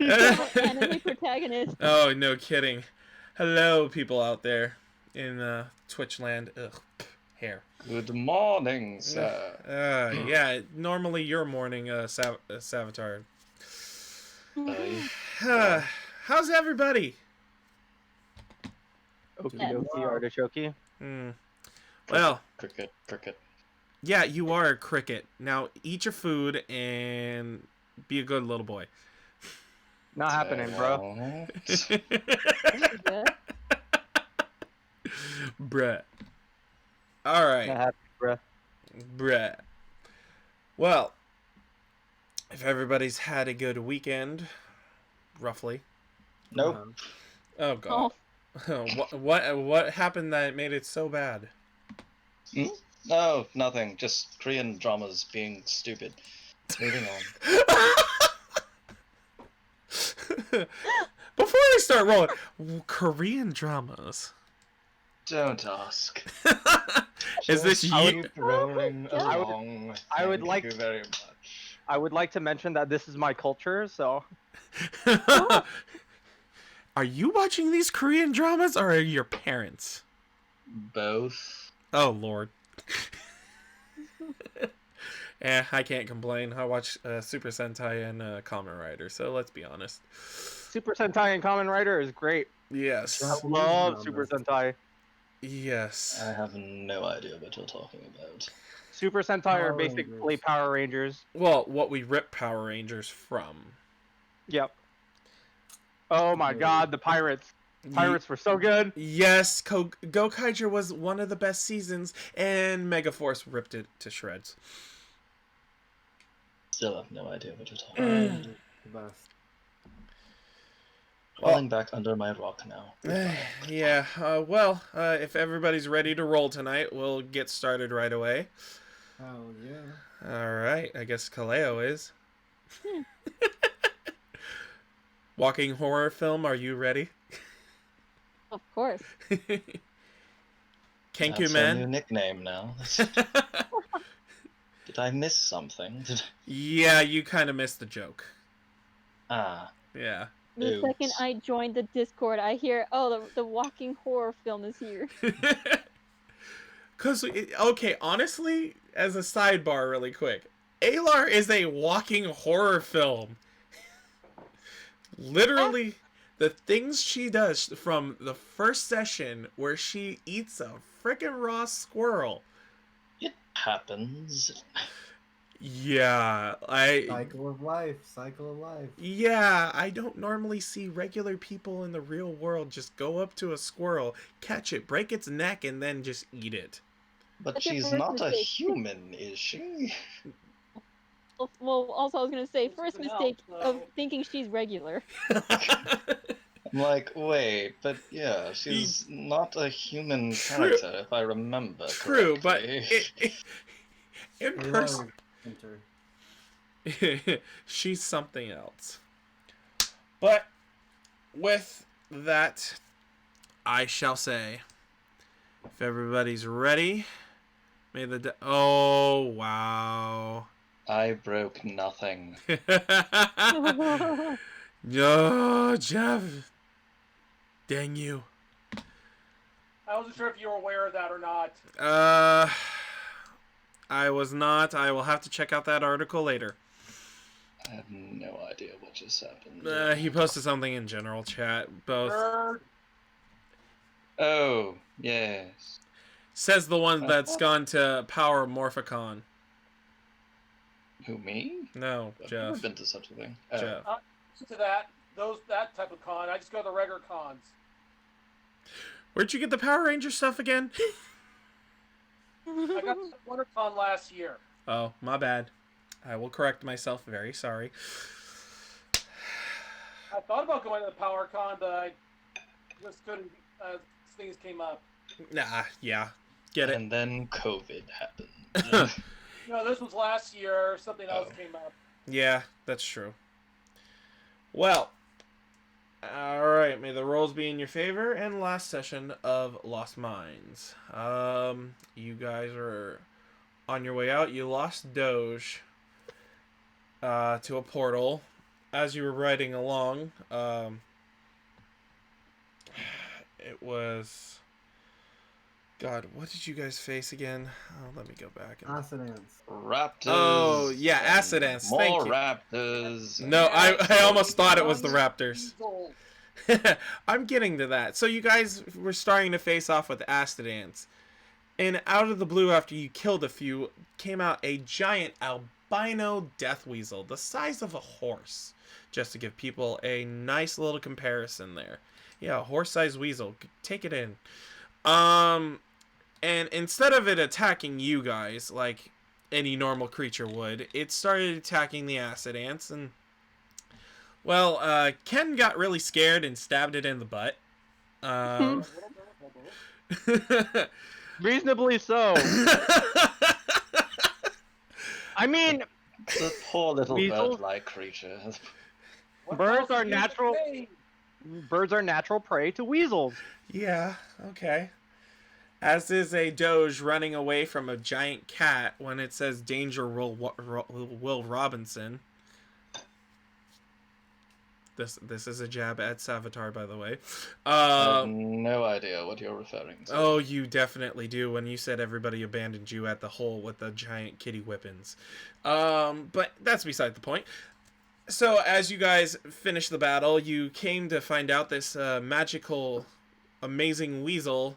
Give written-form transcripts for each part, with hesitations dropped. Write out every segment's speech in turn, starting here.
Enemy protagonist. Oh, no kidding. Hello, people out there in Twitch land. Ugh, hair. Good morning, sir. Yeah, normally your morning, Savitar. How's everybody? Okie dokie, artichoke. Well, cricket. yeah, you are a cricket. Now eat your food and be a good little boy. Not happening, bro. Bruh. Alright. Not happening, Bruh. Well, if everybody's had a good weekend, roughly. Nope. Oh god. What happened that made it so bad? No, nothing. Just Korean dramas being stupid. Moving on. Before we start rolling, Korean dramas. Don't ask. Is this you? Rolling along. I would like Thank you very much. I would like to mention that this is my culture, so. Are you watching these Korean dramas, or are your parents? Both. Oh lord. I can't complain. I watch Super Sentai and Kamen Rider, so let's be honest. Super Sentai and Kamen Rider is great. Yes. I love Super Sentai. Yes. I have no idea what you're talking about. Super Sentai are basically Power Rangers. Well, what we rip Power Rangers from. Yep. Oh my god, the Pirates. Pirates were so good. Yes, Gokaiger was one of the best seasons, and Megaforce ripped it to shreds. Still have no idea what you're talking about. Best. Falling back under my rock now. Yeah, well, if everybody's ready to roll tonight, we'll get started right away. Oh yeah. Alright, I guess Kaleo is. Walking horror film, are you ready? Of course. Kenku That's Man. a new nickname now. Did I miss something? Yeah, you kind of missed the joke. Ah. Yeah. The Oops. second I joined the Discord, I hear, oh, the walking horror film is here. Because, okay, honestly, as a sidebar really quick, Alar is a walking horror film. Literally, the things she does from the first session where she eats a freaking raw squirrel. It happens. Yeah, Cycle of life. Yeah, I don't normally see regular people in the real world just go up to a squirrel, catch it, break its neck, and then just eat it. But That's your she's first not a mistake. human, is she? Well, also I was gonna say, first mistake of thinking she's regular. I'm like, wait, but yeah, she's not a human character, if I remember True, but correctly. in person, she's something else. But with that, I shall say, if everybody's ready, may the oh wow. I broke nothing. No, Jeff. Dang you. I wasn't sure if you were aware of that or not. I was not. I will have to check out that article later. I have no idea what just happened. He posted something in general chat. Both. Nerd. Oh, yes. Says the one that's gone to Power Morphicon. Who, me? No, I've never Jeff. been to such a thing. Jeff. To that, that type of con. I just go to the regular cons. Where'd you get the Power Ranger stuff again? I got the WonderCon last year. Oh, my bad. I will correct myself. Very sorry. I thought about going to the PowerCon, but I just couldn't. Things came up. Nah, yeah. Get it. And then COVID happened. No, this was last year. Something else came up. Yeah, that's true. Well, alright, may the rolls be in your favor, and last session of Lost Mines. You guys are on your way out. You lost Doge to a portal. As you were riding along, it was... God, what did you guys face again? Oh, let me go back. Acid ants. Raptors. Oh, yeah, acid ants. Thank More you. raptors. No, I almost thought it was the Raptors. I'm getting to that. So you guys were starting to face off with acid ants. And out of the blue, after you killed a few, came out a giant albino death weasel, the size of a horse. Just to give people a nice little comparison there. Yeah, a horse-sized weasel. Take it in. And instead of it attacking you guys like any normal creature would, it started attacking the acid ants. And, well, Ken got really scared and stabbed it in the butt. Reasonably so. I mean, The poor little Weasels? bird-like creature. birds are natural. Birds are natural prey to weasels. Yeah, okay. As is a Doge running away from a giant cat when it says Danger Will Robinson. This is a jab at Savitar, by the way. I have no idea what you're referring to. Oh, you definitely do when you said everybody abandoned you at the hole with the giant kitty whippings. But that's beside the point. So as you guys finished the battle, you came to find out this magical, amazing weasel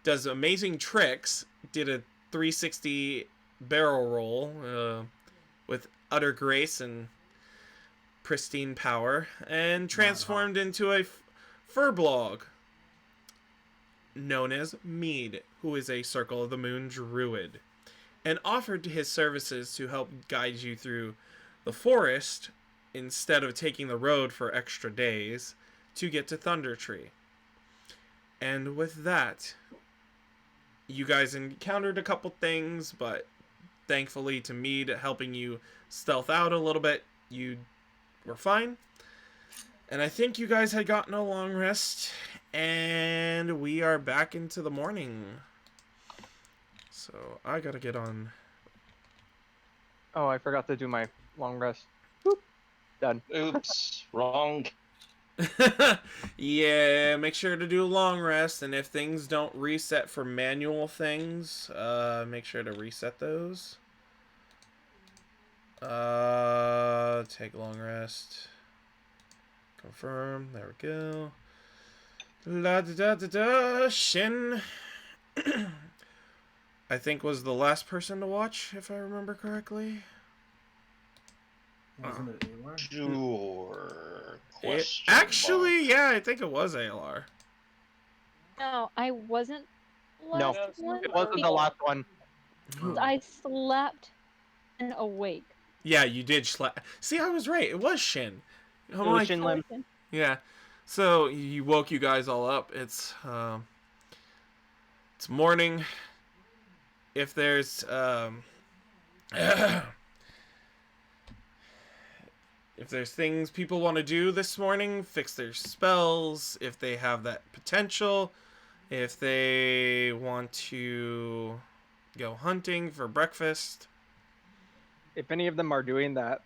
does amazing tricks, did a 360 barrel roll with utter grace and pristine power, and transformed into a furblog known as Mead, who is a Circle of the Moon druid, and offered his services to help guide you through the forest instead of taking the road for extra days to get to Thundertree. And with that, you guys encountered a couple things, but thankfully to Mead helping you stealth out a little bit, you were fine. And I think you guys had gotten a long rest, and we are back into the morning. So I gotta get on. Oh, I forgot to do my long rest. Boop. Done. Oops, wrong. Yeah, make sure to do a long rest, and if things don't reset for manual things, make sure to reset those. Take long rest. Confirm. There we go. La da da da da. Shin, I think was the last person to watch, if I remember correctly. Wasn't it Alar? Sure. Actually, yeah, I think it was ALR. No, I wasn't. No, Last one it wasn't the last one. I slept and awake. Yeah, you did. See, I was right. It was Shin. I'm It was like, Shin Lim. yeah. So you woke you guys all up. It's morning. If there's if there's things people want to do this morning, fix their spells, if they have that potential, if they want to go hunting for breakfast. If any of them are doing that,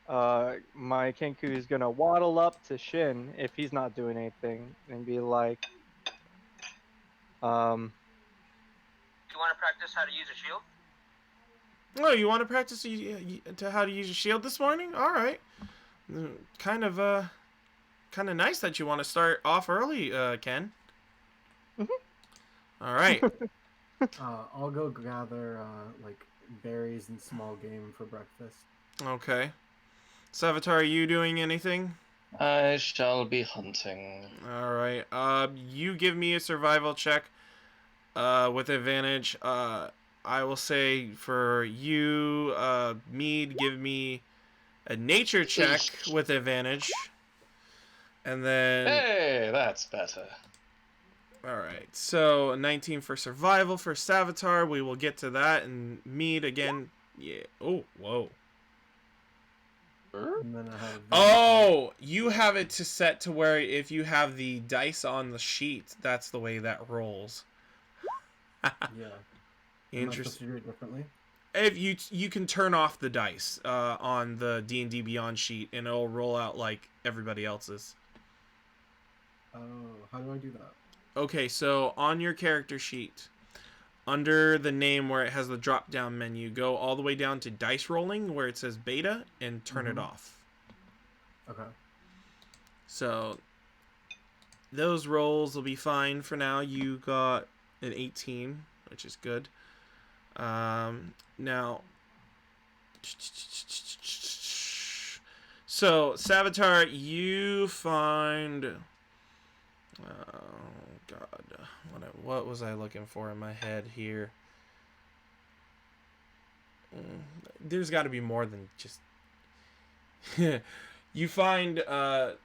my Kenku is gonna waddle up to Shin if he's not doing anything and be like, Do you want to practice how to use a shield? Oh, you want to practice to how to use your shield this morning? All right. Kind of nice that you want to start off early, Ken. Mm-hmm. All right. I'll go gather like berries and small game for breakfast. Okay. Savitar, are you doing anything? I shall be hunting. All right. You give me a survival check. With advantage. I will say for you, Mead, give me a nature check with advantage. And then... Hey, that's better. Alright, so a 19 for survival for Savitar. We will get to that. And Mead again. Yeah. Oh, whoa. And then I have Oh, you have it to set to where if you have the dice on the sheet, that's the way that rolls. yeah. Am I supposed Interesting. to do it differently? If you can turn off the dice on the D&D Beyond sheet, and it'll roll out like everybody else's. Oh, how do I do that? Okay, so on your character sheet, under the name where it has the drop-down menu, go all the way down to dice rolling where it says beta, and turn it off. Okay. So those rolls will be fine for now. You got an 18, which is good. Now, so Savitar, you find, oh god, what was I looking for in my head here? There's got to be more than just. You find a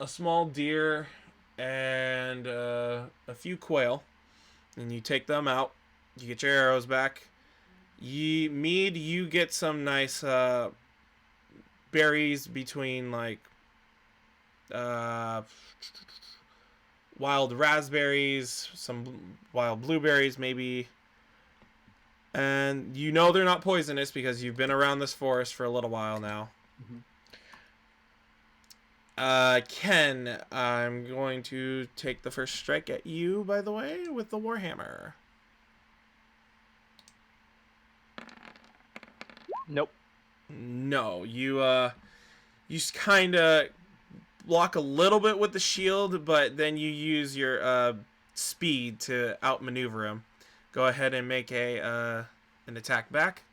small deer and a few quail, and you take them out. You get your arrows back. Mead, you get some nice berries between like wild raspberries, some wild blueberries maybe. And you know they're not poisonous because you've been around this forest for a little while now. Ken, I'm going to take the first strike at you, by the way, with the Warhammer. Nope. No, you kind of block a little bit with the shield, but then you use your speed to outmaneuver him. Go ahead and make an attack back.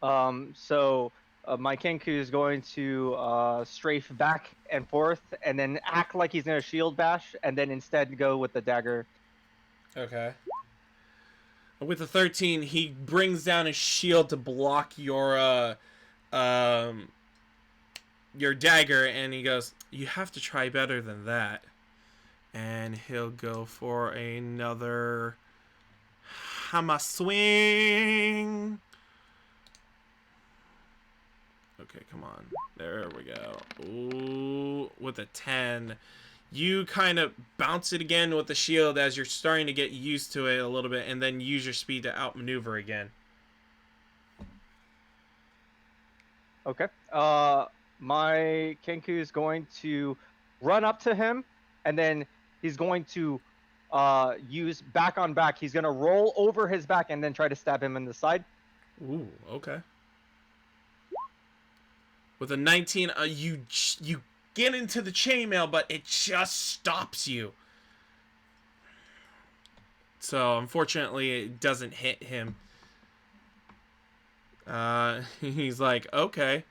So my Kenku is going to strafe back and forth, and then act like he's gonna shield bash, and then instead go with the dagger. Okay. With the 13, he brings down his shield to block your dagger, and he goes, "You have to try better than that." And he'll go for another hammer swing. Okay, come on. There we go. Ooh, with a 10. You kind of bounce it again with the shield as you're starting to get used to it a little bit, and then use your speed to outmaneuver again. Okay. My Kenku is going to run up to him, and then he's going to use back on back. He's going to roll over his back and then try to stab him in the side. Ooh, okay. With a 19, you get into the chainmail, but it just stops you. So, unfortunately, it doesn't hit him. He's like, okay.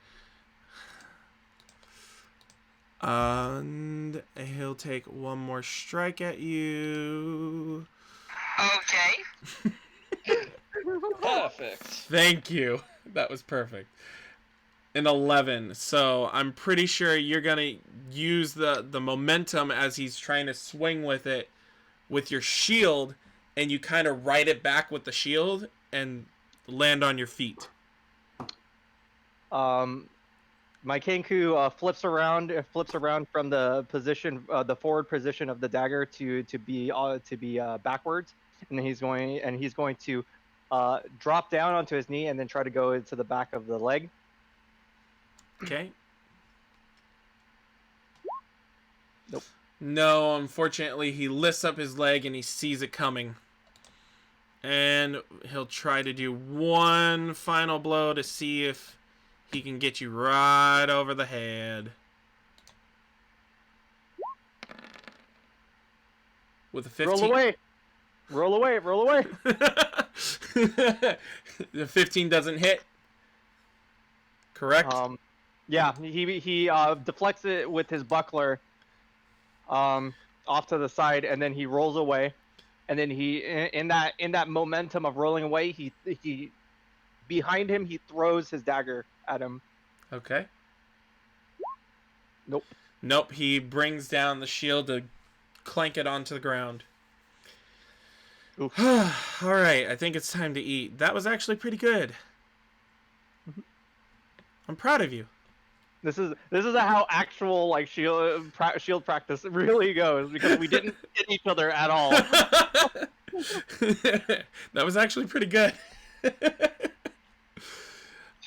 And he'll take one more strike at you. Okay. Perfect. Thank you. That was perfect. An 11. So I'm pretty sure you're going to use the momentum as he's trying to swing with it with your shield, and you kind of ride it back with the shield and land on your feet. My Kenku flips around from the position, the forward position of the dagger to be backwards, and he's going to drop down onto his knee and then try to go into the back of the leg. Okay. Nope. No, unfortunately, he lifts up his leg and he sees it coming. And he'll try to do one final blow to see if he can get you right over the head. With a 15. Roll away. Roll away. Roll away. The 15 doesn't hit. Correct? Yeah, he deflects it with his buckler, off to the side, and then he rolls away, and then he in that momentum of rolling away, he behind him he throws his dagger at him. Okay. Nope. Nope. He brings down the shield to clank it onto the ground. All right, I think it's time to eat. That was actually pretty good. I'm proud of you. This is how actual like shield practice really goes, because we didn't hit each other at all. That was actually pretty good.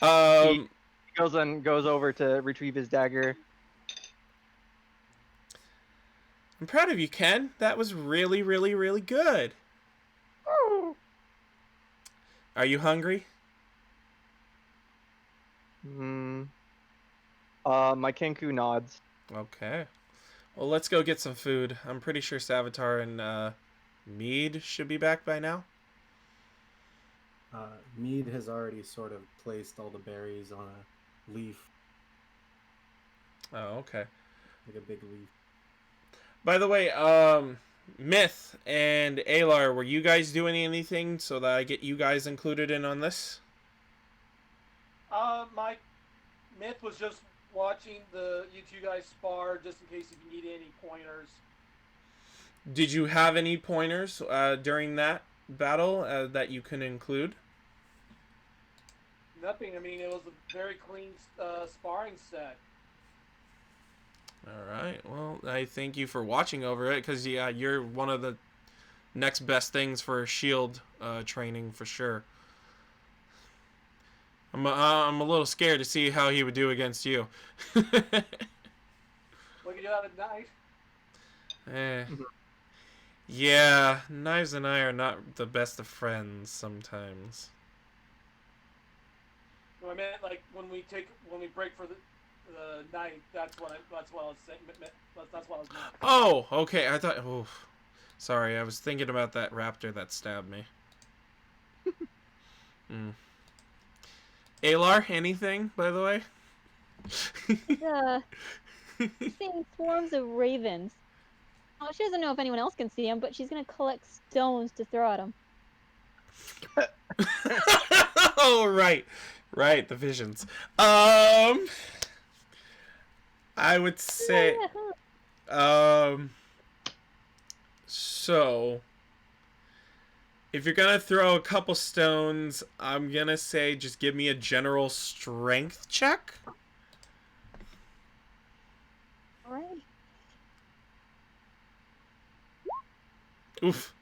He goes over to retrieve his dagger. I'm proud of you, Ken. That was really, really, really good. Are you hungry? My Kenku nods. Okay. Well, let's go get some food. I'm pretty sure Savitar and Mead should be back by now. Mead has already sort of placed all the berries on a leaf, Oh, okay. like a big leaf. By the way, Myth and Alar, were you guys doing anything so that I get you guys included in on this? My Myth was just watching you two guys spar, just in case if you need any pointers. Did you have any pointers during that battle that you can include? Nothing. I mean, it was a very clean sparring set. All right. Well, I thank you for watching over it, because yeah, you're one of the next best things for shield training for sure. I'm a little scared to see how he would do against you. Look at you have a knife. Yeah, Knives and I are not the best of friends sometimes. I meant like when we break for the night. That's what I was saying. That's what I was meant. Oh, okay. I thought. Oh, sorry. I was thinking about that raptor that stabbed me. Alar, anything, by the way? Seeing swarms of ravens. Oh, she doesn't know if anyone else can see them, but she's gonna collect stones to throw at them. Oh, right. Right, the visions. I would say... So... If you're gonna throw a couple stones, I'm gonna say just give me a general strength check. Alright. Oof.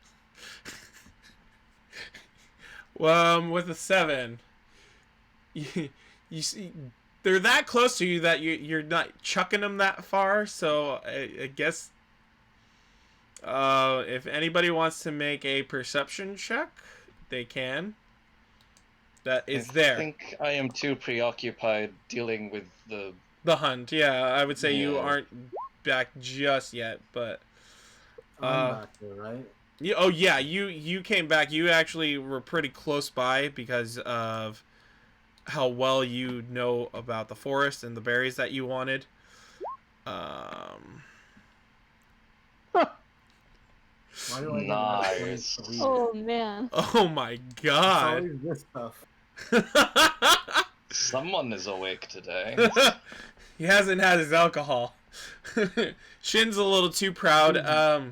With a 7, you see, they're that close to you that you're not chucking them that far. So I guess if anybody wants to make a perception check, they can. That is there. I think I am too preoccupied dealing with the hunt. Yeah, I would say you Yeah. aren't back just yet, but I'm back there, right? oh yeah, you came back. You actually were pretty close by because of how well you know about the forest and the berries that you wanted. Why do I Nice. get this? Oh man. Oh my It's god. always this stuff. Someone is awake today. He hasn't had his alcohol. Shin's a little too proud.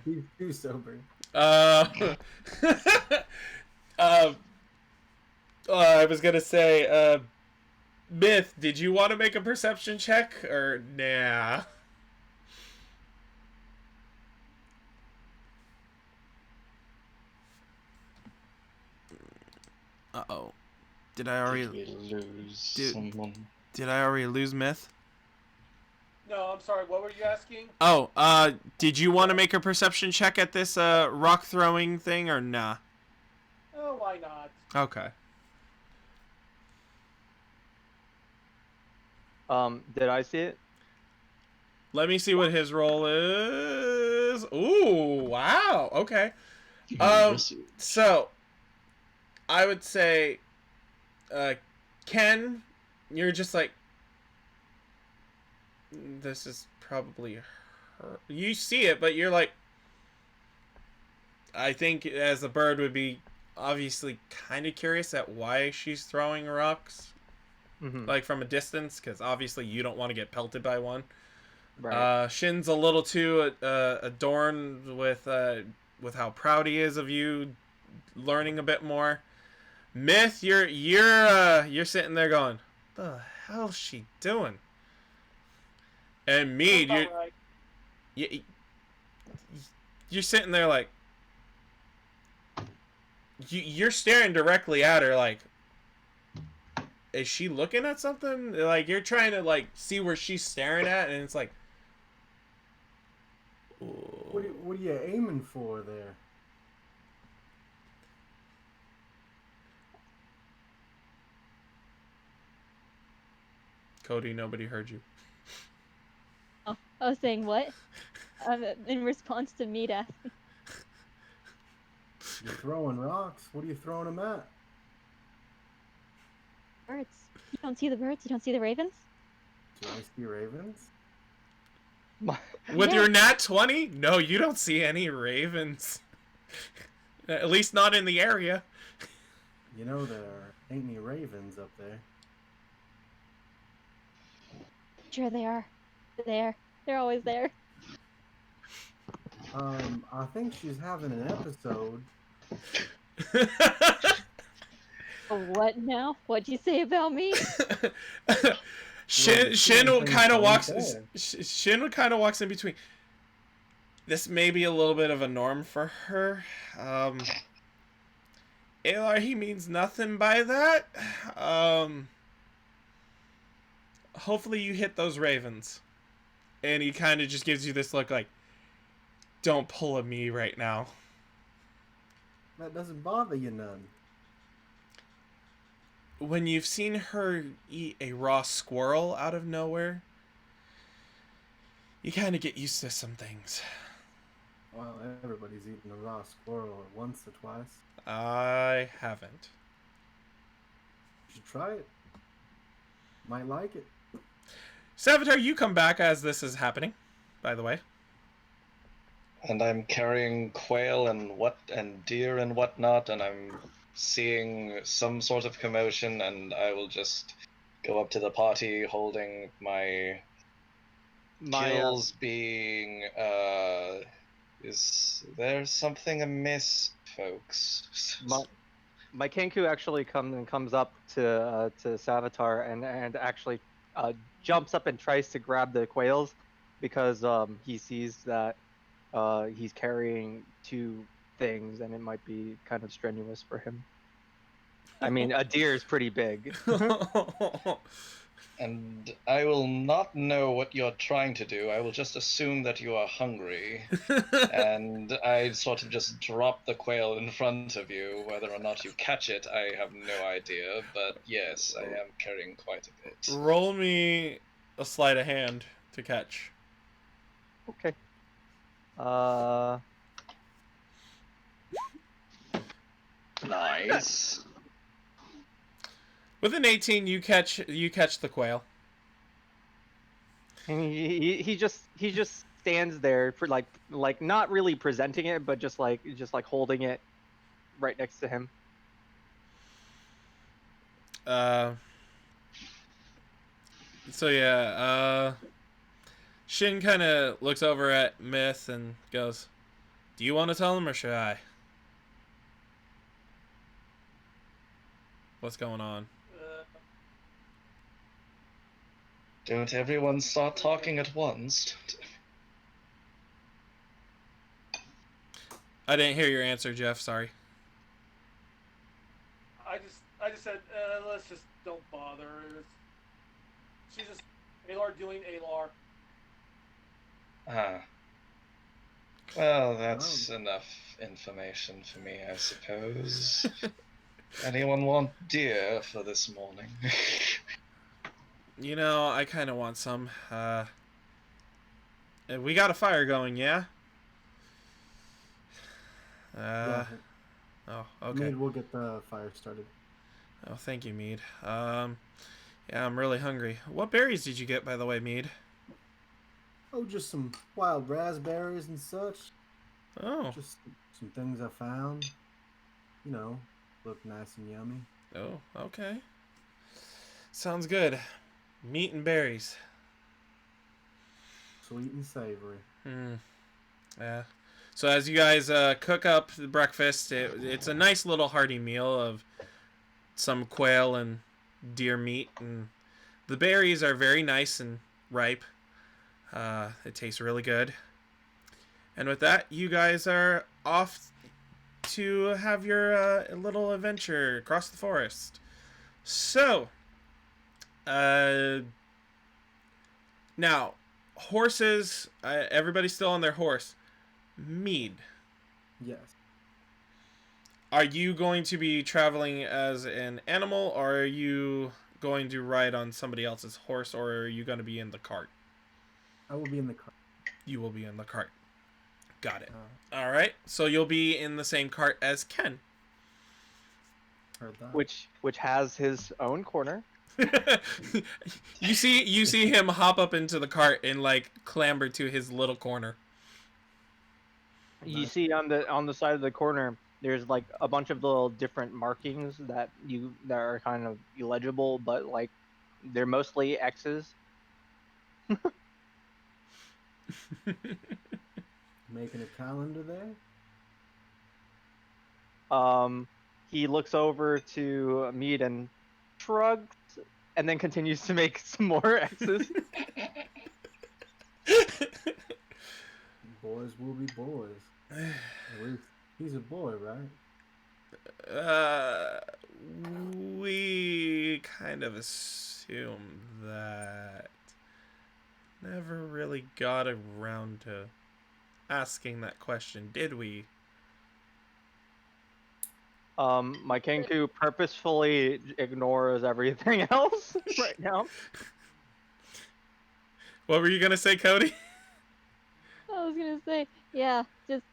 He's too sober. I was gonna say, Myth, did you want to make a perception check or nah? Uh-oh. Did I already Did we lose Dude. someone? did I already lose Myth? No, I'm sorry. What were you asking? Oh, did you want to make a perception check at this rock throwing thing or nah? Oh, why not? Okay. Did I see it? Let me see what his roll is. Ooh, wow. Okay. So I would say Ken, you're just like this is probably her. You see it, but you're like, I think as a bird would be obviously kind of curious at why she's throwing rocks, like from a distance, because obviously you don't want to get pelted by one. Right. Shin's a little too adorned with how proud he is of you, learning a bit more. Myth, you're sitting there going, the hell's she doing? And Mead, Sounds about right. you're sitting there like, you're staring directly at her like, is she looking at something? Like, you're trying to like see where she's staring at, and it's like, What are you aiming for there? Cody, nobody heard you. Oh, I was saying what? In response to Mead asking. You're throwing rocks. What are you throwing them at? Birds. You don't see the birds? You don't see the ravens? Do I see ravens? With Yeah. your nat 20? No, you don't see any ravens. At least not in the area. You know there ain't any ravens up there. Sure they are. They're there. They're always there. I think she's having an episode. Oh, what now? What'd you say about me? Shin kind of walks. there. Shin kind of walks in between. This may be a little bit of a norm for her. Alar, he means nothing by that. Hopefully you hit those ravens. And he kind of just gives you this look like, don't pull a me right now. That doesn't bother you none. When you've seen her eat a raw squirrel out of nowhere, you kind of get used to some things. Well, everybody's eaten a raw squirrel once or twice. I haven't. You should try it. Might like it. Savitar, you come back as this is happening, by the way. And I'm carrying quail and deer and whatnot, and I'm seeing some sort of commotion, and I will just go up to the party holding my kills being is there something amiss, folks? My Kenku actually comes up to Savitar and actually jumps up and tries to grab the quails because he sees that he's carrying two things and it might be kind of strenuous for him. I mean, a deer is pretty big. And I will not know what you're trying to do. I will just assume that you are hungry. And I sort of just drop the quail in front of you. Whether or not you catch it, I have no idea. But yes, I am carrying quite a bit. Roll me a sleight of hand to catch. Okay. Nice. With an 18, you catch the quail. And he just stands there for like not really presenting it, but just like holding it right next to him. So yeah, Shin kind of looks over at Myth and goes, "Do you want to tell him or should I? What's going on?" Don't everyone start talking at once. I didn't hear your answer, Jeff. Sorry. I just said, let's just don't bother. She's just Alar doing Alar. Ah. Well, that's enough information for me, I suppose. Anyone want deer for this morning? You know, I kind of want some. We got a fire going, yeah? Yeah. Oh, okay. Mead, we'll get the fire started. Oh, thank you, Mead. Yeah, I'm really hungry. What berries did you get, by the way, Mead? Oh, just some wild raspberries and such. Oh. Just some things I found. You know, look nice and yummy. Oh, okay. Sounds good. Meat and berries. Sweet and savory. Yeah. So as you guys cook up the breakfast, it's a nice little hearty meal of some quail and deer meat, and the berries are very nice and ripe. It tastes really good. And with that, you guys are off to have your little adventure across the forest. So, now, horses, everybody's still on their horse. Mead, Yes. are you going to be traveling as an animal, or are you going to ride on somebody else's horse, or are you going to be in the cart? I will be in the car. You will be in the cart. Got it. All right. So you'll be in the same cart as Ken. Heard that. Which has his own corner. you see him hop up into the cart and like clamber to his little corner. You see on the side of the corner, there's like a bunch of little different markings that are kind of illegible, but like they're mostly X's. Making a calendar there. He looks over to Mead and shrugs, and then continues to make some more X's. Boys will be boys. At least he's a boy, right? We kind of assumed that. Never really got around to asking that question, did we? My Kenku purposefully ignores everything else right now. What were you gonna say, Cody? I was gonna say, yeah, just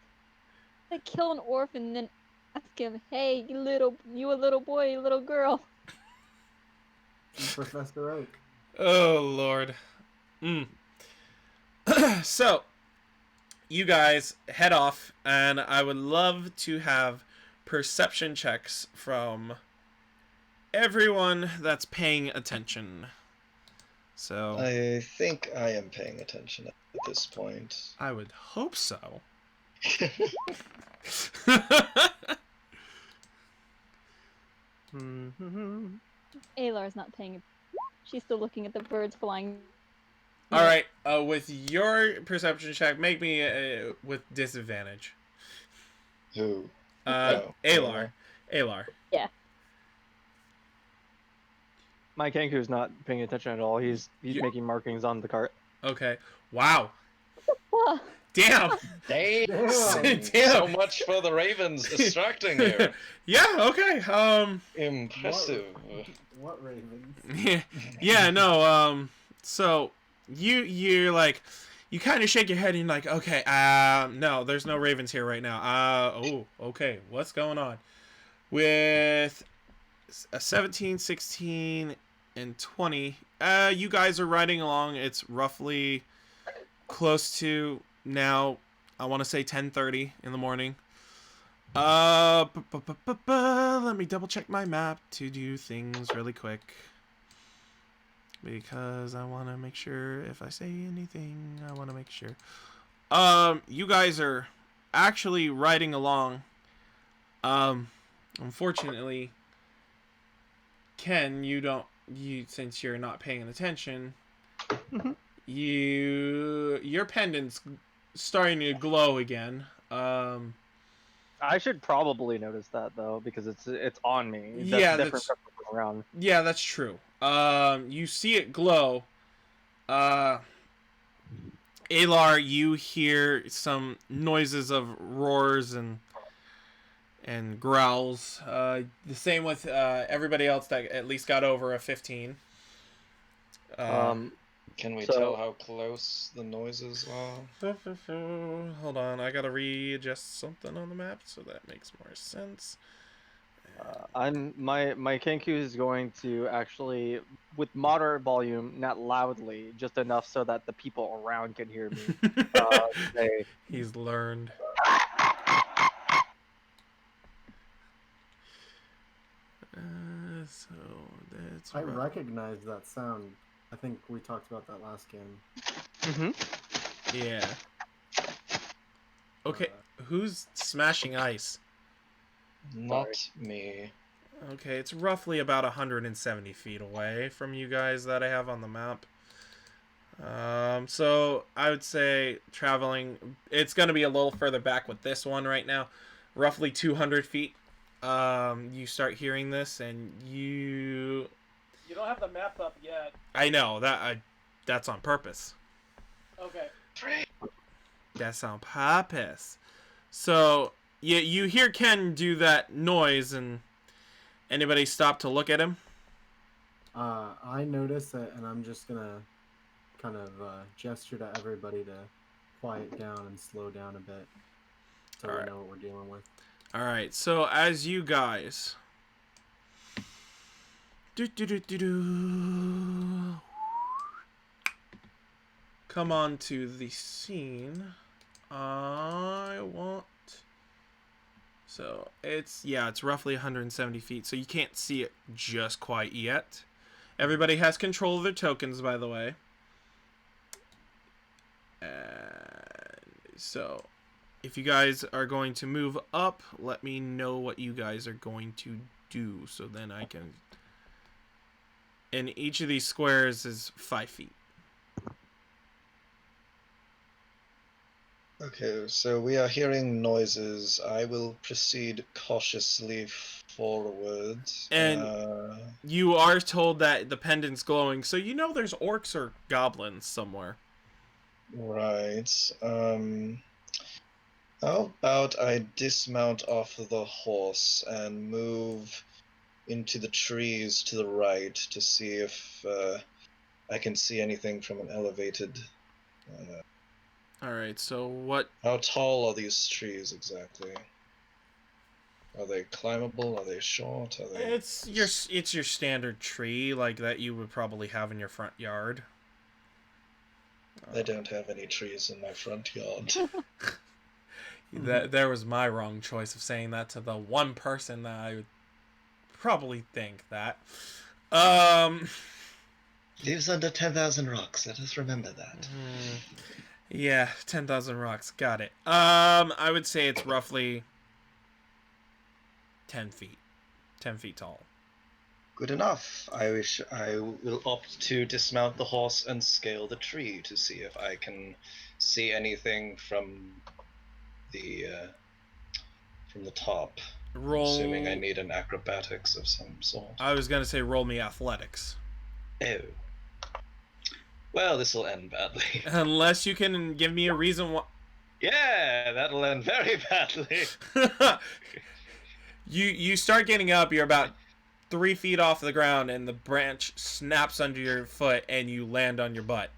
like kill an orphan and then ask him, hey, you a little boy, you little girl. Professor Oak. Oh, Lord. So, you guys head off, and I would love to have perception checks from everyone that's paying attention. So, I think I am paying attention at this point. I would hope so. Alar's not paying. She's still looking at the birds flying. All right, with your perception check, make me with disadvantage. Who? Alar. Alar. Yeah. My Kenku's not paying attention at all. He's You- making markings on the cart. Okay. Wow. Whoa. Damn. Damn! Damn. So much for the Ravens distracting you. Yeah. Okay. Impressive. What ravens? Yeah. No. So you're like, you kind of shake your head and you're like, okay. No, there's no ravens here right now. Oh. Okay. What's going on? With a 17, 16, and 20. You guys are riding along. It's roughly close to now, I want to say 10:30 in the morning. Let me double check my map to do things really quick, because I want to make sure if I say anything, I want to make sure. You guys are actually riding along. Unfortunately, Ken, since you're not paying attention, your pendant's starting to glow again. I should probably notice that though, because it's on me. Yeah, different from around. Yeah, that's true. You see it glow. Alar, you hear some noises of roars and growls. The same with everybody else that at least got over a 15. Can we So- tell how close the noises are? Hold on, I gotta readjust something on the map so that makes more sense. My Kenku is going to actually, with moderate volume, not loudly, just enough so that the people around can hear me. Say, He's learned. So that's I rough. recognize that sound. I think we talked about that last game. Yeah. Okay, who's smashing ice? Not me. Okay, it's roughly about 170 feet away from you guys that I have on the map. So I would say traveling, it's going to be a little further back with this one right now, roughly 200 feet. You start hearing this, and you don't have the map up yet. I know that's on purpose. Okay. That's on purpose. So you hear Ken do that noise, and anybody stop to look at him? I notice it, and I'm just gonna kind of gesture to everybody to quiet down and slow down a bit, so we know what we're dealing with. All right. So as you guys come on to the scene, so it's roughly 170 feet, so you can't see it just quite yet. Everybody has control of their tokens, by the way. So if you guys are going to move up, let me know what you guys are going to do, so then I can... And each of these squares is 5 feet. Okay, so we are hearing noises. I will proceed cautiously forward. And you are told that the pendant's glowing, so you know there's orcs or goblins somewhere. Right. How about I dismount off the horse and move into the trees to the right to see if I can see anything from an elevated... Alright, so what... How tall are these trees exactly? Are they climbable? Are they short? Are they... It's your standard tree, like that you would probably have in your front yard. I don't have any trees in my front yard. There was my wrong choice of saying that to the one person that I would probably think that. Lives under 10,000 rocks. Let us remember that. Yeah, 10,000 rocks. Got it. I would say it's roughly 10 feet. 10 feet tall. Good enough. I will opt to dismount the horse and scale the tree to see if I can see anything from the top. Roll... Assuming I need an acrobatics of some sort. I was gonna say roll me athletics. Oh. Well, this will end badly. Unless you can give me a reason why... Yeah, that'll end very badly. You start getting up, you're about 3 feet off the ground, and the branch snaps under your foot, and you land on your butt.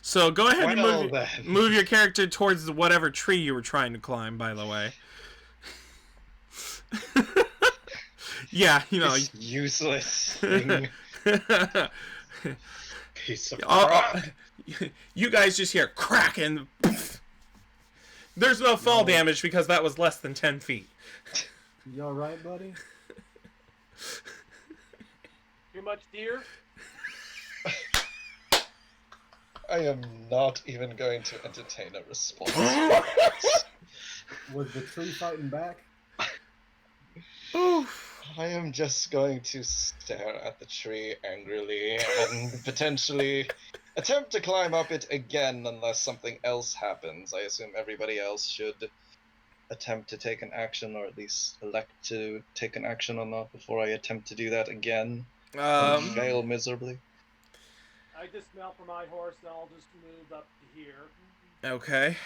So go ahead and move your character towards whatever tree you were trying to climb, by the way. Yeah, you know. This useless thing. Piece of rock. You guys just hear crack and poof. There's no fall damage because that was less than 10 feet. You alright, buddy? Too much deer? I am not even going to entertain a response. Was the tree fighting back? I am just going to stare at the tree angrily and potentially attempt to climb up it again unless something else happens. I assume everybody else should attempt to take an action, or at least elect to take an action or not before I attempt to do that again. Fail miserably. I dismount from my horse, and I'll just move up to here. Okay.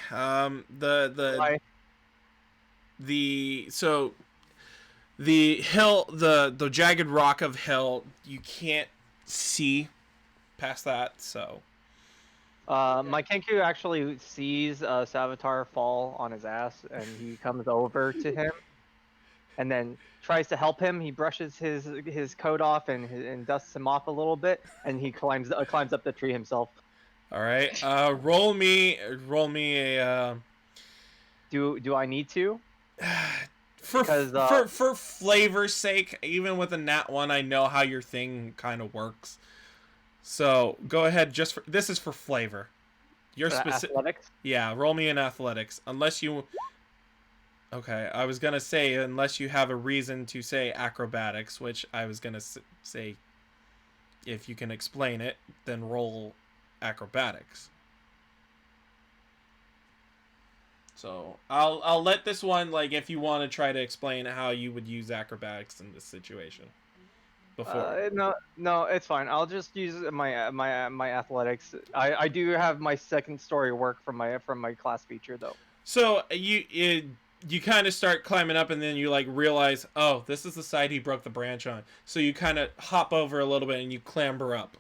The hill, the jagged rock of hill, you can't see past that, so My Kenku actually sees Savitar fall on his ass, and he comes over to him, and then tries to help him. He brushes his coat off and dusts him off a little bit, and he climbs up the tree himself. All right. Roll me a. Do I need to? For Because for flavor's sake, even with a nat 1, I know how your thing kind of works. So go ahead. This is for flavor. Your specific. athletics. Yeah, roll me in athletics. Unless you. Okay, I was gonna say unless you have a reason to say acrobatics, which I was gonna say. If you can explain it, then roll acrobatics. So I'll let this one, like, if you want to try to explain how you would use acrobatics in this situation. Before. No, it's fine. I'll just use my athletics. I do have my second story work from my class feature though. So you kind of start climbing up, and then you like realize, oh, this is the side he broke the branch on. So you kind of hop over a little bit and you clamber up.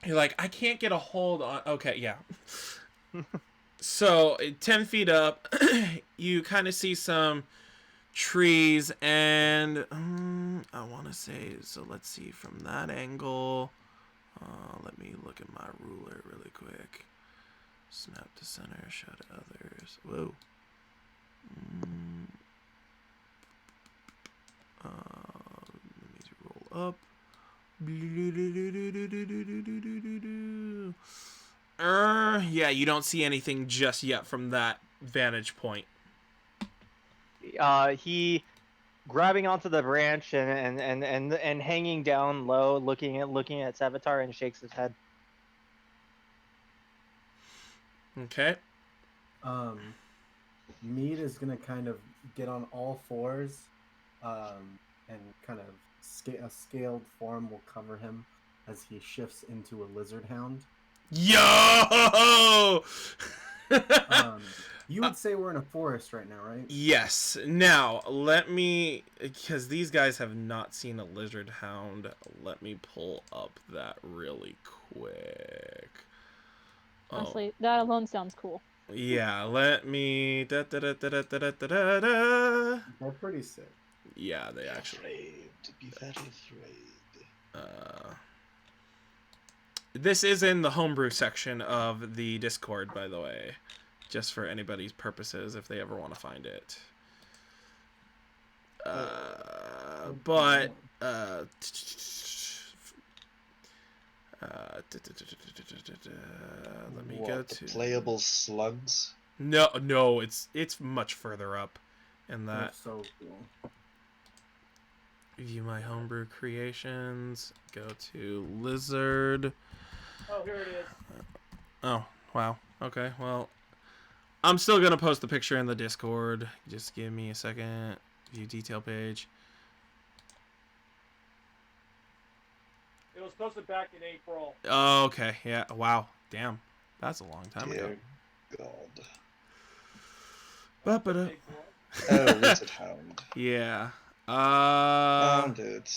You're like, I can't get a hold on. Okay, yeah. So 10 feet up, you kind of see some trees, and I want to say, so let's see from that angle. Let me look at my ruler really quick. Snap to center, show to others. Whoa. Let me roll up. Yeah, you don't see anything just yet from that vantage point. He grabbing onto the branch and hanging down low, looking at Savitar, and shakes his head. Okay. Mead is gonna kind of get on all fours, and kind of a scaled form will cover him as he shifts into a lizard hound. Yo! You would say we're in a forest right now, right? Yes. Now, let me, because these guys have not seen a lizard hound, let me pull up that really quick. Honestly, that alone sounds cool. Yeah, let me. They're pretty sick. Yeah, they actually. Be very afraid. This is in the homebrew section of the Discord, by the way, just for anybody's purposes if they ever want to find it. But let me go to playable slugs. No, it's much further up, in that. They're so cool. View my homebrew creations. Go to lizard. Oh, here it is. Oh, wow. Okay, well, I'm still gonna post the picture in the Discord. Just give me a second. View detail page. It was posted back in April. Oh, okay. Yeah. Wow. Damn. That's a long time ago. Dear God. Ba-ba-da. Oh, lizard hound. Yeah. Found it.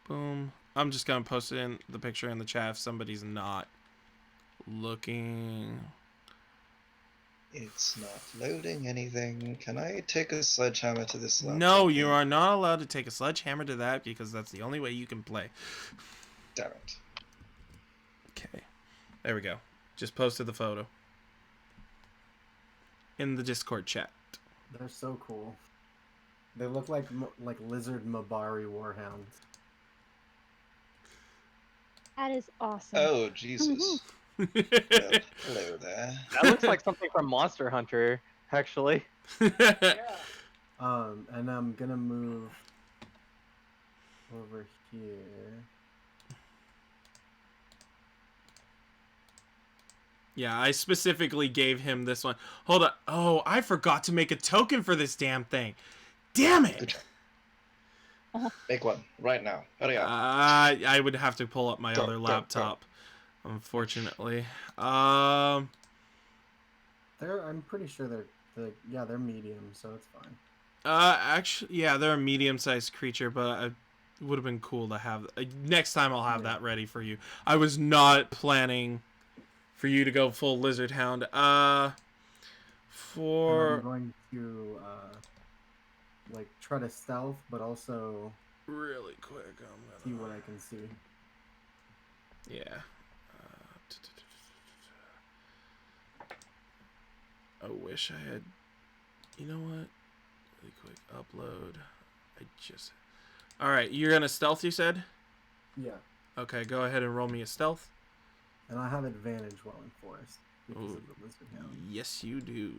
Boom. I'm just gonna post it in the picture in the chat if somebody's not looking. It's not loading anything. Can I take a sledgehammer to this laptop? No, you are not allowed to take a sledgehammer to that because that's the only way you can play. Damn it. Okay. There we go. Just posted the photo in the Discord chat. They're so cool. They look like lizard Mabari warhounds. That is awesome. Oh, Jesus. Well, hello there. That looks like something from Monster Hunter, actually. Yeah. And I'm gonna move over here. Yeah, I specifically gave him this one. Hold on. Oh, I forgot to make a token for this damn thing. Damn Good it. job. Make one right now. Hurry up. I would have to pull up my Go, other go, go. laptop, unfortunately. I'm pretty sure they're medium, so it's fine. Actually, yeah, they're a medium-sized creature, but would have been cool to have. Next time I'll have that ready for you. I was not planning for you to go full Lizard Hound. And I'm For going to like try to stealth, but also really quick, see what I can see. Yeah. I wish I had. You know what? Really quick upload. All right, you're gonna stealth. You said. Yeah. Okay, go ahead and roll me a stealth. And I have advantage while in forest because Ooh. of the Lizard Hound. Yes, you do.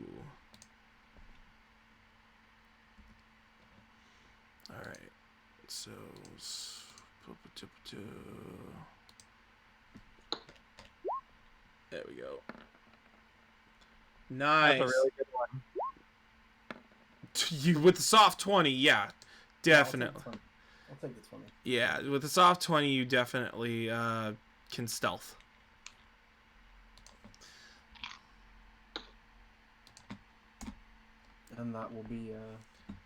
All right. So. There we go. Nice. That's a really good one. You with the soft 20, yeah, definitely. I'll take the 20. Yeah, with the soft 20, you definitely can stealth. And that will be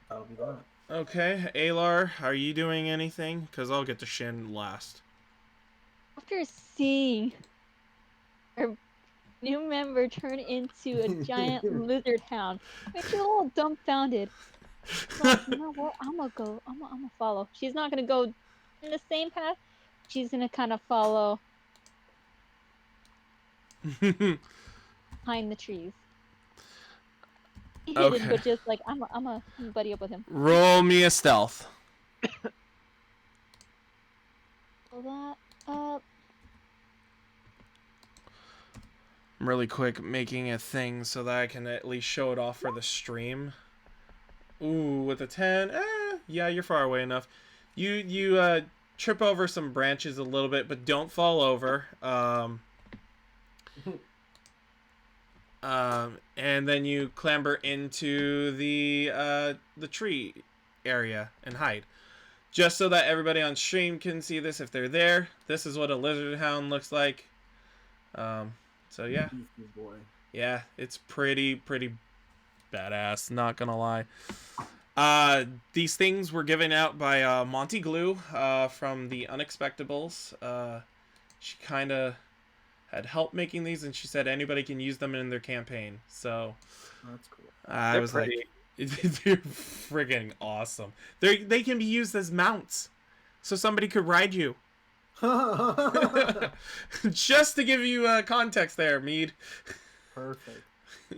that'll be that. Okay, Alar, are you doing anything? Because I'll get to Shin last. After seeing our new member turn into a giant lizard hound, makes you a little dumbfounded. Like, you know what? I'm gonna follow. She's not gonna go in the same path. She's gonna kind of follow behind the trees. Hidden, Okay. but just like I'm a buddy up with him. Roll me a stealth. Pull that up. I'm really quick making a thing so that I can at least show it off for the stream. Ooh, with a 10, yeah, you're far away enough. You trip over some branches a little bit, but don't fall over. And then you clamber into the tree area and hide. Just so that everybody on stream can see this if they're there. This is what a lizard hound looks like. So yeah. Beefy boy. Yeah, it's pretty badass, not gonna lie. These things were given out by Monty Glue from the Unexpectables. She kind of had help making these, and she said anybody can use them in their campaign. So That's cool. I was like, they're friggin' awesome. They can be used as mounts, so somebody could ride you. Just to give you context there, Mead. Perfect.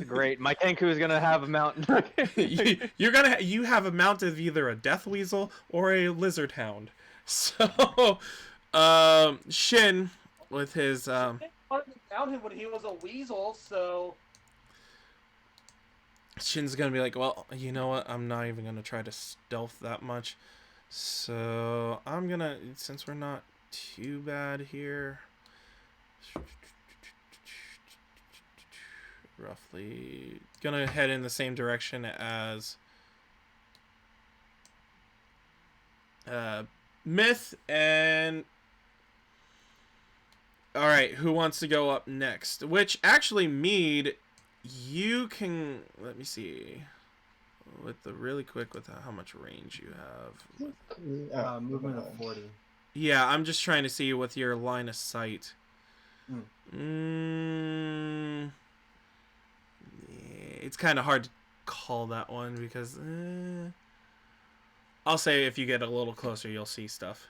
Great. My Kenku is gonna have a mountain. You have a mount of either a death weasel or a lizard hound. So, Shin with his Found him when he was a weasel, so Shin's gonna be like, well, you know what? I'm not even gonna try to stealth that much. So I'm gonna, since we're not too bad here, roughly gonna head in the same direction as Myth. And all right, who wants to go up next? Which actually, Mead, you can, let me see with the really quick with how much range you have. Movement of 40. Yeah, I'm just trying to see with your line of sight. It's kind of hard to call that one because I'll say if you get a little closer, you'll see stuff.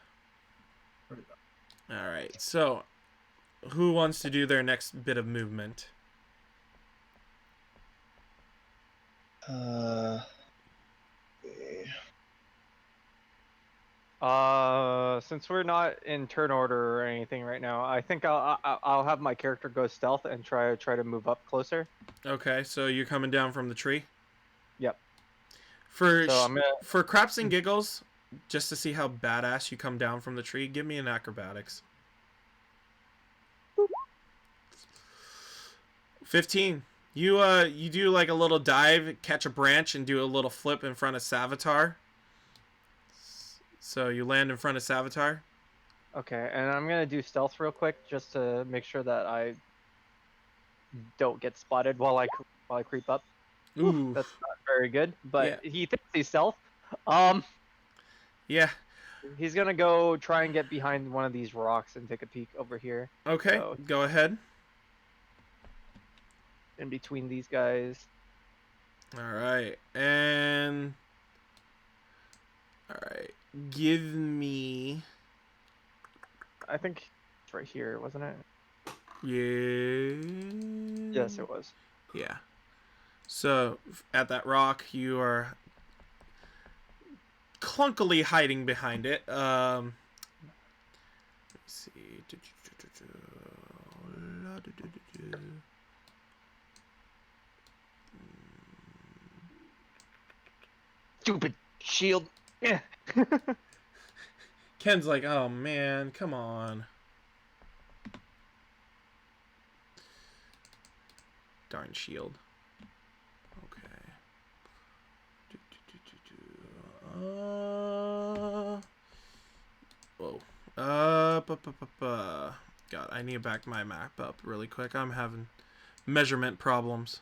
All right, so who wants to do their next bit of movement? Since we're not in turn order or anything right now, I think I'll have my character go stealth and try to move up closer. Okay, so you're coming down from the tree? Yep. For So for craps and giggles, just to see how badass you come down from the tree, give me an acrobatics. 15. You do like a little dive, catch a branch, and do a little flip in front of Savitar. So you land in front of Savitar. Okay, and I'm gonna do stealth real quick just to make sure that I don't get spotted while I creep up. Ooh, That's not very good, but Yeah. he thinks he's stealth. Yeah. He's gonna go try and get behind one of these rocks and take a peek over here. Okay, So, go ahead. in between these guys. All right, and all right, give me. I think it's right here, wasn't it? Yeah. Yes, it was. Yeah. So at that rock, you are clunkily hiding behind it. Let's see. Stupid shield. Yeah. Ken's like, oh man, come on. Darn shield. Okay. Whoa. God, I need to back my map up really quick. I'm having measurement problems.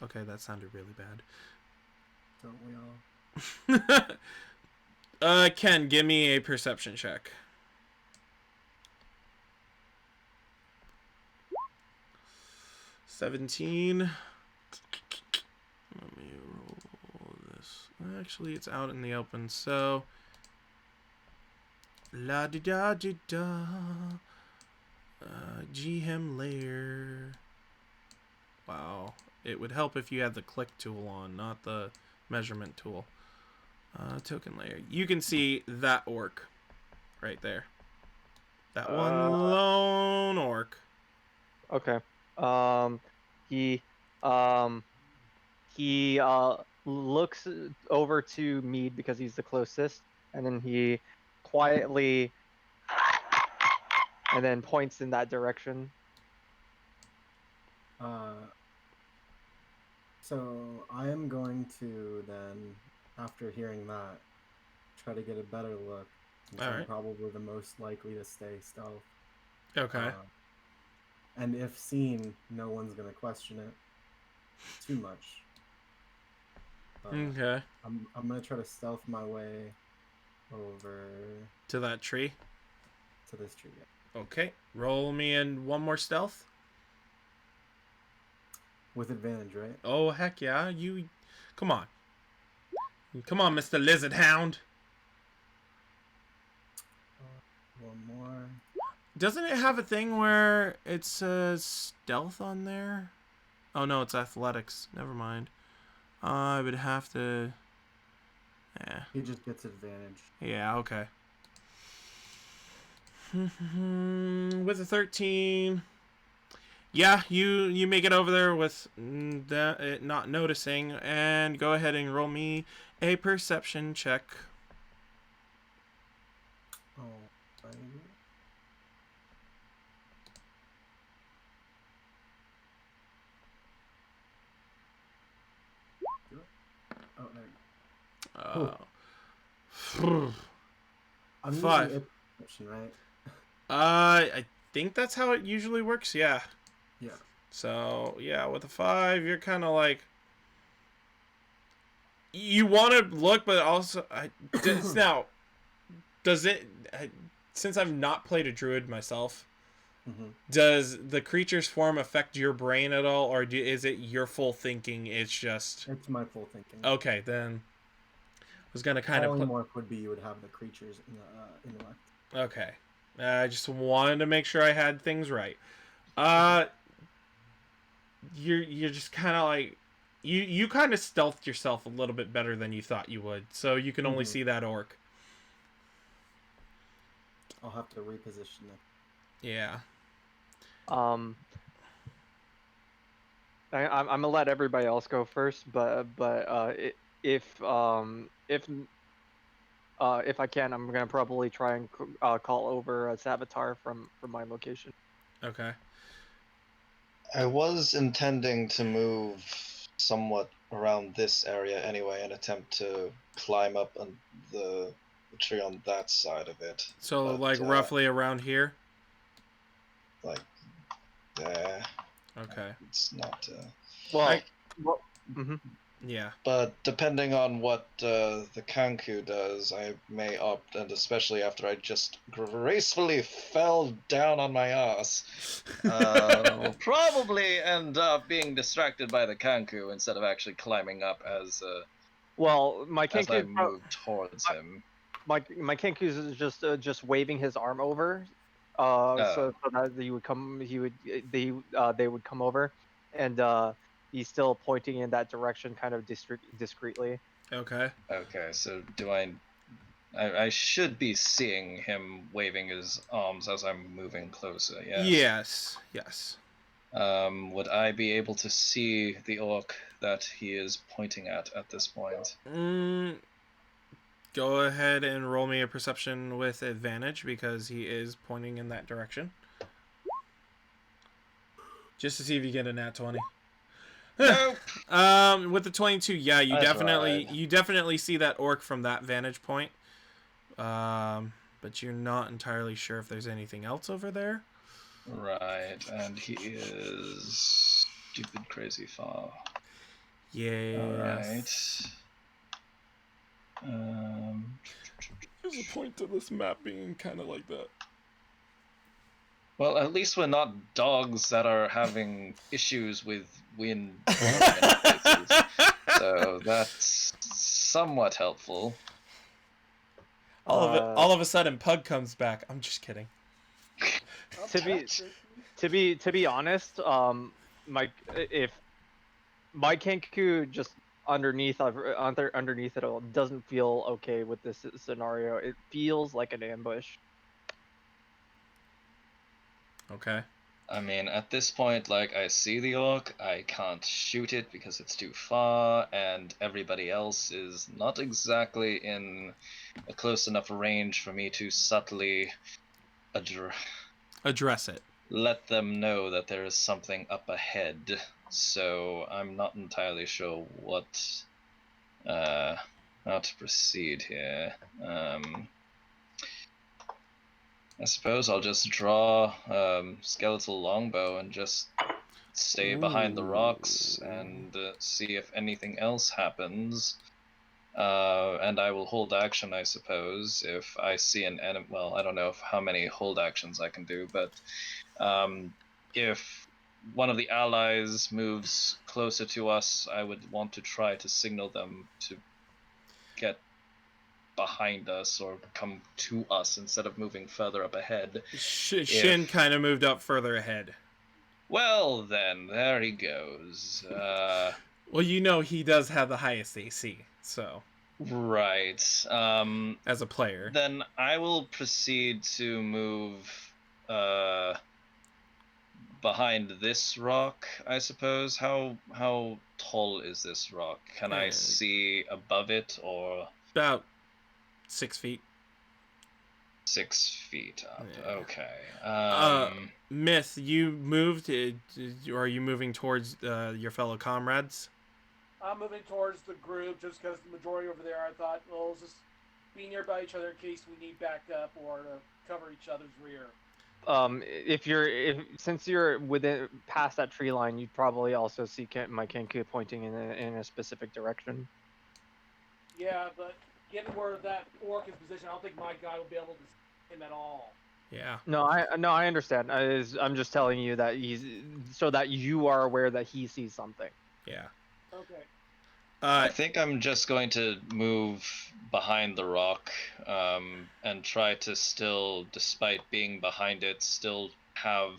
Okay, that sounded really bad. Don't we all? Ken, give me a perception check. $17. Let me roll this. Actually, it's out in the open, so la di da di da. GM layer. Wow, it would help if you had the click tool on, not the measurement tool. Token layer. You can see that orc right there. That one lone orc. Okay. He looks over to Mead because he's the closest, and then he quietly and then points in that direction. So I am going to then, after hearing that, try to get a better look. Since I'm Alright. probably the most likely to stay stealth. Okay. And if seen, no one's gonna question it too much. Okay. I'm gonna try to stealth my way over To that tree. to this tree. Yeah. Okay. Roll me in one more stealth. With advantage, right? Oh, heck yeah. You... Come on. Come on, Mr. Lizard Hound. One more. Doesn't it have a thing where it says stealth on there? Oh, no, it's athletics. Never mind. I would have to... Yeah. He just gets advantage. Yeah, okay. With a 13... Yeah, you make it over there with it not noticing, and go ahead and roll me a perception check. Oh, right. Oh, there. I'm using 5. it perception, right? I think that's how it usually works. Yeah. Yeah. So yeah, with a 5, you're kind of like you want to look, but also now does it? Since I've not played a druid myself, does the creature's form affect your brain at all, or is it your full thinking? It's just It's my full thinking. okay. Then I was gonna kind of polymorph would be you would have the creature's intellect. Okay. I just wanted to make sure I had things right. You're just kind of like you kind of stealthed yourself a little bit better than you thought you would, so you can only see that orc. I'll have to reposition it. Yeah. I'm gonna let everybody else go first, but if I can, I'm gonna probably try and call over a Savitar from my location. Okay. I was intending to move somewhat around this area anyway and attempt to climb up on the tree on that side of it. So But, like roughly around here. Like, yeah. Okay. It's not. Well, I- mhm. Yeah. But depending on what the Kenku does, I may opt, and especially after I just gracefully fell down on my ass, will probably end up being distracted by the Kenku instead of actually climbing up as Well, my I Kenku, move towards him. my Kenku is just waving his arm over, so that he would come, they would come over, and he's still pointing in that direction, kind of discreetly. Okay. Okay, so do I should be seeing him waving his arms as I'm moving closer, yes? Yes. Would I be able to see the orc that he is pointing at this point? Go ahead and roll me a perception with advantage because he is pointing in that direction. Just to see if you get a nat 20. Nope. With the 22, yeah, you I definitely see that orc from that vantage point. But you're not entirely sure if there's anything else over there. Right, and he is stupid crazy far. Yes. Alright. There's a point to this map being kind of like that. Well, at least we're not dogs that are having issues with wind. So that's somewhat helpful. All of a sudden, Pug comes back. I'm just kidding. To be honest, if my Kenku just underneath it all doesn't feel okay with this scenario. It feels like an ambush. Okay. I mean, at this point, like, I see the orc, I can't shoot it because it's too far, and everybody else is not exactly in a close enough range for me to subtly address it. Let them know that there is something up ahead. So I'm not entirely sure what how to proceed here. I suppose I'll just draw skeletal longbow and just stay behind the rocks and see if anything else happens. And I will hold action, I suppose, if I see an enemy. Well, I don't know how many hold actions I can do, but if one of the allies moves closer to us, I would want to try to signal them to get behind us or come to us instead of moving further up ahead. Shin kind of moved up further ahead. Well, then, there he goes. Well, you know he does have the highest AC, so... Right. As a player. Then I will proceed to move behind this rock, I suppose. How tall is this rock? Can I see above it, or... About 6 feet. 6 feet up. Yeah. Okay. Myth, you moved, or are you moving towards your fellow comrades? I'm moving towards the group just because the majority over there, I thought, well, let's just be nearby each other in case we need backup or to cover each other's rear. Since you're within past that tree line, you'd probably also see my Kenku pointing in a specific direction. Yeah, but given where that orc is positioned, I don't think my guy will be able to see him at all. Yeah. No, I understand. I'm just telling you that so that you are aware that he sees something. Yeah. Okay. I think I'm just going to move behind the rock and try to still, despite being behind it, still have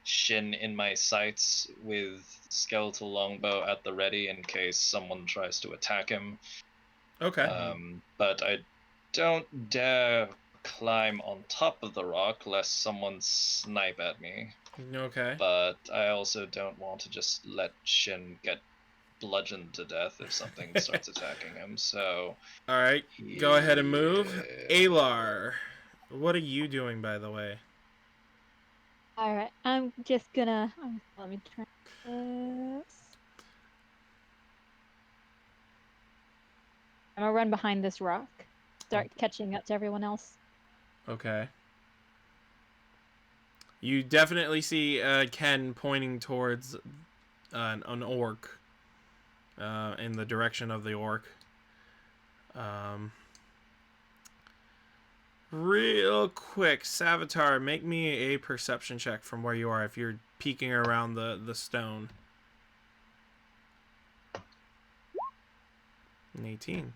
Shin in my sights with skeletal longbow at the ready in case someone tries to attack him. Okay. But I don't dare climb on top of the rock lest someone snipe at me. Okay. But I also don't want to just let Shin get bludgeoned to death if something starts attacking him, so... Alright, go ahead and move. Alar, what are you doing, by the way? Alright, I'm just gonna... let me try this. I'm gonna run behind this rock. Start catching up to everyone else. Okay. You definitely see Ken pointing towards an orc. in the direction of the orc. Real quick, Savitar, make me a perception check from where you are if you're peeking around the stone. An 18.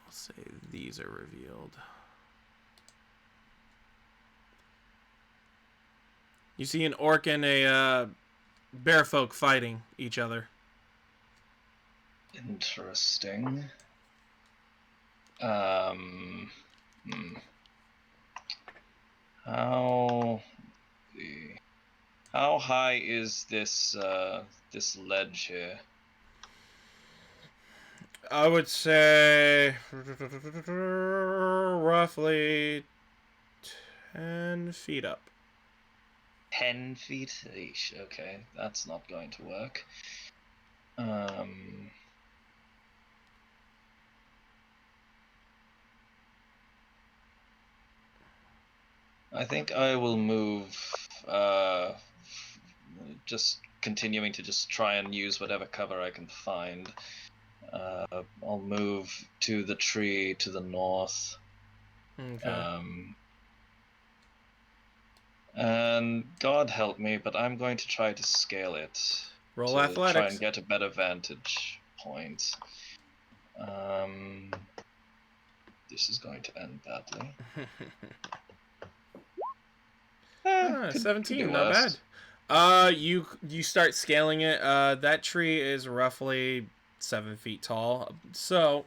I'll say these are revealed. You see an orc and a bear folk fighting each other. Interesting. How high is this this ledge here? I would say roughly 10 feet up. 10 feet? Eesh, okay, that's not going to work. I think I will move, just continuing to just try and use whatever cover I can find. I'll move to the tree to the north. Okay. And God help me, but I'm going to try to scale it. Roll to athletics. try and get a better vantage point. This is going to end badly. 17, could be not worse. bad. You start scaling it. That tree is roughly 7 feet tall. So,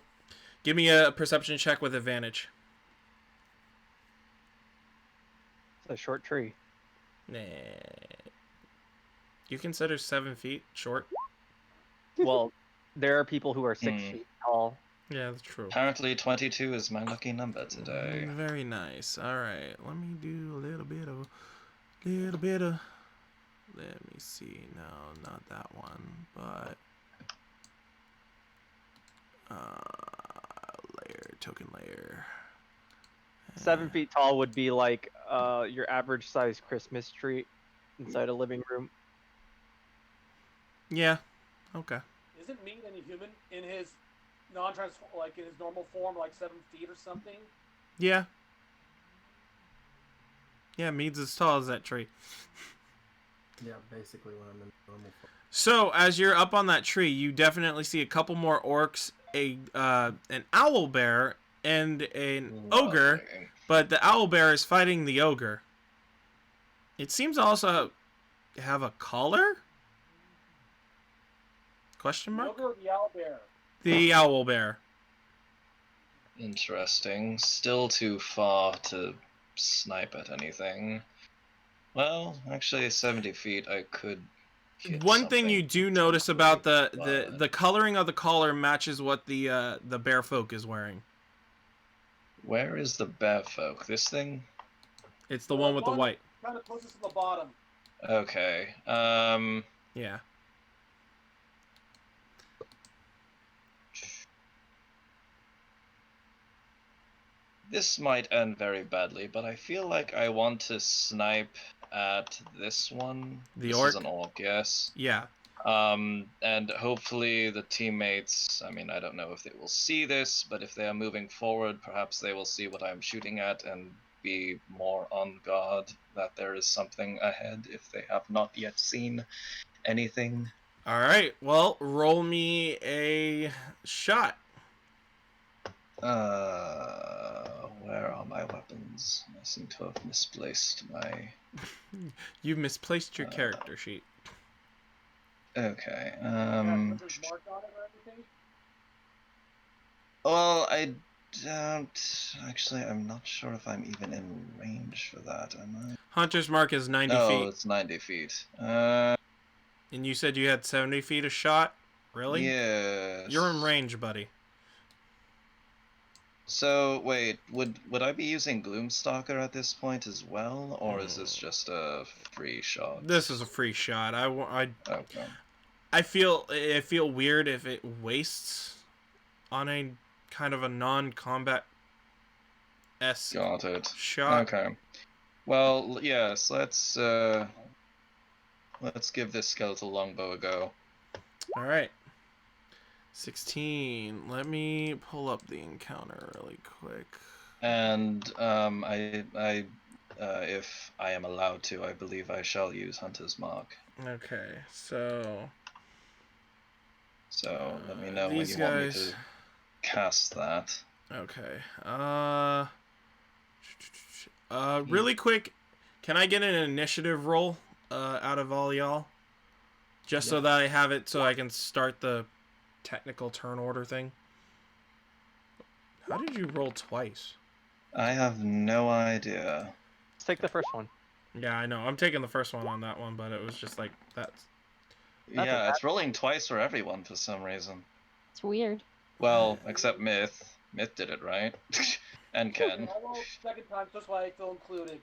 give me a perception check with advantage. It's a short tree. Nah. You consider 7 feet short? Well, there are people who are 6 feet tall. Yeah, that's true. Apparently 22 is my lucky number today. Very nice. All right, let me do a little bit of. Let me see. No, not that one, but token layer. 7 feet tall would be like your average size Christmas tree inside a living room. Yeah. Okay. Isn't Meat any human in his in his normal form, like 7 feet or something? Yeah. Yeah, Mead's as tall as that tree. Yeah, basically when I'm in normal form. So, as you're up on that tree, you definitely see a couple more orcs, an owl bear, and an ogre, but the owl bear is fighting the ogre. It seems to also have a collar? Question mark? The ogre or the owl bear? The owl bear. Interesting. Still too far to snipe at anything. Well, actually 70 feet I could hit One thing you do notice about but the coloring of the collar matches what the bear folk is wearing. Where is the bear folk? This thing? It's the one with the white. Kind of closest to the bottom. Okay. Yeah. This might end very badly, but I feel like I want to snipe at this one. The this orc? is an orc, yes. Yeah. And hopefully the teammates, I mean, I don't know if they will see this, but if they are moving forward, perhaps they will see what I'm shooting at and be more on guard that there is something ahead if they have not yet seen anything. All right. Well, roll me a shot. Where are my weapons? I seem to have misplaced my... You misplaced your character sheet. Okay, Hunter's mark on it or anything? well, I don't... Actually, I'm not sure if I'm even in range for that, am I? Hunter's mark is 90 No, feet. it's 90 feet. And you said you had 70 feet a shot? Really? Yes. You're in range, buddy. So, wait, would I be using Gloomstalker at this point as well, or is this just a free shot? This is a free shot. Okay. I feel weird if it wastes on a kind of a non-combat Got it. shot. Okay. Well, yes. Let's give this skeletal longbow a go. All right. 16. Let me pull up the encounter really quick. And if I am allowed to, I believe I shall use Hunter's Mark. Okay, so let me know when these you want me guys. to cast that. Okay. Really quick, can I get an initiative roll out of all y'all? Just so that I have it so I can start the technical turn order thing. How did you roll twice? I have no idea. Let's take the first one. Yeah, I know. I'm taking the first one on that one, but it was just like that's Yeah, it's rolling twice for everyone for some reason. It's weird. Well, except Myth. Myth did it right. And Ken. I rolled second time, so that's why I feel included.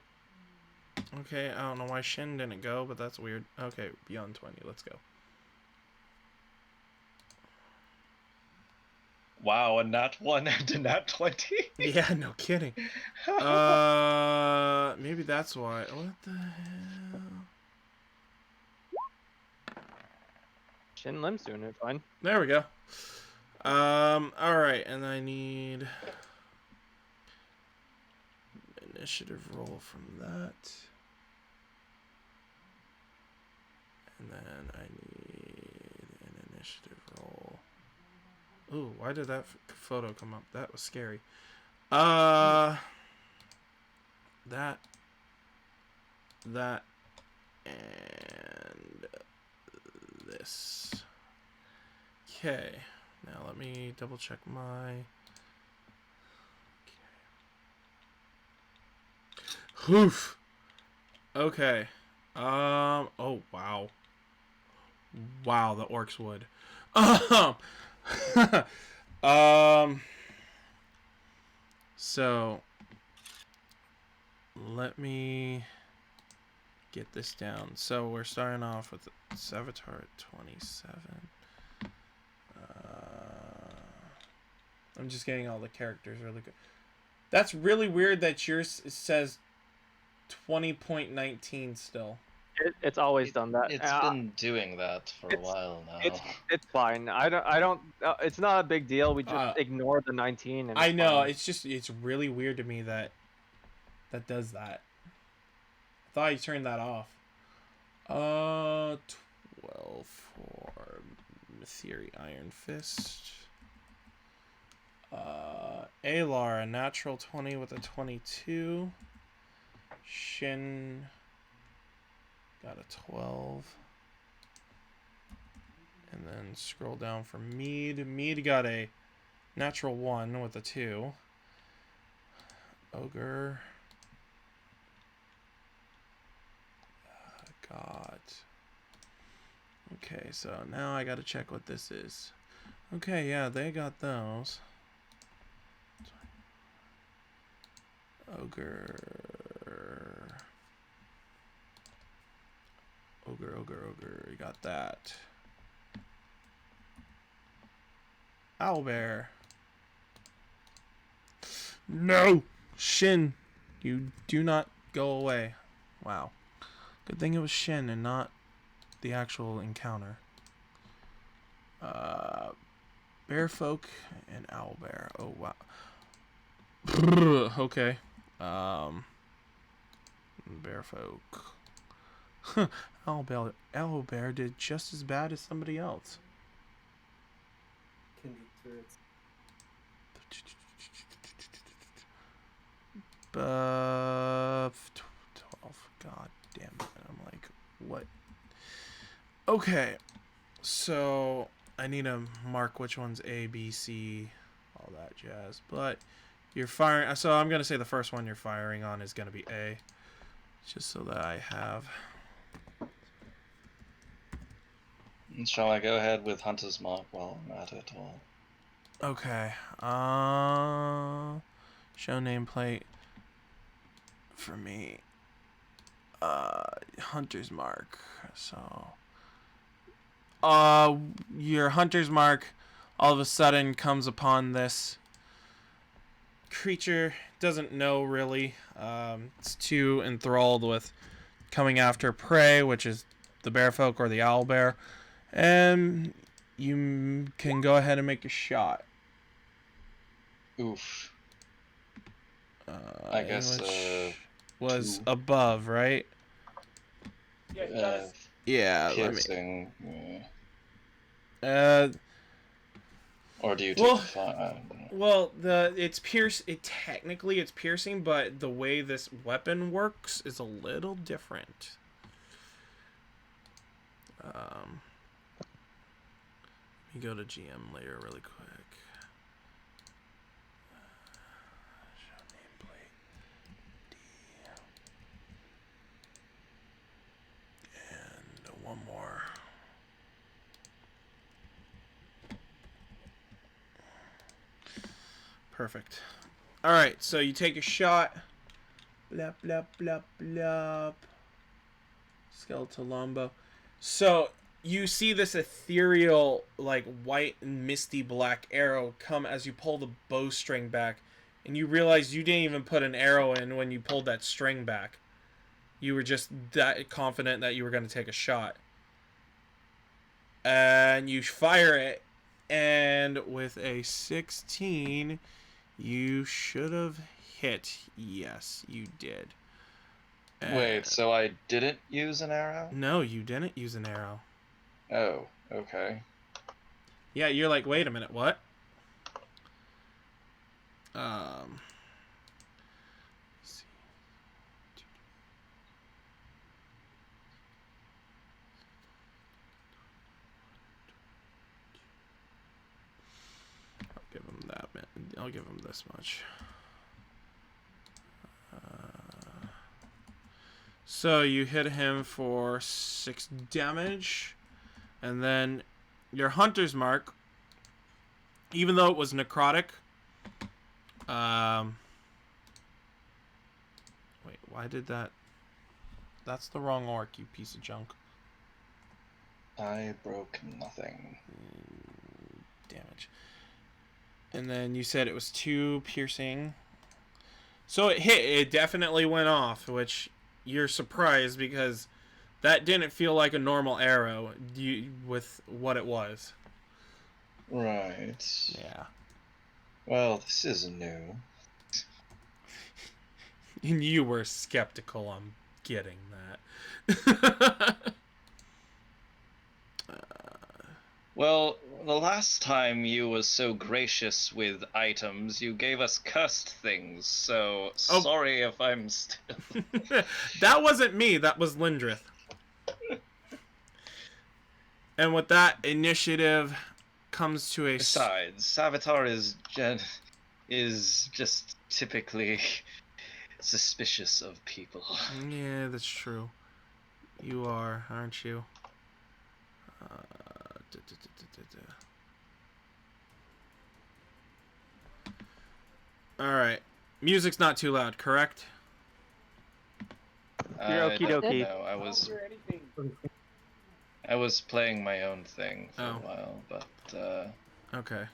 okay. I don't know why Shin didn't go, but that's weird. Okay, beyond 20. Let's go. Wow, a nat 1 and a nat 20? Yeah, no kidding. Maybe that's why. What the hell? Shin Lim's doing it fine. There we go. All right, and I need initiative roll from that, and then I need an initiative roll. Ooh, why did that photo come up? That was scary. That, and this. Okay. Now let me double check my. Okay. Oof. Okay. Oh wow. Wow, the orcs would. So let me get this down. So we're starting off with Savitar at 27. I'm just getting all the characters really good. That's really weird that yours says 20.19 still. It's always done that. It's been doing that for a while now. It's fine. I don't. It's not a big deal. We just ignore the 19. And I know. fine. It's really weird to me that does that. I thought you turned that off. 12 for Theory Iron Fist. Alar, a natural 20 with a 22. Shin got a 12. And then scroll down for Mead. Mead got a natural 1 with a 2. Ogre got... Okay, so now I gotta check what this is. Okay, yeah, they got those. Ogre. You got that. Owlbear. No! Shin, you do not go away. Wow. Good thing it was Shin and not the actual encounter. Bearfolk and Owlbear. Oh, wow. Okay. Bearfolk. Owlbear did just as bad as somebody else. Kindred spirits. 12. God damn it. I'm like, what? Okay. So, I need to mark which one's A, B, C, all that jazz. But, you're firing... So, I'm going to say the first one you're firing on is going to be A. Just so that I have... Shall I go ahead with Hunter's Mark while I'm at it? Or... Okay. Show nameplate for me. Hunter's Mark. So, your Hunter's Mark all of a sudden comes upon this creature doesn't know really. It's too enthralled with coming after prey, which is the bear folk or the owl bear. And you can go ahead and make a shot. Oof. I guess Which was 2. above, right? Yeah, he got his Yeah, piercing. Or do you take Well- 5? Well, it's technically it's piercing, but the way this weapon works is a little different. Let me go to GM layer really quick. Show nameplate. D. And one more. Perfect. Alright, so you take a shot. Blap, blap, blap, blap. Skeletal Lombo. So, you see this ethereal, like, white and misty black arrow come as you pull the bowstring back. And you realize you didn't even put an arrow in when you pulled that string back. You were just that confident that you were going to take a shot. And you fire it. And with a 16... you should have hit. Yes, you did. Wait, so I didn't use an arrow? No, you didn't use an arrow. Oh, okay. Yeah, you're like, wait a minute, what? Let's see. I'll give him that. I'll give him this much. So you hit him for 6 damage, and then your hunter's mark, even though it was necrotic. Wait, why did that? That's the wrong orc, you piece of junk. I broke nothing. Damage. And then you said it was 2 piercing. So it hit. It definitely went off, which you're surprised because that didn't feel like a normal arrow with what it was. Right. Yeah. Well, this is new. And you were skeptical on getting that. Well, the last time you was so gracious with items, you gave us cursed things, so sorry if I'm still... That wasn't me, that was Lindrith. And with that, initiative comes to a... Besides, Savitar is just typically suspicious of people. Yeah, that's true. You are, aren't you? Alright. Music's not too loud, correct? You're okie dokie. No, I don't hear anything. I was playing my own thing for Oh. a while, but Okay.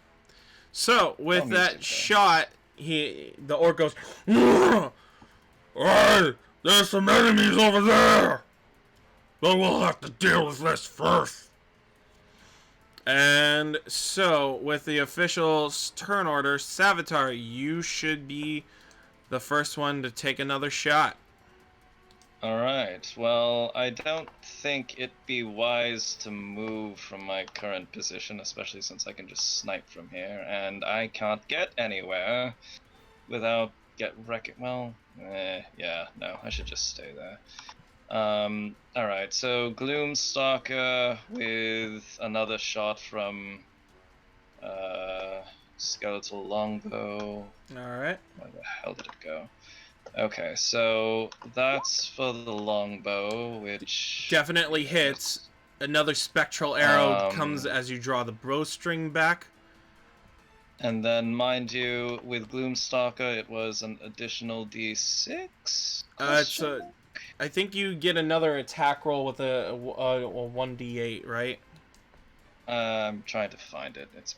So, with Oh, that music, though. shot, the orc goes, "Hey, there's some enemies over there! But we'll have to deal with this first." And so, with the official turn order, Savitar, you should be the first one to take another shot. alright. Well, I don't think it'd be wise to move from my current position, especially since I can just snipe from here, and I can't get anywhere without well, yeah, no, I should just stay there. Alright, so Gloomstalker with another shot from Skeletal Longbow. Alright. Where the hell did it go? Okay, so that's for the longbow, which Definitely hits. Another spectral arrow Um, comes as you draw the bowstring back. and then mind you, with Gloomstalker it was an additional D6. I think you get another attack roll with a 1d8, right? I'm trying to find it. It's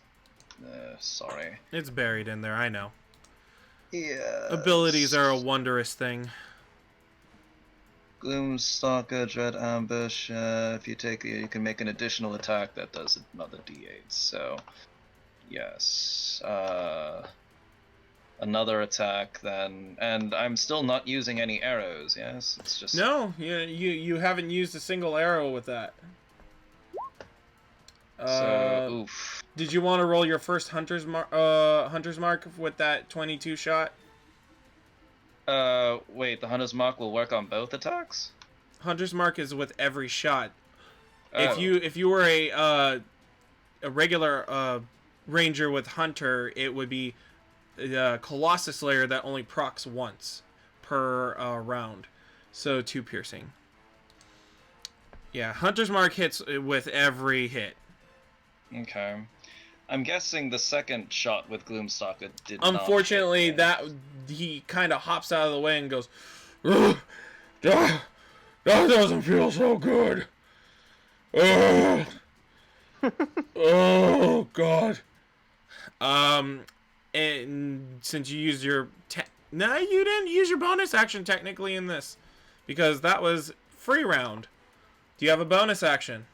sorry. It's buried in there, I know. Yeah. Abilities are a wondrous thing. Gloomstalker, Dread Ambush. If you take it, you can make an additional attack that does another D8. So, yes. Another attack then, and I'm still not using any arrows. Yes, it's just No, you haven't used a single arrow with that. so. Oof. Did you want to roll your first hunter's mark with that 22 shot? Wait. The Hunter's Mark will work on both attacks. Hunter's mark is with every shot. Oh. If you were a regular ranger with hunter, it would be the Colossus Slayer that only procs once per round, so 2 piercing. Yeah, Hunter's Mark hits with every hit. Okay. I'm guessing the second shot with Gloomstalker did Unfortunately, not hit. he kind of hops out of the way and goes, "Ugh, that doesn't feel so good. Ugh. Oh God." And since you used your no, you didn't use your bonus action technically in this, because that was free round. Do you have a bonus action?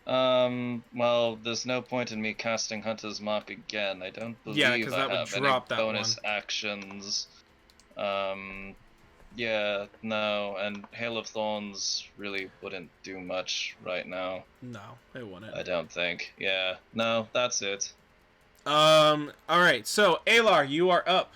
Well, there's no point in me casting Hunter's Mark again. I don't believe I that would have drop any that bonus actions. Yeah, no, and Hail of Thorns really wouldn't do much right now. No, it wouldn't. I don't think. Yeah, no, that's it. All right. So Alar, you are up.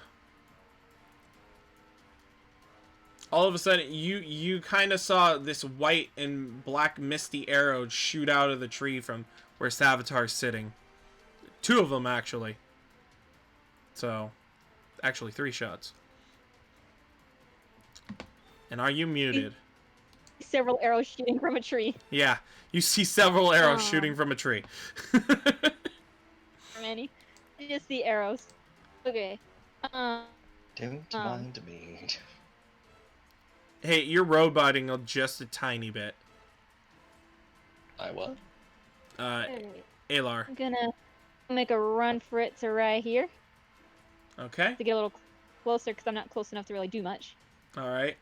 All of a sudden, you kind of saw this white and black misty arrow shoot out of the tree from where Savitar's sitting. 2 of them, actually. So, actually 3 shots. And are you muted? Several arrows shooting from a tree. Yeah, you see several arrows shooting from a tree. Many. Just the arrows. Okay. Don't mind me. Hey, you're roboting just a tiny bit. I what? Alar. I'm gonna make a run for it to right here Okay. to get a little closer because I'm not close enough to really do much. All right.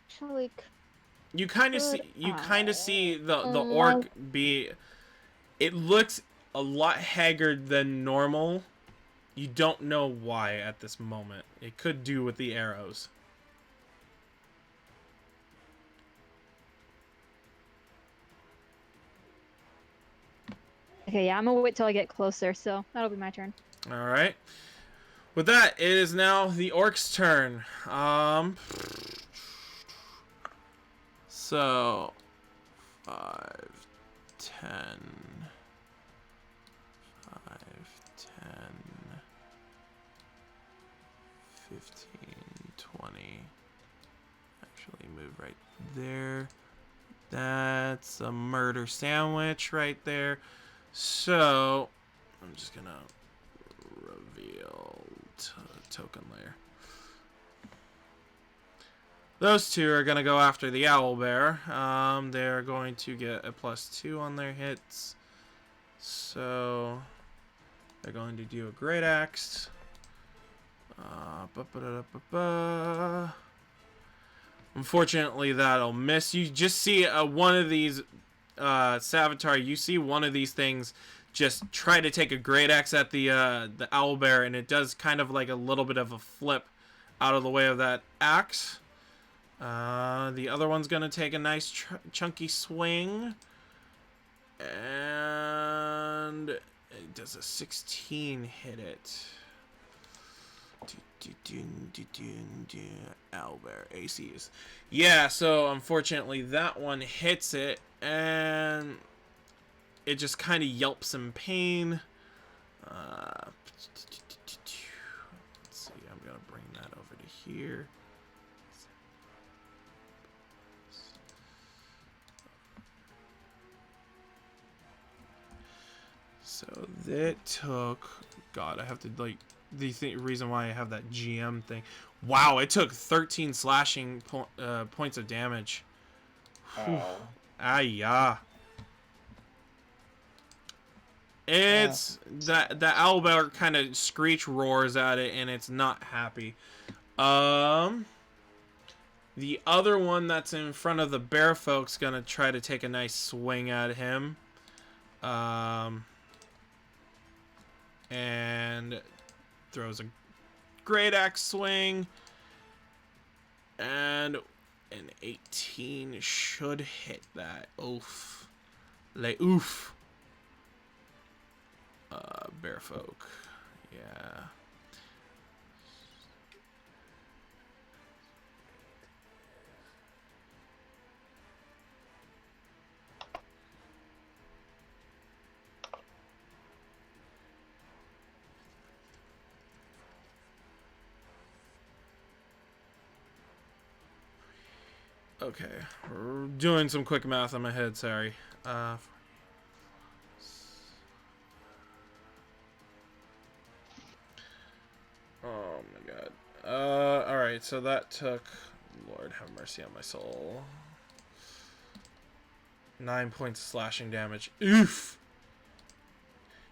Actually, You kind of see the orc be. It looks a lot haggard than normal. You don't know why at this moment. It could do with the arrows. okay, yeah, I'm gonna wait till I get closer, so that'll be my turn. All right. With that, it is now the orc's turn. So 5, 10, 5, 10, 15, 20. Actually, move right there. That's a murder sandwich right there. So, I'm just gonna reveal token layer. Those 2 are going to go after the owlbear. They're going to get a +2 on their hits. So they're going to do a great axe. Unfortunately, that'll miss. You just see one of these, Savitar, you see one of these things just try to take a great axe at the owlbear, and it does kind of like a little bit of a flip out of the way of that axe. The other one's gonna take a nice chunky swing, and it does a 16 hit it. Owlbear ACs. Yeah, so unfortunately that one hits it, and it just kind of yelps in pain. Let's see, I'm gonna bring that over to here. So that took, God, I have to like the reason why I have that GM thing. Wow, it took 13 slashing points of damage. Oh. Ah, yeah. It's that the owlbear kind of screech roars at it, and it's not happy. The other one that's in front of the bear folk's gonna try to take a nice swing at him. And throws a great axe swing. And an 18 should hit that. Oof. Oof. Bear folk. Yeah. Okay, we're doing some quick math in my head, sorry. Oh my god. Alright, so that took, Lord have mercy on my soul, 9 points of slashing damage. Oof!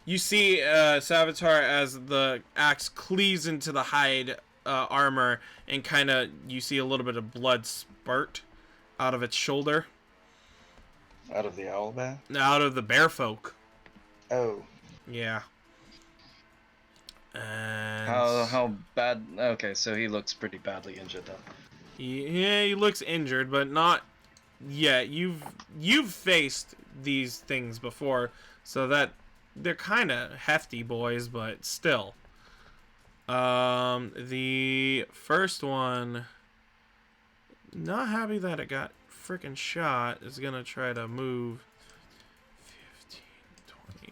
You see Savitar as the axe cleaves into the hide armor, and kind of, you see a little bit of blood spurt out of its shoulder. Out of the owlbear? Out of the bear folk. Oh. Yeah. And How bad? Okay, so he looks pretty badly injured then. Yeah, he looks injured, but not yet. You've faced these things before, so that they're kind of hefty boys, but still. The first one, not happy that it got freaking shot, is gonna try to move 15,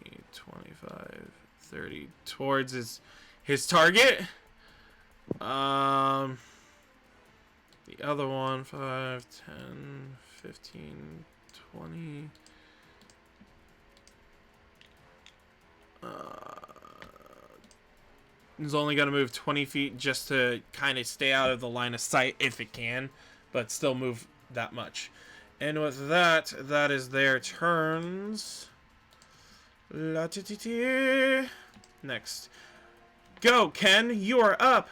20, 25, 30 towards his target. The other one, 5, 10, 15, 20. It's only going to move 20 feet just to kind of stay out of the line of sight if it can, but still move that much. And with that, that is their turns. Next. Go, Ken, you are up.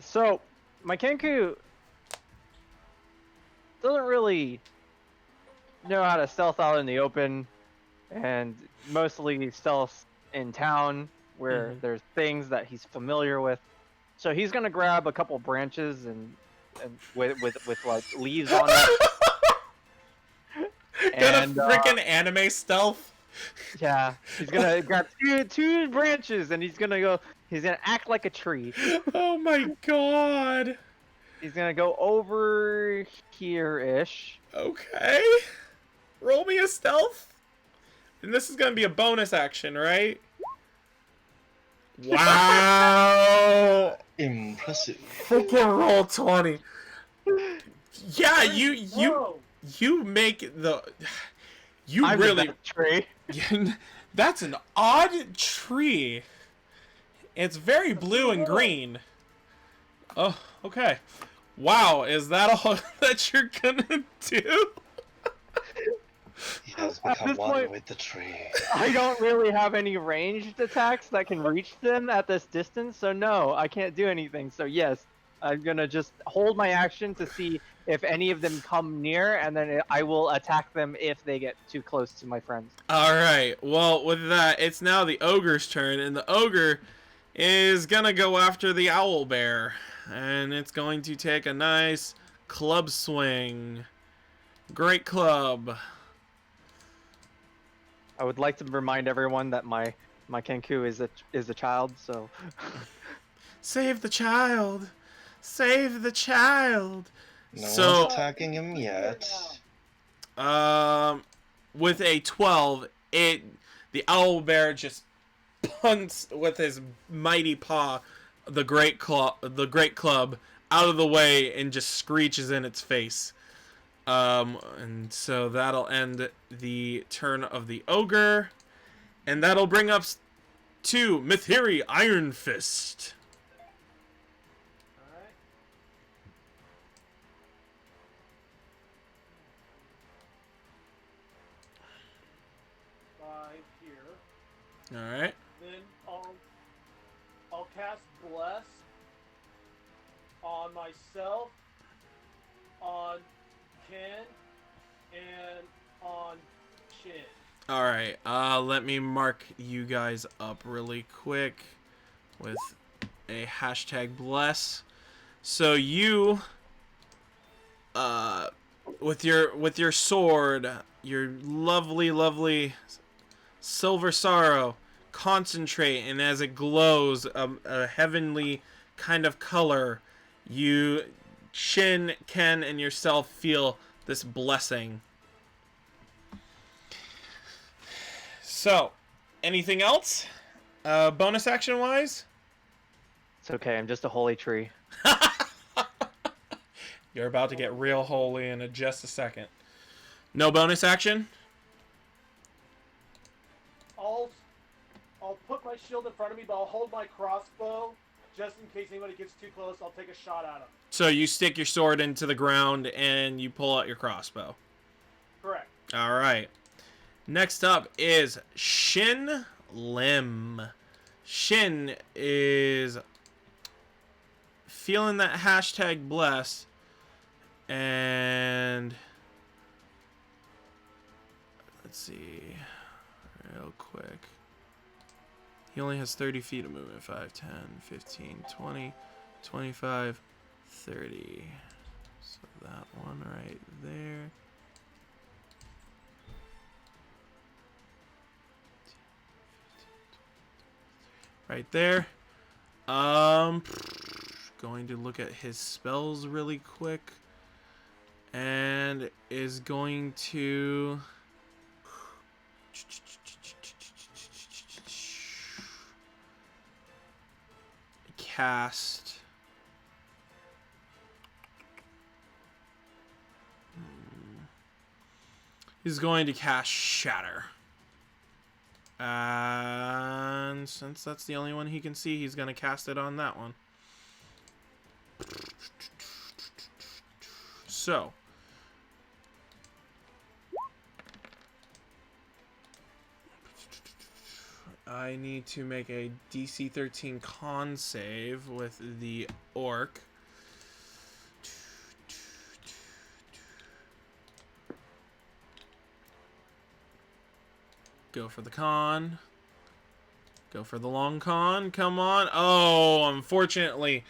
So my Kenku doesn't really know how to stealth out in the open, and mostly stealth in town where there's things that he's familiar with. So he's gonna grab a couple branches and with like leaves on it. And freaking anime stealth. Yeah, he's gonna grab two branches and he's gonna act like a tree. Oh my god. He's gonna go over here-ish. Okay. Roll me a stealth. And this is gonna be a bonus action, right? Wow. Impressive. Freaking roll 20. Yeah, you make the... I'm really... tree. That's an odd tree. It's very blue and green. Oh, okay. Wow, is that all that you're gonna do? He has become one with the tree. I don't really have any ranged attacks that can reach them at this distance, so no, I can't do anything. So yes, I'm gonna just hold my action to see if any of them come near, and then I will attack them if they get too close to my friends. Alright, well, with that, it's now the ogre's turn, and the ogre is gonna go after the owlbear. And it's going to take a nice club swing. Great club. I would like to remind everyone that my Kenku is a child, so Save the child. Save the child. No So one's attacking him yet. with a 12, the owlbear just punts with his mighty paw the great club out of the way and just screeches in its face. And so that'll end the turn of the ogre, and that'll bring us to Mithiri Iron Fist. Alright. Then I'll cast Bless on myself, on Ken, and on Chin. Alright, let me mark you guys up really quick with a hashtag bless. So you, with your sword, your lovely silver sorrow, concentrate, and as it glows, a heavenly kind of color, you, Shin, Ken, and yourself feel this blessing. So, anything else? Bonus action wise? It's okay. I'm just a holy tree. You're about to get real holy in just a second. No bonus action? I'll put my shield in front of me, but I'll hold my crossbow just in case anybody gets too close. I'll take a shot at them. So you stick your sword into the ground and you pull out your crossbow. Correct. All right. Next up is Shin Lim. Shin is feeling that hashtag bless, and let's see real quick. He only has 30 feet of movement. 5, 10, 15, 20, 25, 30. So that one right there. Right there. Going to look at his spells really quick. And is going to cast he's going to cast Shatter. And since that's the only one he can see, he's going to cast it on that one. So, I need to make a DC 13 con save with the orc. Go for the con. Go for the long con. Come on. Oh, unfortunately.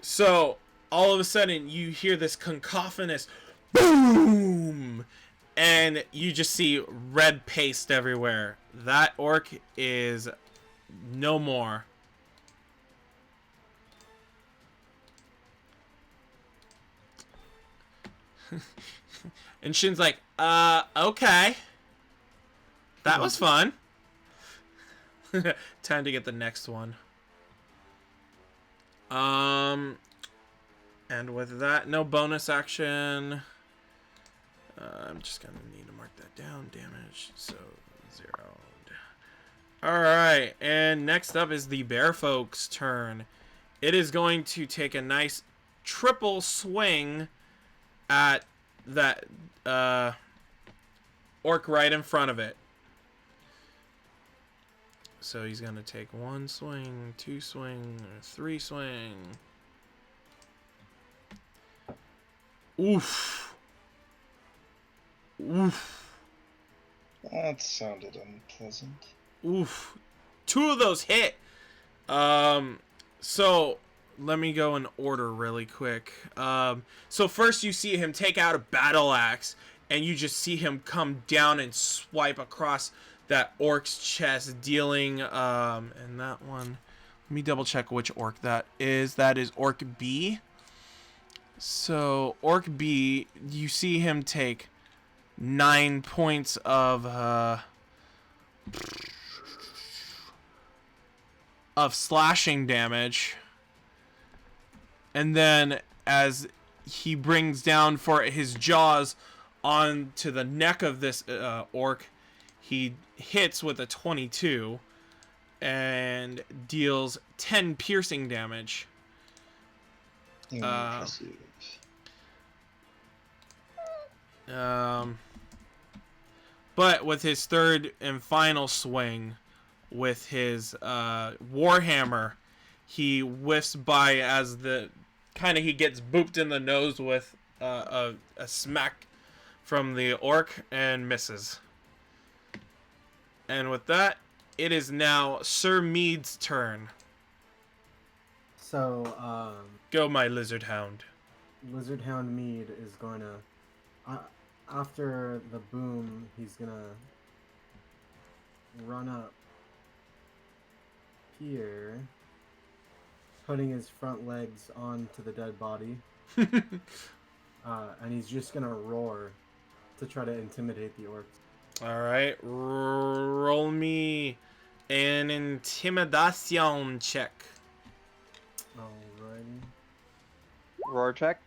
So, all of a sudden, you hear this cacophonous boom! And you just see red paste everywhere. That orc is no more. And Shin's like, okay. That was fun. Time to get the next one. And with that, no bonus action. I'm just gonna need to mark that down. Damage, so 0. Alright, and next up is the bear folks' turn. It is going to take a nice triple swing at that orc right in front of it. So he's going to take 1 swing, 2 swing, 3 swing. Oof. Oof. That sounded unpleasant. Oof. 2 of those hit. So let me go in order really quick. So first you see him take out a battle axe, and you just see him come down and swipe across that orc's chest, dealing, and that one, let me double check which orc that is. That is Orc B. So, Orc B, you see him take 9 points of slashing damage. And then, as he brings down for his jaws onto the neck of this orc, he hits with a 22 and deals 10 piercing damage. Impressive. But with his third and final swing, with his warhammer. He whiffs by as he gets booped in the nose with a smack from the orc and misses. And with that, it is now Sir Mead's turn. So, Go, my lizard hound. Lizard Hound Mead is going to, after the boom, he's going to run up here, putting his front legs onto the dead body, and he's just going to roar to try to intimidate the orcs. Alright, roll me an intimidation check. Alrighty. Roar check.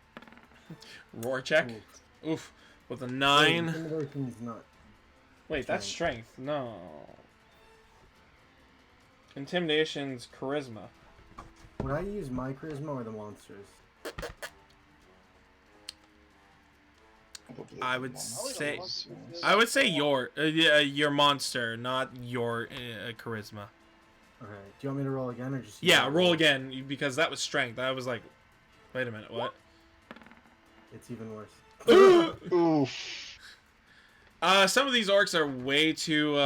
Roar check? Oof. Oof. With a 9. Intimidation's not. Wait, that's strength. No. Intimidation's charisma. Would I use my charisma or the monsters? I would say your monster, not your charisma. Okay. Do you want me to roll again or just? Yeah, roll again because that was strength. I was like, wait a minute, what? It's even worse. Oof. Some of these orcs are way too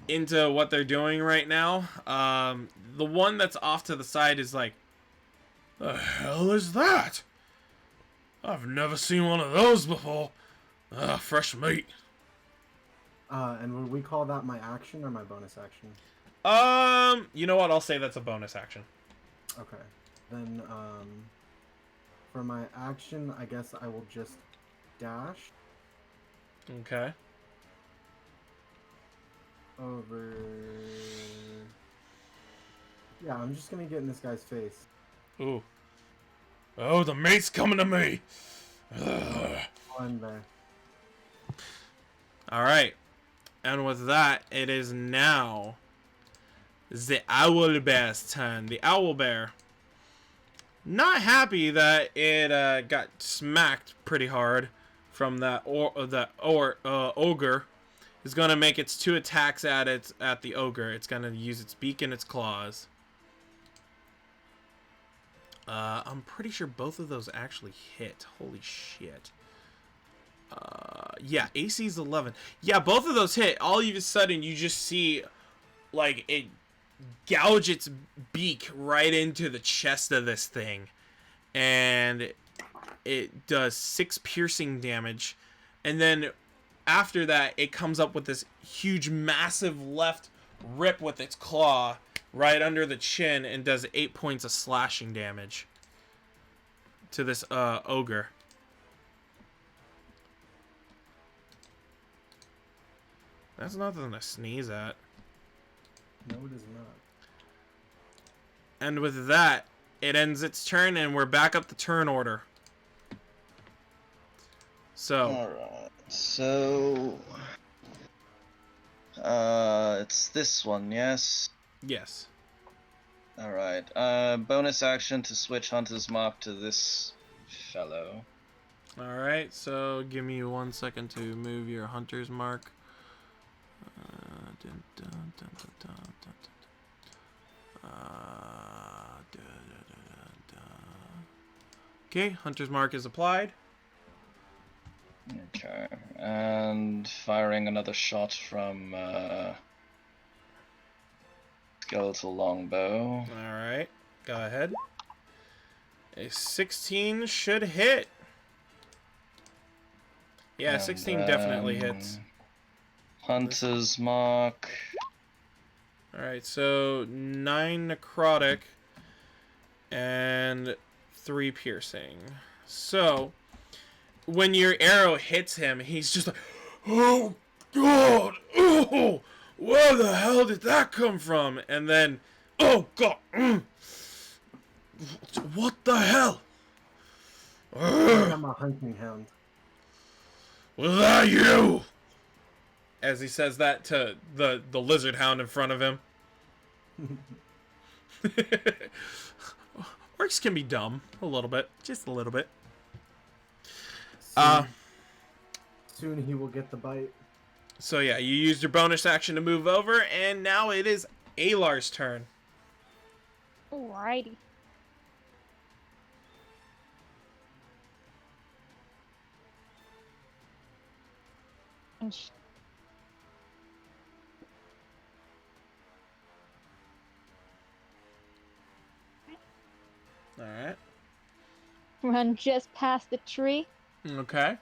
into what they're doing right now. The one that's off to the side is like, the hell is that? I've never seen one of those before. Fresh meat. And would we call that my action or my bonus action? You know what? I'll say that's a bonus action. Okay. Then, for my action, I guess I will just dash Okay. over. Yeah, I'm just gonna get in this guy's face. Ooh. Oh, the mate's coming to me. Ugh. One there. Alright. And with that, it is now the owlbear's turn. The owlbear, not happy that it got smacked pretty hard from that ogre, is going to make its 2 attacks at the ogre. It's going to use its beak and its claws. I'm pretty sure both of those actually hit. Holy shit. Yeah, AC's 11. Yeah, both of those hit. All of a sudden, you just see, like, it gouge its beak right into the chest of this thing. And it does 6 piercing damage. And then, after that, it comes up with this huge, massive left rip with its claw right under the chin and does 8 points of slashing damage to this ogre. That's nothing to sneeze at. No, it is not. And with that, it ends its turn, and we're back up the turn order. So. Alright, so. It's this one, yes? Yes. Alright, bonus action to switch Hunter's Mark to this fellow. Alright, so give me 1 second to move your hunter's mark. Okay, hunter's mark is applied. Okay, and firing another shot from skeletal longbow. Alright, go ahead. A 16 should hit. Yeah, And 16 definitely hits. Hunter's Mark. Alright, so 9 necrotic and 3 piercing. So, when your arrow hits him, he's just like, oh god, oh, where the hell did that come from? And then, oh god, what the hell? I'm a hunting hound. Was that you? As he says that to the lizard hound in front of him. Orcs can be dumb a little bit, just a little bit. Soon he will get the bite. So yeah, you used your bonus action to move over, and now it is Alar's turn. Alrighty. All right. Run just past the tree. Okay.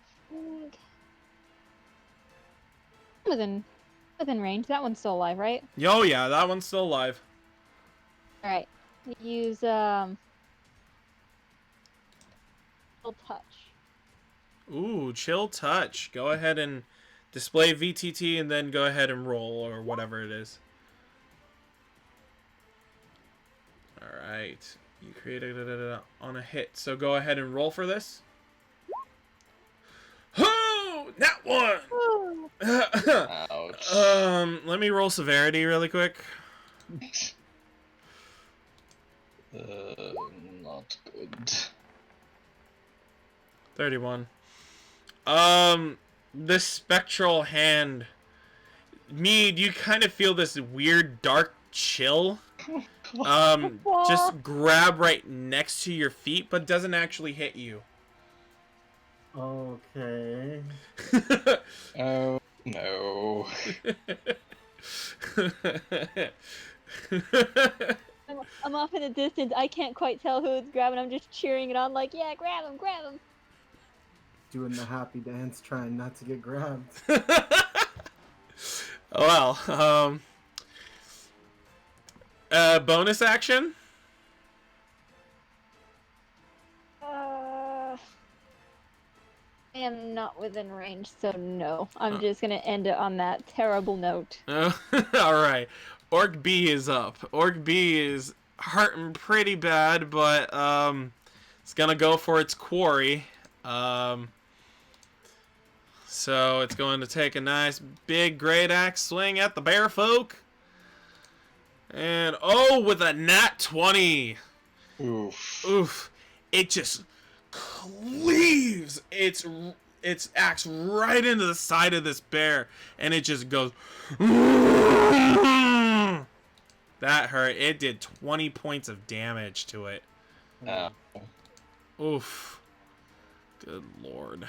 Within range. That one's still alive, right? Oh yeah, that one's still alive. All right. Use Chill touch. Ooh, chill touch. Go ahead and display VTT, and then go ahead and roll or whatever it is. All right. You created it on a hit, so go ahead and roll for this. Oh, that one. Ouch. Let me roll severity really quick. Not good. 31. The spectral hand. Mead, you kind of feel this weird dark chill. Just grab right next to your feet, but doesn't actually hit you. Okay. Oh no. I'm off in the distance. I can't quite tell who it's grabbing. I'm just cheering it on like, yeah, grab him, grab him. Doing the happy dance, trying not to get grabbed. Well, bonus action? I am not within range, so no. I'm just gonna end it on that terrible note. Alright. Orc B is up. Orc B is hurting pretty bad, but it's gonna go for its quarry. So it's going to take a nice big great axe swing at the bear folk. And with a nat 20. Oof. Oof. It just cleaves its axe right into the side of this bear, and it just goes. That hurt. It did 20 points of damage to it. Oof. Good lord.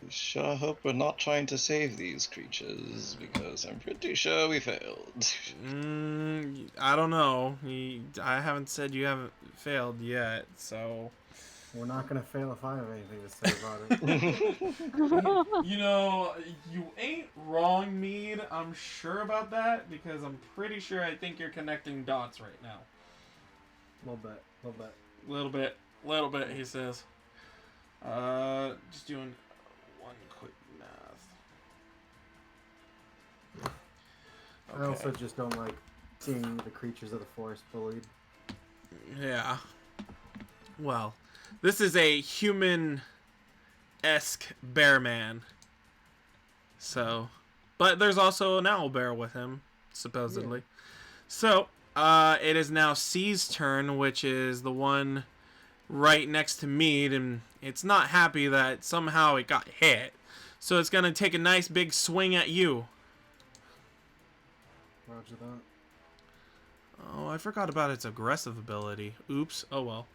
Sure hope we're not trying to save these creatures, because I'm pretty sure we failed. I don't know. I haven't said you haven't failed yet, so. We're not gonna fail if I have anything to say about it. You know, you ain't wrong, Mead. I'm sure about that, because I'm pretty sure I think you're connecting dots right now. Little bit, he says. Just doing one quick math. Okay. I also just don't like seeing the creatures of the forest bullied. Yeah. Well, this is a human-esque bear man. So, but there's also an owl bear with him, supposedly. Yeah. So, it is now C's turn, which is the one right next to Mead, and it's not happy that somehow it got hit. So it's gonna take a nice big swing at you. Roger that. Oh, I forgot about its aggressive ability. Oops. Oh well.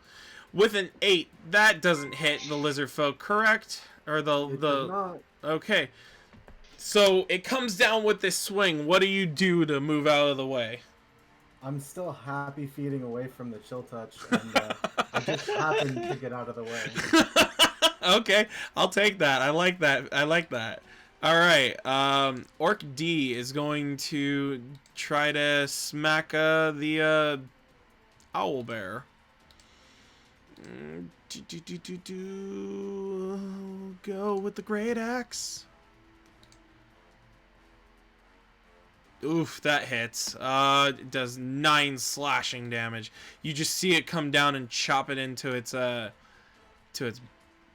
With an 8, that doesn't hit the lizard folk, correct? Or It did not. Okay. So it comes down with this swing. What do you do to move out of the way? I'm still happy feeding away from the chill touch, and I just happened to get out of the way. Okay, I'll take that. I like that. All right. Orc D is going to try to smack the owl bear. Go with the great axe. Oof, that hits. It does 9 slashing damage. You just see it come down and chop it into its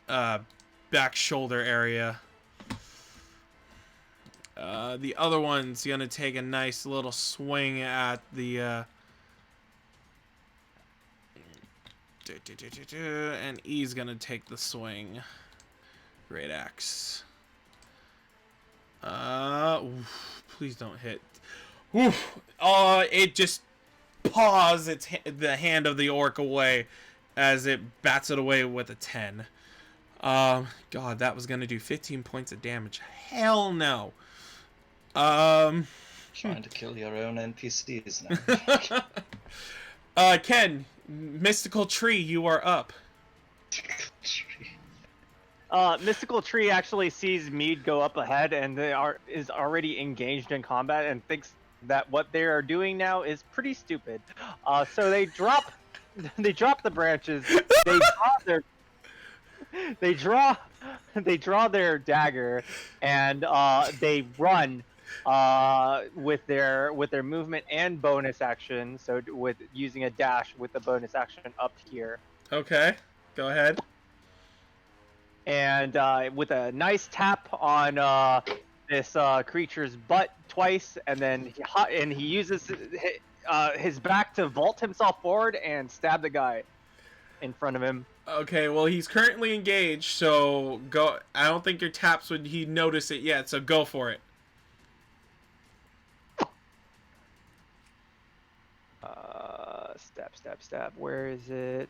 back shoulder area. The other one's gonna take a nice little swing at the and E's gonna take the swing. Great axe. Please don't hit. Oof. It just paws the hand of the orc away as it bats it away with a 10. God, that was gonna do 15 points of damage. Hell no. Trying to kill your own NPCs now. Ken, Mystical Tree, you are up. Mystical Tree actually sees Mead go up ahead and is already engaged in combat and thinks that what they are doing now is pretty stupid. So they drop the branches. They draw their dagger and they run with their movement and bonus action. So with using a dash with the bonus action up here. Okay, go ahead. And with a nice tap on this creature's butt twice, and then he uses his back to vault himself forward and stab the guy in front of him. Okay, well, he's currently engaged, so go. I don't think your taps would he notice it yet, so go for it. Stab. Where is it?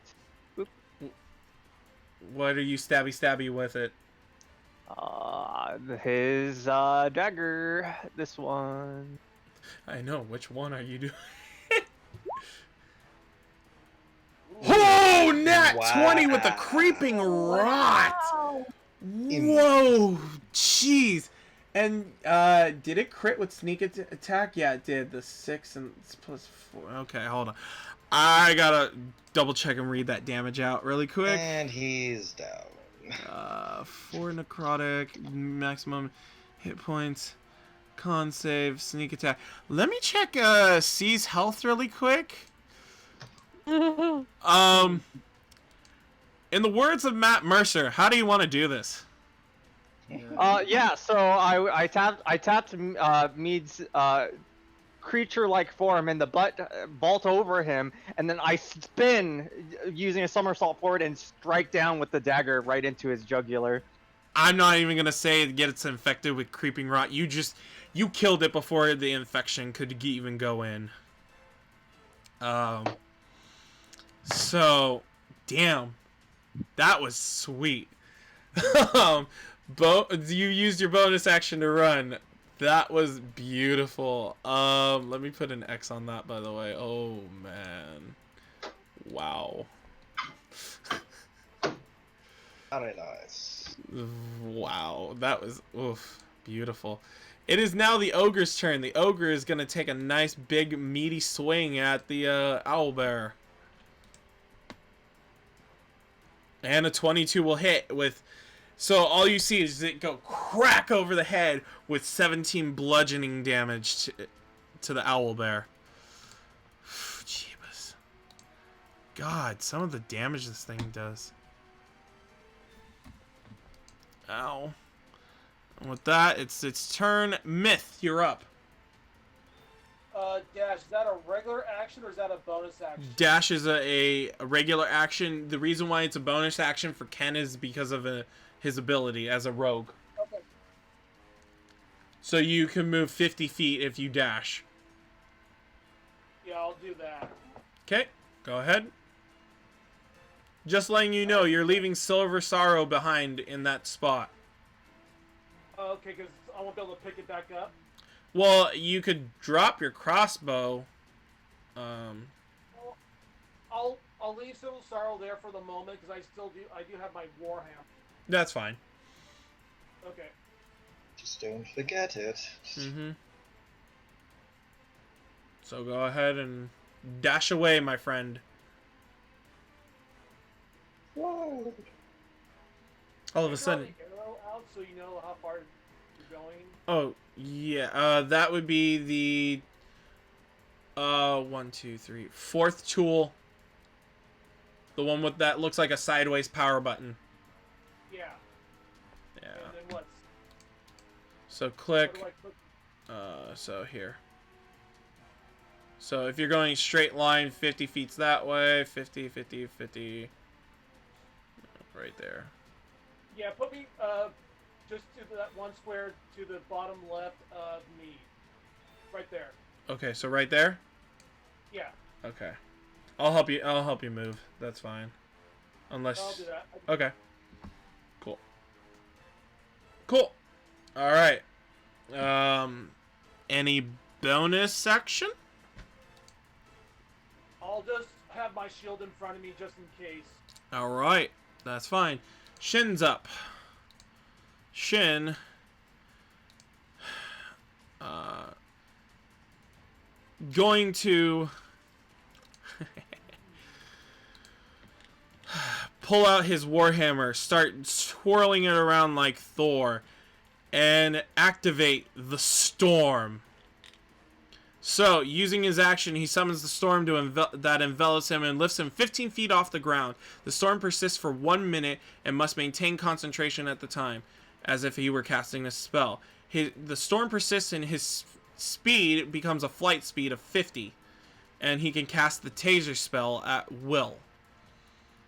Oop. What are you stabby with it? His dagger. This one. I know. Which one are you doing? Oh, nat 20 with the creeping rot. Wow. Whoa, jeez. And did it crit with sneak attack? Yeah, it did. The 6 and plus 4. Okay, hold on. I gotta double check and read that damage out really quick. And he's down. 4 necrotic, maximum hit points, con save, sneak attack. Let me check C's health really quick. In the words of Matt Mercer, how do you want to do this? Yeah. So I tapped Mead's creature-like form in the butt, vault over him, and then I spin using a somersault forward and strike down with the dagger right into his jugular. I'm not even gonna say get it's infected with creeping rot. You killed it before the infection could even go in. So, damn, that was sweet. You used your bonus action to run. That was beautiful. Let me put an X on that, by the way. Oh man, wow. Very nice. Wow, that was beautiful. It is now the ogre's turn. The ogre is gonna take a nice big meaty swing at the owlbear. And a 22 will hit with... So all you see is it go crack over the head with 17 bludgeoning damage to the owlbear. Jeebus. God, some of the damage this thing does. Ow. And with that, it's its turn. Myth, you're up. Dash, is that a regular action or is that a bonus action? Dash is a regular action. The reason why it's a bonus action for Ken is because of his ability as a rogue. Okay. So you can move 50 feet if you dash. Yeah, I'll do that. Okay, go ahead. Just letting you know, you're leaving Silver Sorrow behind in that spot. Okay, because I won't be able to pick it back up. Well, you could drop your crossbow. Well, I'll leave Civil Sorrow there for the moment because I do have my Warhammer. That's fine. Okay. Just don't forget it. Mm-hmm. So go ahead and dash away, my friend. Whoa. All of a sudden. The arrow out so you know how far you're going. Oh yeah. That would be the 1, 2, 3, 4th tool. The one with that looks like a sideways power button. Yeah. Yeah. And then what? So click. Where do I click? So here. So if you're going straight line, 50 feet's that way, 50, 50, 50. Right there. Yeah, put me just to that one square to the bottom left of me. Right there. Okay, so right there? Yeah. Okay. I'll help you move. That's fine. Unless I'll do that. Okay. Cool. Cool. All right. Any bonus action? I'll just have my shield in front of me just in case. All right. That's fine. Shin's up. Shin going to pull out his warhammer, start swirling it around like Thor, and activate the storm. So, using his action, he summons the storm that envelops him and lifts him 15 feet off the ground. The storm persists for 1 minute and must maintain concentration at the time, as if he were casting a spell. The storm persists, and his speed becomes a flight speed of 50, and he can cast the taser spell at will.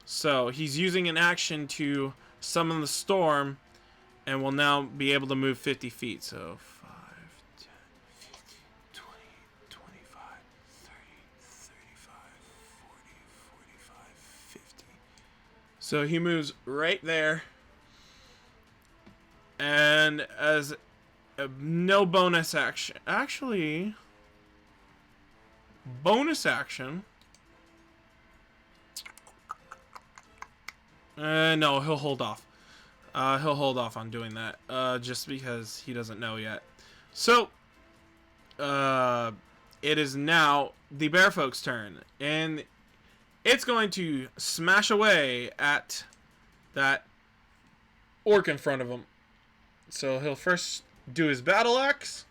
So, he's using an action to summon the storm, and will now be able to move 50 feet. So, 5, 10, 15, 20, 25, 30, 35, 40, 45, 50. So he moves right there. And as no bonus action. Actually, bonus action. No, he'll hold off. He'll hold off on doing that, just because he doesn't know yet. So, it is now the bear folk's turn, and it's going to smash away at that orc in front of him. So he'll first do his battle axe,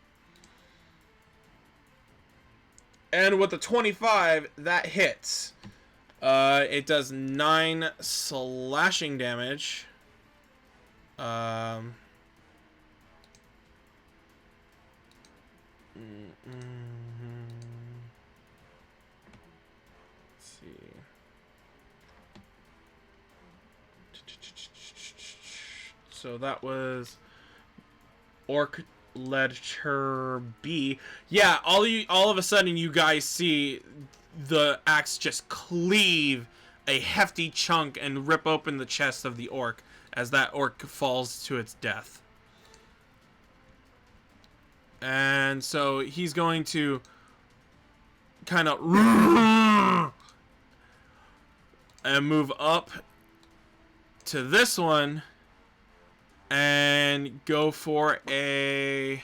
and with the 25, that hits. It does 9 slashing damage. Let's see. So that was Orc Ledger B. Yeah, all of a sudden you guys see the axe just cleave a hefty chunk and rip open the chest of the orc as that orc falls to its death. And so he's going to kind of and move up to this one and go for a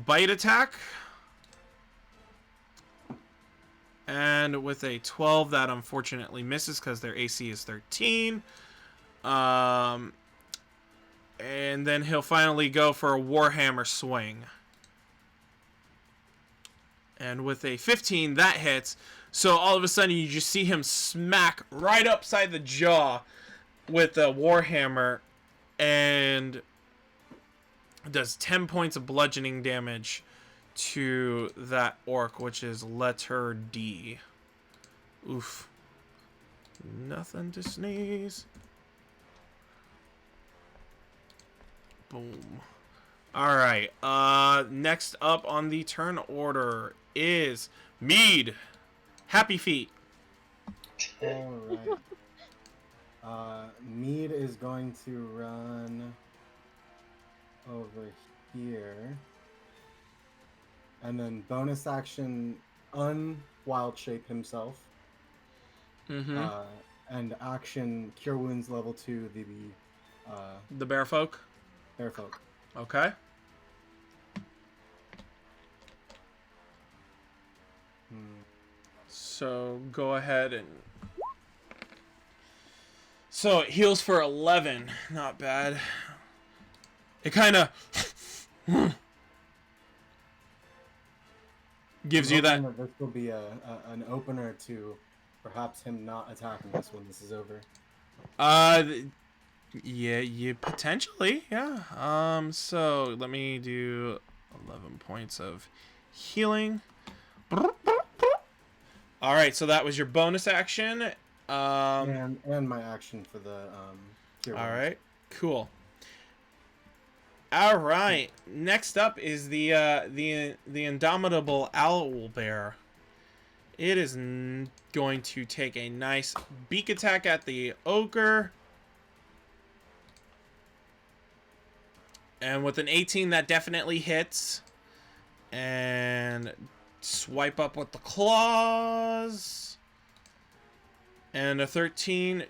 bite attack. And with a 12, that unfortunately misses because their AC is 13. And then he'll finally go for a Warhammer swing. And with a 15, that hits. So all of a sudden, you just see him smack right upside the jaw with a Warhammer. And does 10 points of bludgeoning damage to that orc, which is letter D. Oof. Nothing to sneeze. Boom. Alright, next up on the turn order is Mead. Happy feet. Alright. Mead is going to run over here. And then bonus action, unwild shape himself. Mm-hmm. And action, cure wounds level 2, the bear folk? Bear folk. Okay. So go ahead and... So it heals for 11. Not bad. It kind of... gives you that... This will be an opener to perhaps him not attacking us when this is over. Yeah, potentially, yeah. So let me do 11 points of healing. All right, so that was your bonus action. And my action for the cure wounds. All right. Cool. All right. Next up is the indomitable owlbear. It is going to take a nice beak attack at the ogre. And with an 18, that definitely hits. And swipe up with the claws. And a 13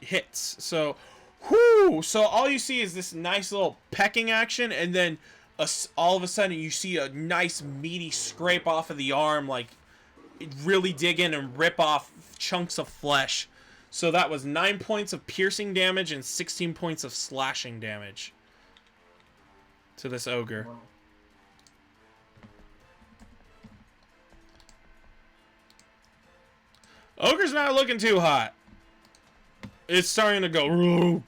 hits. So, whoo! So all you see is this nice little pecking action, and then all of a sudden you see a nice meaty scrape off of the arm, like really dig in and rip off chunks of flesh. So that was 9 points of piercing damage and 16 points of slashing damage to this ogre. Wow. Ogre's not looking too hot. It's starting to go.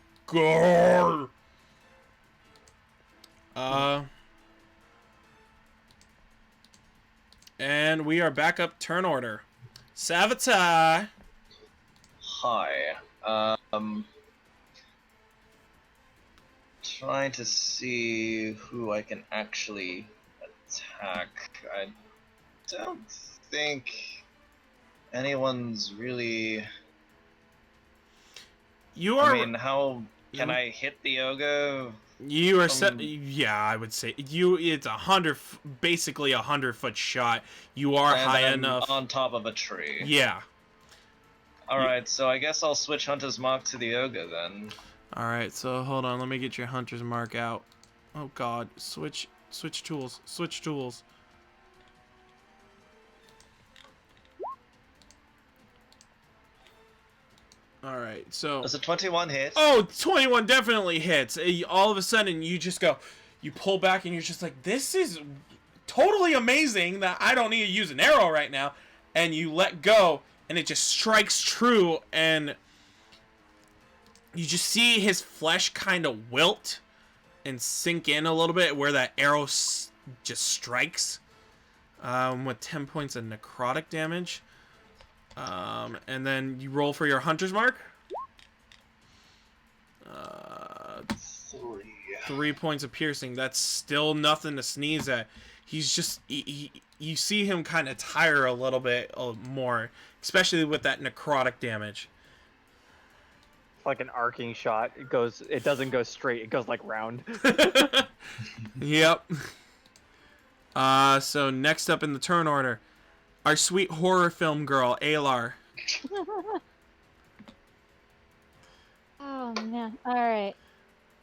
And we are back up turn order. Savatai. Hi. Trying to see who I can actually attack. I don't think anyone's really. I mean, how can I hit the ogre? You are set. Yeah, I would say it's basically 100-foot shot. You are high enough on top of a tree. Yeah. All right, so I guess I'll switch Hunter's Mark to the ogre then. All right, so hold on. Let me get your Hunter's Mark out. Oh God, switch tools. Switch tools. All right, so... Does a 21 hit? Oh, 21 definitely hits. All of a sudden, you pull back and you're just like, this is totally amazing that I don't need to use an arrow right now. And you let go, and it just strikes true, and you just see his flesh kind of wilt and sink in a little bit where that arrow just strikes with 10 points of necrotic damage. And then you roll for your Hunter's Mark. 3 points of piercing. That's still nothing to sneeze at. He's just... you see him kind of tire a little bit more, especially with that necrotic damage. It's like an arcing shot. It doesn't go straight. It goes like round. Yep. So next up in the turn order, our sweet horror film girl, Alar. Oh man! All right,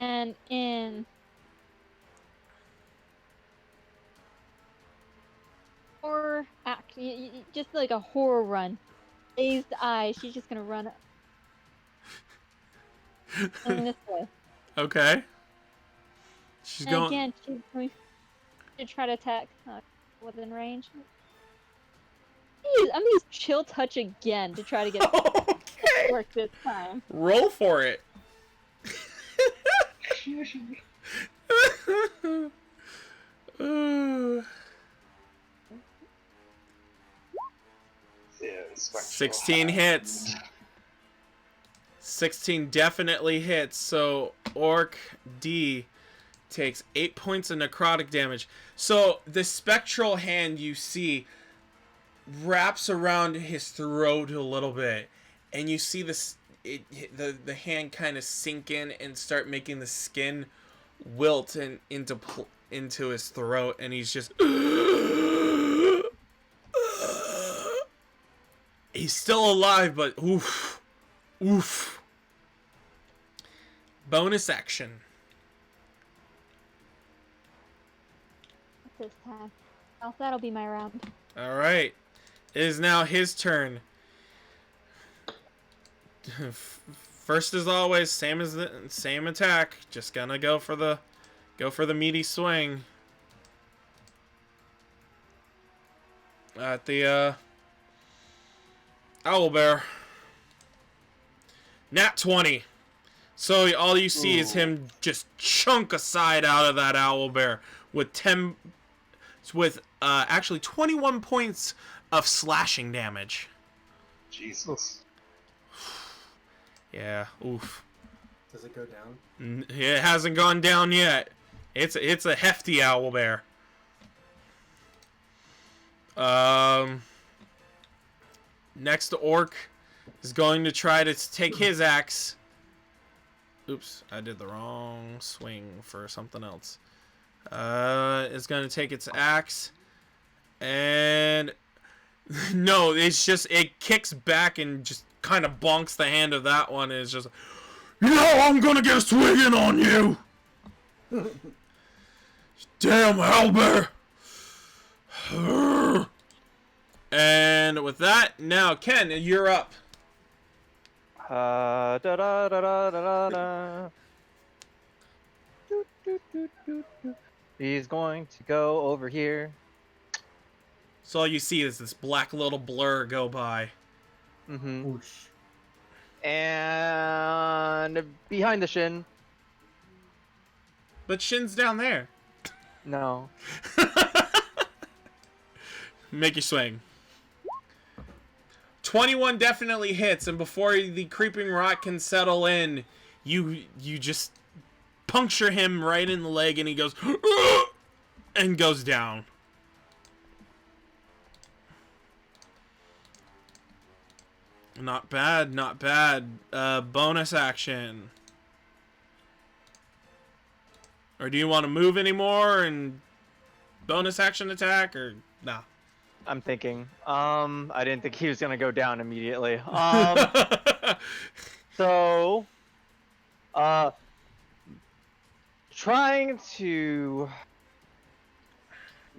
and in horror act, just like a horror run, dazed eyes. She's just gonna run in this way. Okay. She's And going. again, she's going to try to attack within range. I'm gonna use chill touch again to try to get Okay. work this time. Roll for it. Yeah, 16 hits. 16 definitely hits. So Orc D takes 8 points of necrotic damage. So the spectral hand you see wraps around his throat a little bit, and you see this the hand kind of sink in and start making the skin wilt and into his throat, and he's just he's still alive, but oof. Bonus action. This time. Oh, that'll be my round. All right. It is now his turn. First, as always, same attack. Just gonna go for the meaty swing at the owlbear. Nat 20. So all you see is him just chunk a side out of that owlbear with actually 21 points of slashing damage. Jesus. Yeah, oof. Does it go down? It hasn't gone down yet. It's a hefty owlbear. Next orc is going to try to take his axe. Oops, I did the wrong swing for something else. It's going to take its axe. And no, it's just, it kicks back and just kind of bonks the hand of that one. And it's just, I'm going to get a swinging on you. Damn owlbear. And with that, now Ken, you're up. Da da da da da da. He's going to go over here. So all you see is this black little blur go by. Mm-hmm. Whoosh. And behind the Shin. But Shin's down there. No. Make your swing. 21 definitely hits, and before the creeping rot can settle in, you just puncture him right in the leg, and he goes and goes down. Not bad, not bad. Bonus action. Or do you want to move anymore and bonus action attack, or nah? I'm thinking. I didn't think he was gonna go down immediately. So, trying to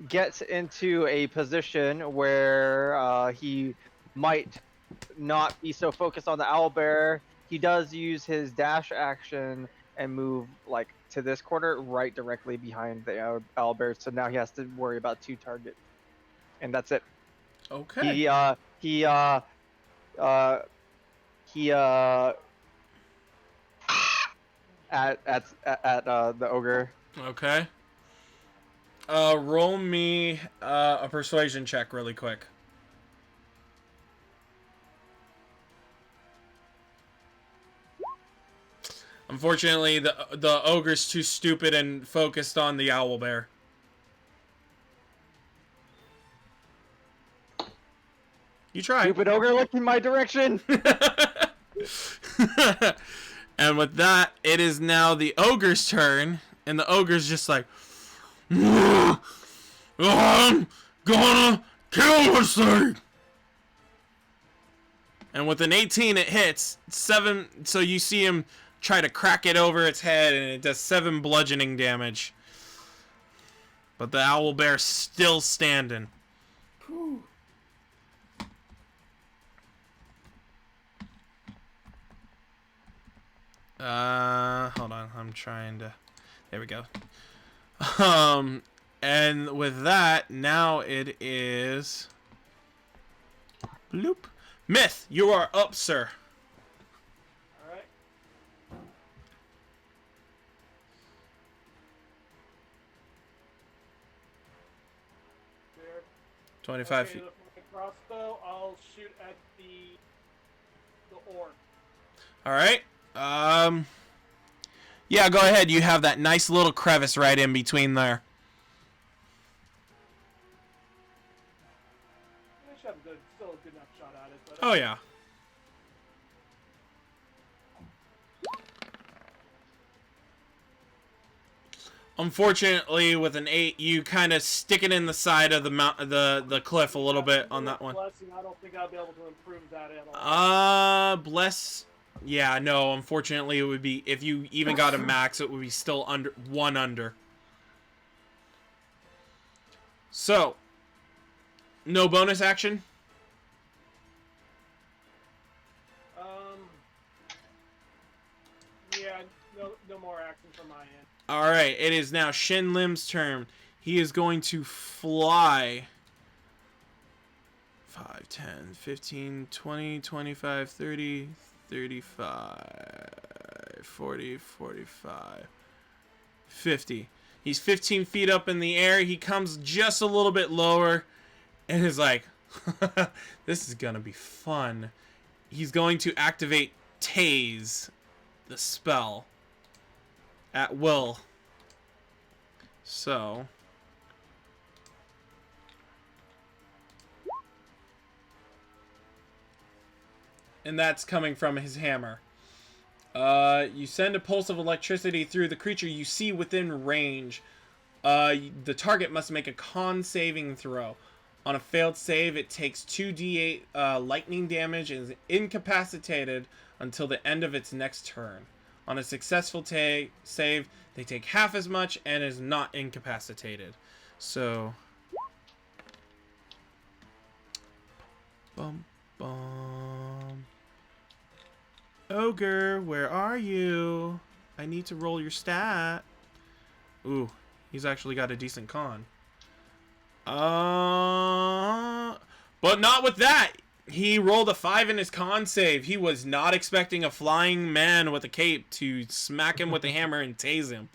get into a position where he might not be so focused on the owlbear. He does use his dash action and move like to this corner, right directly behind the owlbear. So now he has to worry about 2 targets, and that's it. Okay. He at the ogre. Okay. Roll me a persuasion check really quick. Unfortunately, the ogre's too stupid and focused on the owlbear. You tried. Stupid ogre, look in my direction. And with that, it is now the ogre's turn, and the ogre's just like, I'm gonna kill this thing. And with an 18, it hits 7. So you see him try to crack it over its head, and it does 7 bludgeoning damage. But the owlbear's still standing. Whew. Hold on, I'm trying to. There we go. And with that, now it is. Bloop. Myth, you are up, sir. Alright. There. 25 Okay, feet. with my crossbow, I'll shoot at the orc. All right. Yeah, go ahead. You have that nice little crevice right in between there. I should have still a good enough shot at it. But Oh yeah. Unfortunately, with an 8, you kind of stick it in the side of the cliff a little bit on that one. Blessing, I don't think I'll be able to improve that at all. Bless. Yeah, no. Unfortunately, it would be, if you even got a max, it would be still under 1 under. So, no bonus action. Yeah, no more action from my end. All right, it is now Shin Lim's turn. He is going to fly 5, 10, 15, 20, 25, 30, 35, 40, 45, 50. He's 15 feet up in the air. He comes just a little bit lower and is like, this is going to be fun. He's going to activate Tase the spell at will. So and that's coming from his hammer. You send a pulse of electricity through the creature you see within range. The target must make a con saving throw. On a failed save, it takes 2d8 lightning damage and is incapacitated until the end of its next turn. On a successful save, they take half as much and is not incapacitated. So, bum bum. Ogre, where are you? I need to roll your stat. Ooh, he's actually got a decent con. But not with that. He rolled a 5 in his con save. He was not expecting a flying man with a cape to smack him with a hammer and tase him.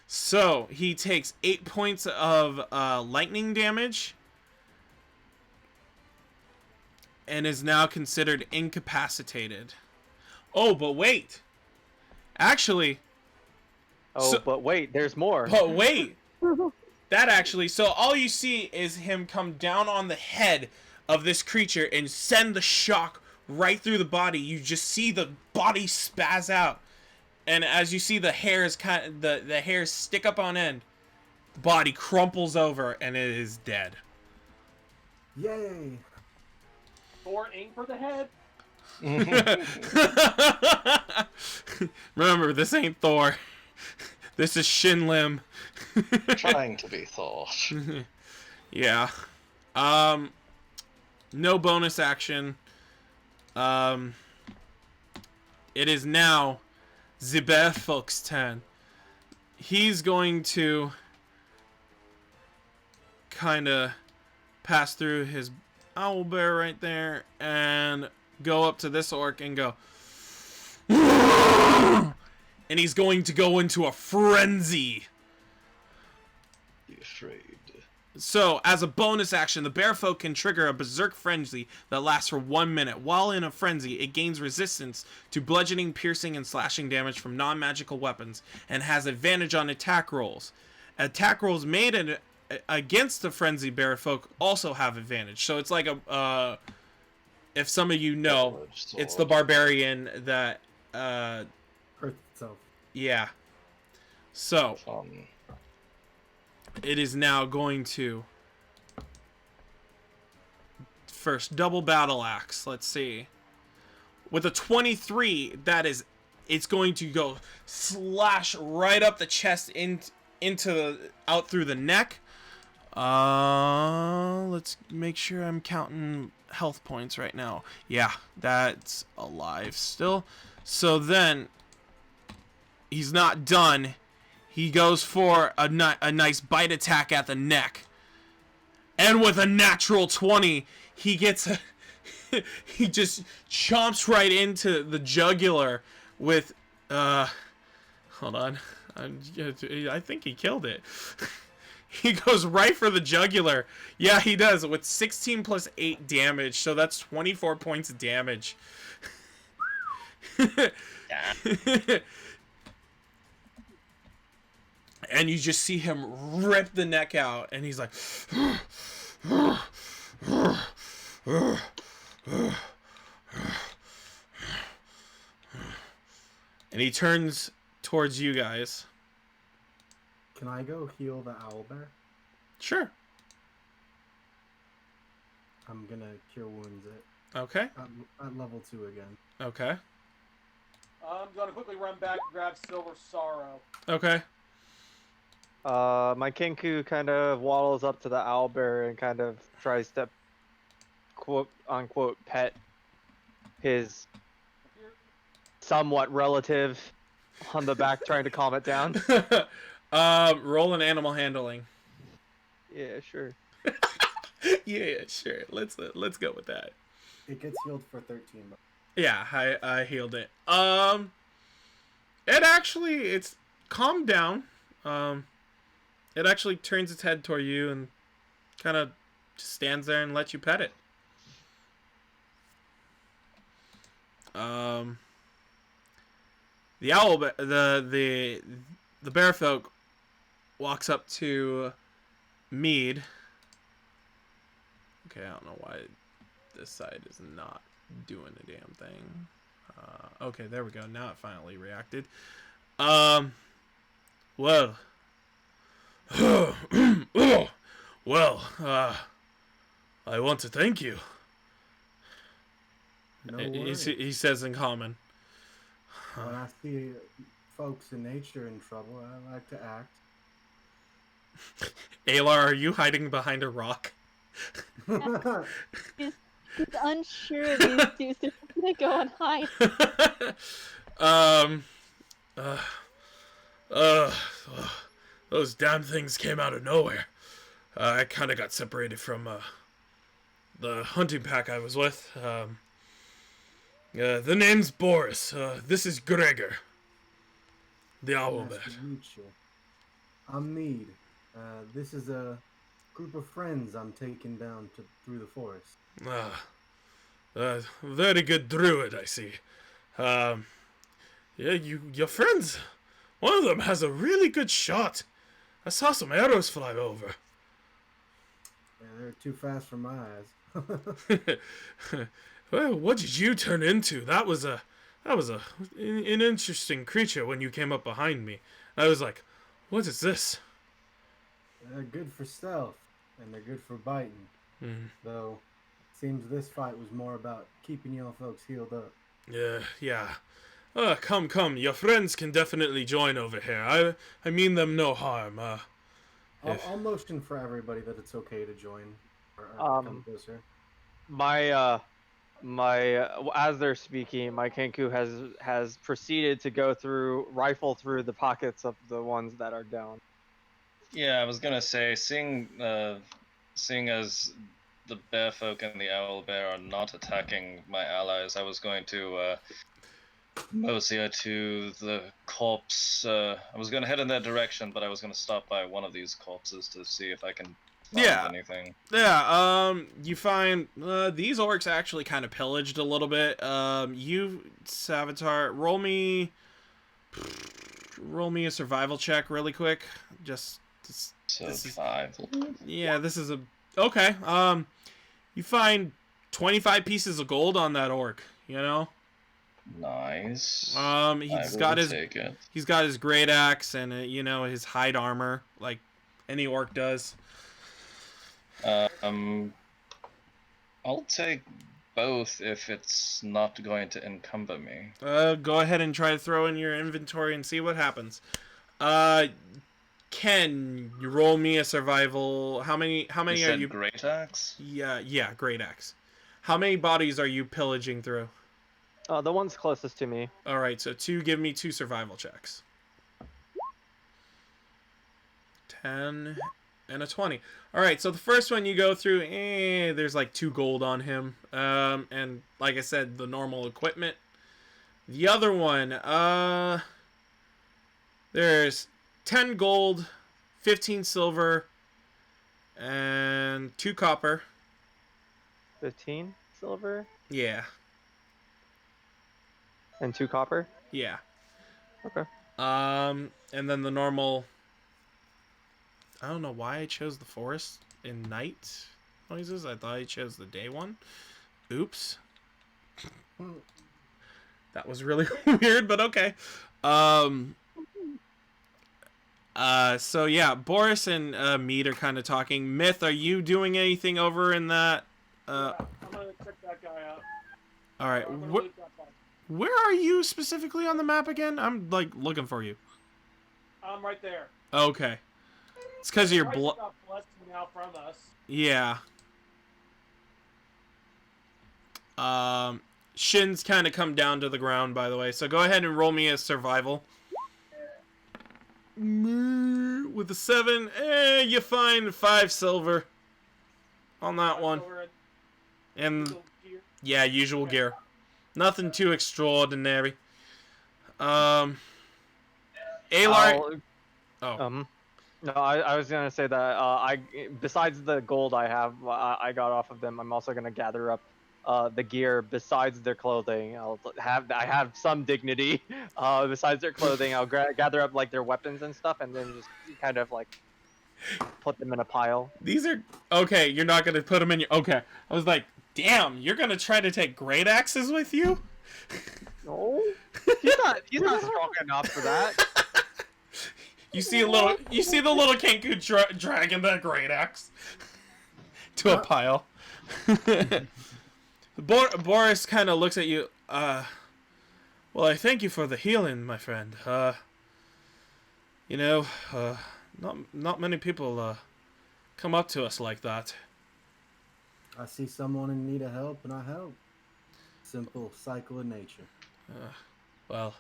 So, he takes 8 points of lightning damage and is now considered incapacitated. Oh, but wait. Actually... but wait, there's more. But wait. That actually... So all you see is him come down on the head of this creature and send the shock right through the body. You just see the body spaz out. And as you see the hairs the hairs stick up on end, the body crumples over and it is dead. Yay! Thor, aim for the head. Remember, this ain't Thor. This is Shin Lim. Trying to be Thor. Yeah. No bonus action. It is now the Folk's turn. He's going to kind of pass through his owlbear right there and go up to this orc and go. And he's going to go into a frenzy. Be afraid. So, as a bonus action, the bearfolk can trigger a berserk frenzy that lasts for 1 minute. While in a frenzy, it gains resistance to bludgeoning, piercing, and slashing damage from non-magical weapons, and has advantage on attack rolls. Attack rolls made against the frenzy bearfolk also have advantage. So it's like a, if some of you know, it's the barbarian that, Earth itself. yeah. So, it is now going to first double battle axe. Let's see. With a 23, it's going to go slash right up the chest out through the neck. Let's make sure I'm counting health points right now. Yeah, that's alive still. So then he's not done. He goes for a nice bite attack at the neck. And with a natural 20, he gets he just chomps right into the jugular with hold on. I think he killed it. He goes right for the jugular. Yeah, he does with 16 plus 8 damage. So that's 24 points of damage. And you just see him rip the neck out, and he's like, and he turns towards you guys. Can I go heal the owlbear? Sure. I'm gonna cure wounds it. Okay. At level 2 again. Okay. I'm gonna quickly run back and grab Silver Sorrow. Okay. My Kenku kind of waddles up to the owlbear and kind of tries to quote unquote pet his somewhat relative on the back, trying to calm it down. Roll an animal handling. Yeah, sure. Yeah, sure. Let's go with that. It gets healed for 13. Yeah, I healed it. It's calmed down. It actually turns its head toward you and kind of just stands there and lets you pet it. The owl, the bear folk walks up to Mead. Okay, I don't know why this side is not doing a damn thing. Okay, there we go. Now it finally reacted. Well, well, I want to thank you. No worries. He says in common. When I see folks in nature in trouble, I like to act. Alar, are you hiding behind a rock? He's unsure of these two, so he's gonna go and hide. Those damn things came out of nowhere. I kind of got separated from the hunting pack I was with. The name's Boris. This is Gregor. The Owlbear. Nice to meet you. I'm Mead. This is a group of friends I'm taking down through the forest. Very good druid, I see. Yeah, your friends. One of them has a really good shot. I saw some arrows fly over. Yeah, they're too fast for my eyes. Well, what did you turn into? That was an interesting creature when you came up behind me. I was like, what is this? They're good for stealth, and they're good for biting. Though, seems this fight was more about keeping y'all folks healed up. Yeah. Come. Your friends can definitely join over here. I mean them no harm. I'll motion for everybody that it's okay to join. Or come closer. As they're speaking, my Kenku has proceeded to rifle through the pockets of the ones that are down. Yeah, I was gonna say, seeing as the bear folk and the owl bear are not attacking my allies, I was going to mosey to the corpse. I was gonna head in that direction, but I was gonna stop by one of these corpses to see if I can find anything. Yeah, you find these orcs actually kind of pillaged a little bit. You, Savitar, roll me a survival check really quick. This is 5. Yeah, this is okay. You find 25 pieces of gold on that orc, you know? Nice. He's got his great axe and his hide armor like any orc does. I'll take both if it's not going to encumber me. Go ahead and try to throw in your inventory and see what happens. Ken, you roll me a survival. How many You are said you? great axe? Yeah, great axe. How many bodies are you pillaging through? The one's closest to me. All right, so give me 2 survival checks. 10 and a 20. All right, so the first one you go through, there's like 2 gold on him. And like I said, the normal equipment. The other one, there's 10 gold, 15 silver, and 2 copper. 15 silver? Yeah. And 2 copper? Yeah. Okay. And then the normal. I don't know why I chose the forest in night noises. I thought I chose the day one. Oops. That was really weird, but okay. So yeah, Boris and Mead are kind of talking. Myth, are you doing anything over in that? I'm gonna check that guy out. All right. I'm gonna loot that guy. Where are you specifically on the map again? I'm like looking for you. I'm right there. Okay. It's because of your blood. Stop blasting out from us. Yeah. Shins kind of come down to the ground, by the way. So go ahead and roll me a survival. With a 7, you find 5 silver on that one. And yeah, usual gear. Nothing too extraordinary. Alar. No, I was gonna say that besides the gold I have, I got off of them. I'm also gonna gather up the gear besides their clothing. I have some dignity. Besides their clothing, I'll gather up like their weapons and stuff, and then just kind of like put them in a pile. These are okay. You're not gonna put them in your. Okay, I was like, damn, you're gonna try to take great axes with you? No, he's not strong enough for that. You see the little Kenku dragging that great axe to a pile. Boris kind of looks at you. Well, I thank you for the healing, my friend. Not many people come up to us like that. I see someone in need of help, and I help. Simple cycle of nature. Well,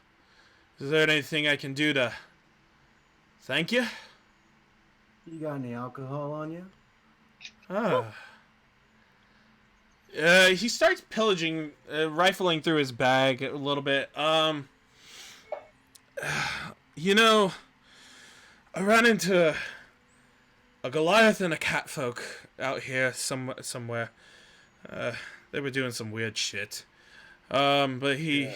is there anything I can do to thank you? You got any alcohol on you? He starts pillaging, rifling through his bag a little bit. I ran into a Goliath and a catfolk out here somewhere. They were doing some weird shit. But he...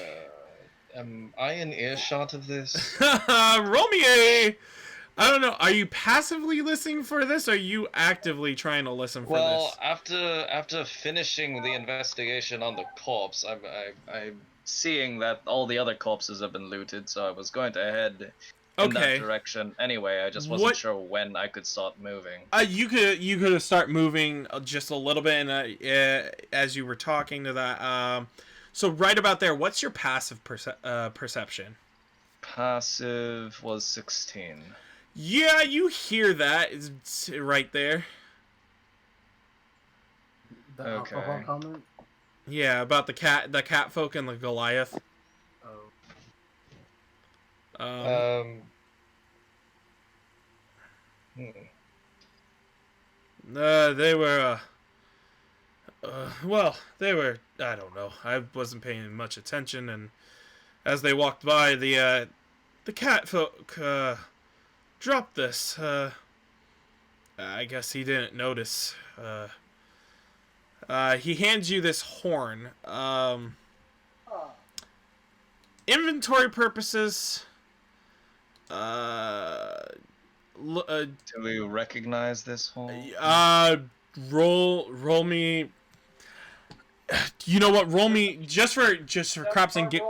am I in earshot of this? Roll me a... I don't know. Are you passively listening for this, or are you actively trying to listen for this? Well, after finishing the investigation on the corpse, I'm seeing that all the other corpses have been looted, so I was going to head in that direction. Anyway, I just wasn't sure when I could start moving. You could start moving just a little bit, and as you were talking to that. So right about there, what's your passive perception? Passive was 16. Yeah, you hear that. It's right there. The alcohol comment? Yeah, about the catfolk and the Goliath. Oh. They were, they were, I don't know. I wasn't paying much attention, and as they walked by, the catfolk, dropped this. I guess he didn't notice. He hands you this horn. Inventory purposes. Do we recognize this horn? Roll me. You know what? Roll me just for crops and get.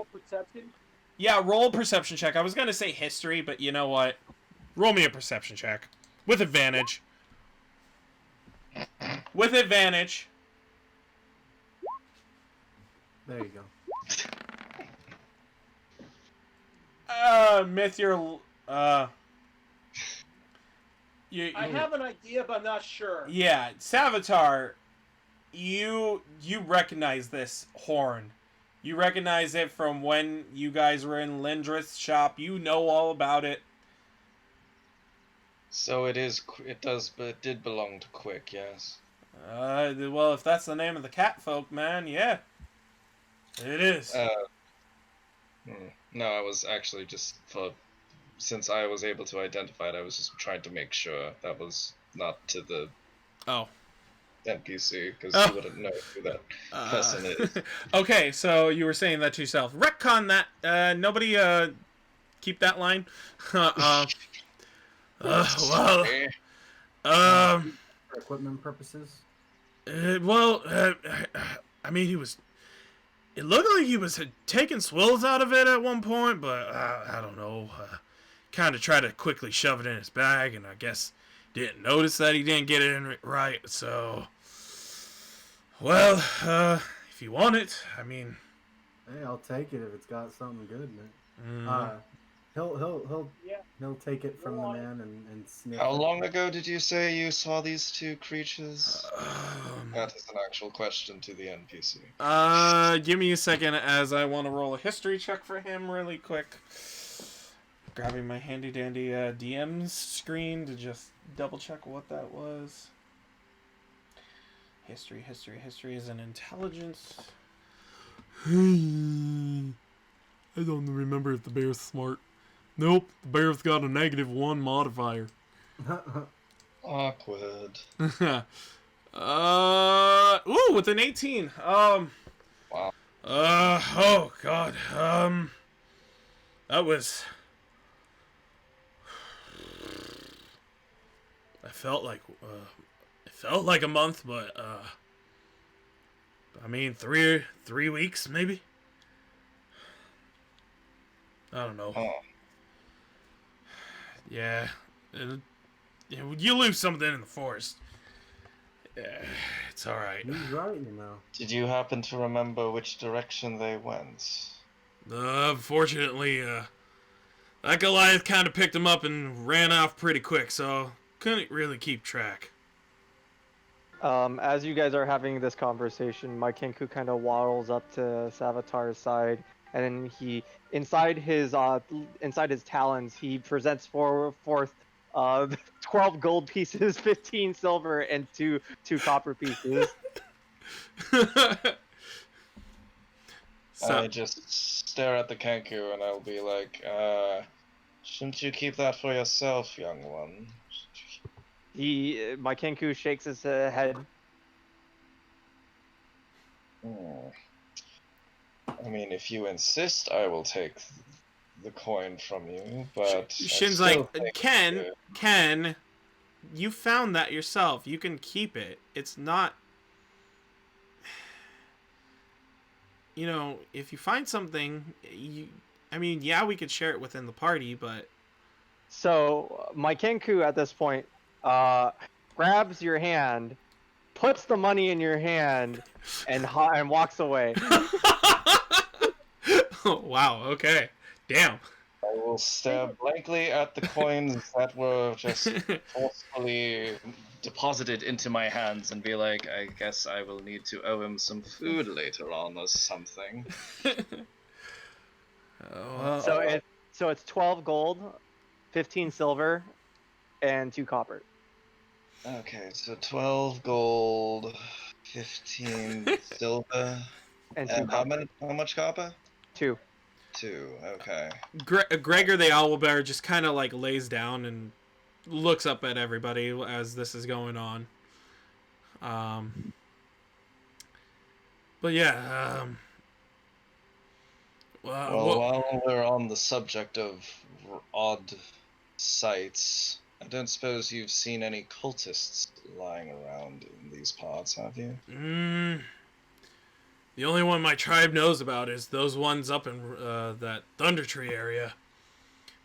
Yeah, roll a perception check. I was gonna say history, but you know what? Roll me a perception check with advantage. With advantage. There you go. Myth, you're I have an idea, but I'm not sure. Yeah, Savitar, you recognize this horn. You recognize it from when you guys were in Lindrath's shop. You know all about it. So it did belong to Quick, yes. Well, if that's the name of the catfolk, man, yeah. It is. No, I was actually since I was able to identify it, I was just trying to make sure that was not to the NPC, because he wouldn't know who that person is. Okay, so you were saying that to yourself. Retcon that. Nobody keep that line. For equipment purposes? I mean, it looked like he was taking swills out of it at one point, but I don't know. Kind of tried to quickly shove it in his bag, and I guess didn't notice that he didn't get it in right. So, well, if you want it, I mean, hey, I'll take it if it's got something good in it. He'll take it from the man and sniff. How long ago did you say you saw these two creatures? That is an actual question to the NPC. Give me a second as I want to roll a history check for him really quick. Grabbing my handy dandy DM's screen to just double check what that was. History is an intelligence. I don't remember if the bear's smart. Nope, the bear's got a -1 modifier. Awkward. Ooh, with an 18. Wow. Oh god. That was. It felt like a month, but I mean 3 weeks maybe. I don't know. Oh. Yeah, you lose something in the forest. Yeah, it's all right. He's right, you know. Did you happen to remember which direction they went? Unfortunately, that Goliath kind of picked him up and ran off pretty quick, so couldn't really keep track. As you guys are having this conversation, my Kenku kind of waddles up to Savitar's side, and then he, inside his talons, he presents forth 12 gold pieces, 15 silver, and two copper pieces. I just stare at the Kenku and I'll be like, shouldn't you keep that for yourself, young one? My Kenku shakes his head. I mean, if you insist, I will take the coin from you, but... Shin's like, Ken, you found that yourself. You can keep it. It's not... You know, if you find something, I mean, yeah, we could share it within the party, but... So, my Kenku at this point grabs your hand, puts the money in your hand, and walks away. Oh, wow, okay. Damn. I will stare blankly at the coins that were just forcefully deposited into my hands and be like, I guess I will need to owe him some food later on or something. So it's 12 gold, 15 silver, and 2 copper. Okay, so 12 gold, 15 silver, and how much copper? 2. 2, okay. Gregor the Owlbear just kind of like lays down and looks up at everybody as this is going on. But yeah, well, while we're on the subject of odd sights, I don't suppose you've seen any cultists lying around in these parts, have you? The only one my tribe knows about is those ones up in that Thundertree area.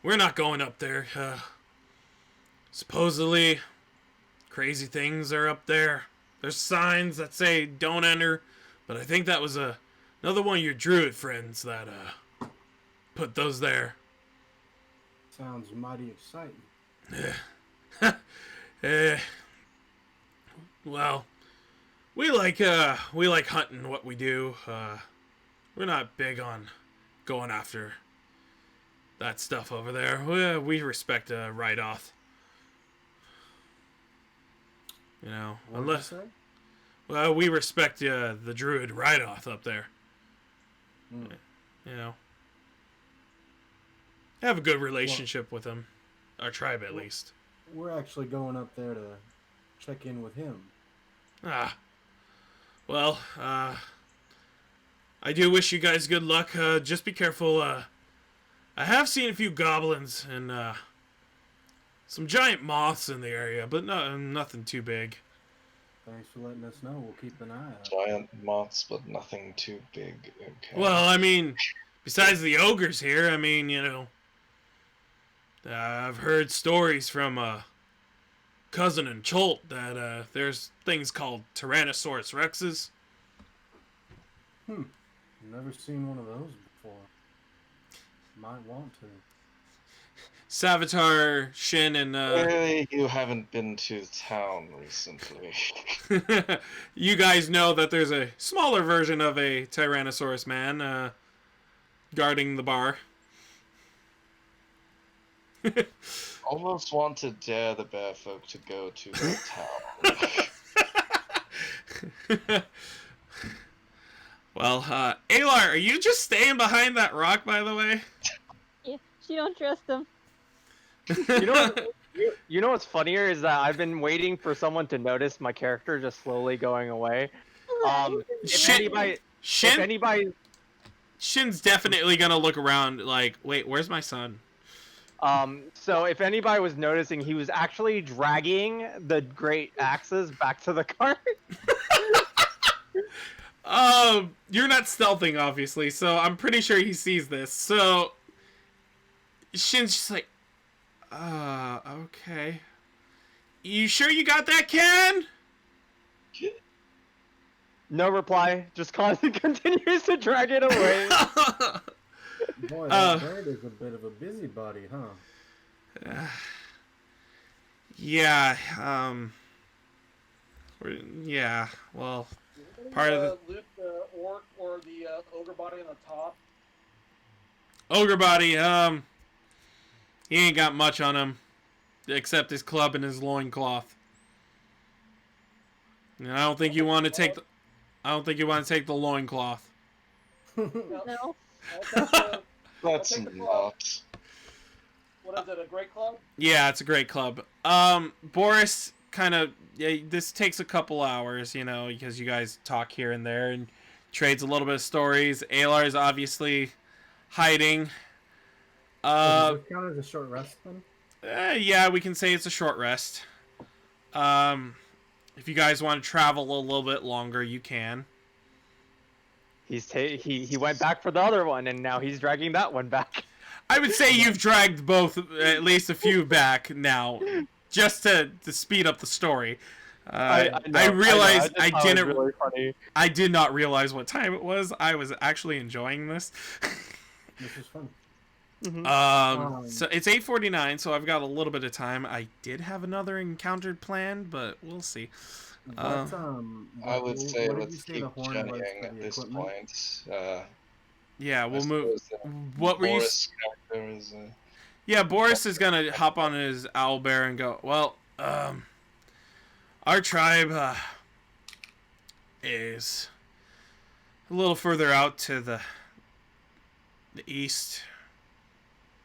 We're not going up there. Supposedly, crazy things are up there. There's signs that say don't enter, but I think that was another one of your druid friends that put those there. Sounds mighty exciting. Well, we like hunting what we do. We're not big on going after that stuff over there. We respect Rydoth. You know, well, we respect the druid Rydoth up there. You know, have a good relationship with him, our tribe at least. We're actually going up there to check in with him. Well, I do wish you guys good luck. Just be careful. I have seen a few goblins and some giant moths in the area, but nothing too big. Thanks for letting us know. We'll keep an eye out. Giant moths, but nothing too big. Okay. Well, I mean, besides the ogres here, I mean, you know, I've heard stories from Cousin and Cholt that there's things called Tyrannosaurus Rexes. Never seen one of those before. Might want to. Savitar, Shin, and Really, you haven't been to town recently. you guys know that there's a smaller version of a Tyrannosaurus man guarding the bar. Almost want to dare the bear folk to go to the town. Well, Alar, are you just staying behind that rock, by the way? Yeah, she don't trust him. You know what? You know what's funnier is that I've been waiting for someone to notice my character just slowly going away. If Shin, anybody, Shin's definitely gonna look around like, wait, where's my son? so if anybody was noticing, he was actually dragging the great axes back to the cart. You're not stealthing, obviously, so I'm pretty sure he sees this. So Shin's just like, okay. You sure you got that, Ken? No reply. Just constantly continues to drag it away. Boy, that bird is a bit of a busybody, huh? Yeah. Yeah. Well, part of the loot the orc or the ogre body on the top. ogre body. He ain't got much on him, except his club and his loincloth. And I don't think you want to take the. I don't think you want to take the loincloth. No. That's not. What is it, a great club? Yeah, it's a great club. Boris kind of. Yeah, this takes a couple hours, you know, because you guys talk here and there and trades a little bit of stories. Alar is obviously hiding. Does this count as a short rest then? Yeah, we can say it's a short rest. If you guys want to travel a little bit longer, you can. He went back for the other one, and now he's dragging that one back. I would say you've dragged both, at least a few back now, just to speed up the story. I realized I didn't. Really funny. I did not realize what time it was. I was actually enjoying this. This is fun. So it's 8:49, so I've got a little bit of time. I did have another encounter planned, but we'll see. I would say let's keep journeying at this point. Yeah, we'll move. What were you? Is, Yeah, Boris is gonna hop on his owlbear and go. Well, our tribe is a little further out to the east.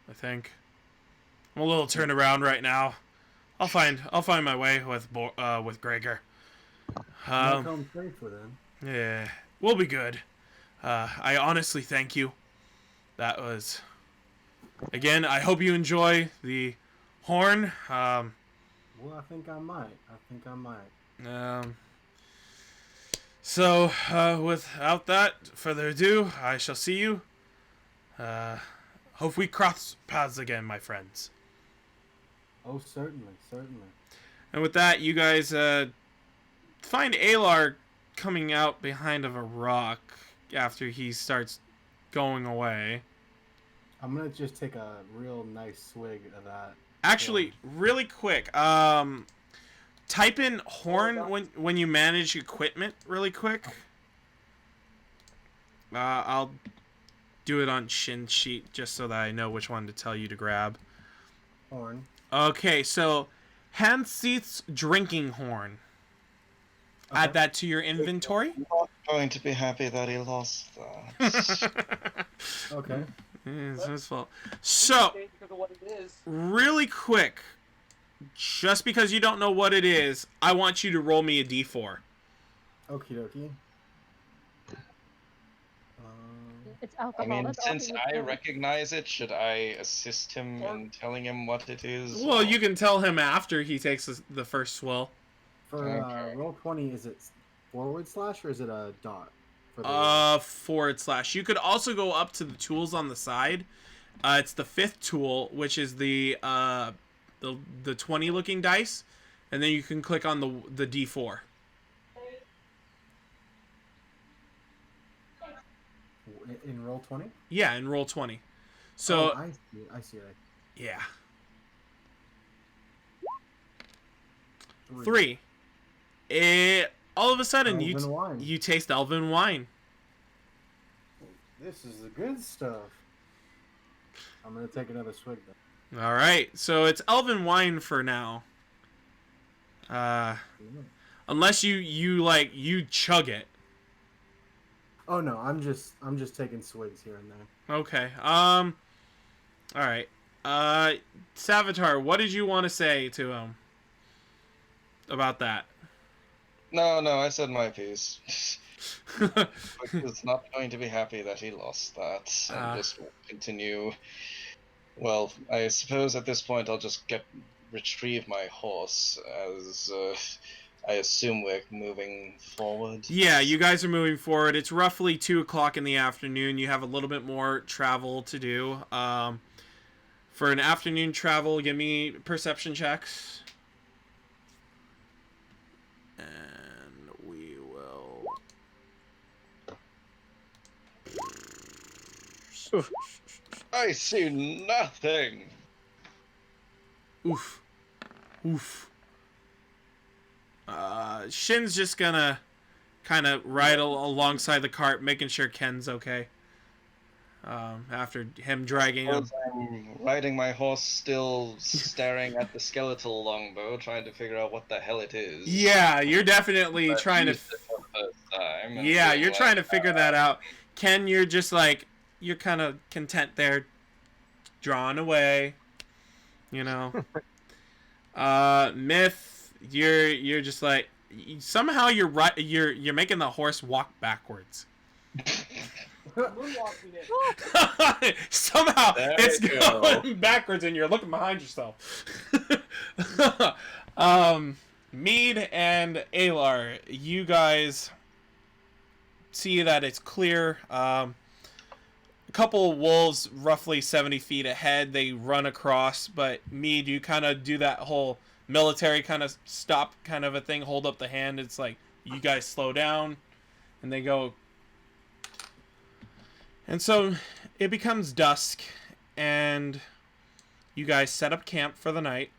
I think I'm a little turned around right now. I'll find my way with Gregor. Come safely then. Yeah, we'll be good. I honestly thank you. That was again. I hope you enjoy the horn. Well, I think I might. So without that further ado, I shall see you. Hope we cross paths again, my friends. Oh, certainly. And with that, you guys find Alar coming out behind of a rock after he starts going away. I'm gonna just take a real nice swig of that. Actually, really quick, type in horn when you manage equipment really quick. I'll do it on Shin sheet just so that I know which one to tell you to grab. Horn. Okay, so Hanseath's drinking horn. Okay. Add that to your inventory. I'm not going to be happy that he lost that. Okay. It's his fault. So, really quick, just because you don't know what it is, I want you to roll me a d4. Okie dokie. It's alcohol. I mean, That's all since he I knows. recognize it, should I assist him in telling him what it is? Well, you can tell him after he takes the first swell. For Okay. roll 20, is it / or is it a dot? For the / You could also go up to the tools on the side. It's the 5th tool, which is the 20 looking dice, and then you can click on the d4. in roll 20? Yeah, in roll 20. So I see it. yeah. 3. All of a sudden Elven wine. you taste elven wine. This is the good stuff. I'm gonna take another swig then. All right, so it's elven wine for now. Unless you chug it. Oh no, I'm just taking swigs here and there. Okay. All right. Savitar, what did you want to say to him about that? No, I said my piece. He's not going to be happy that he lost that. And just continue. Well, I suppose at this point I'll just retrieve my horse, as I assume we're moving forward. Yeah, you guys are moving forward. It's roughly 2 o'clock in the afternoon. You have a little bit more travel to do. For an afternoon travel, give me perception checks. And we will... I see nothing! Oof. Oof. Shin's just gonna kind of ride alongside the cart, making sure Ken's okay. After him dragging him. I'm riding my horse, still staring at the skeletal longbow, trying to figure out what the hell it is. Yeah, you're definitely trying to... Yeah, you're trying to figure that out. Ken, you're just like... You're kind of content there, drawn away, you know. Myth, you're just like, somehow you're making the horse walk backwards. Somehow it's going backwards and you're looking behind yourself. Mead and Alar, you guys see that it's clear. A couple of wolves roughly 70 feet ahead, they run across, but Mead, you kind of do that whole military kind of stop kind of a thing, hold up the hand. It's like you guys slow down and they go. And so it becomes dusk and you guys set up camp for the night.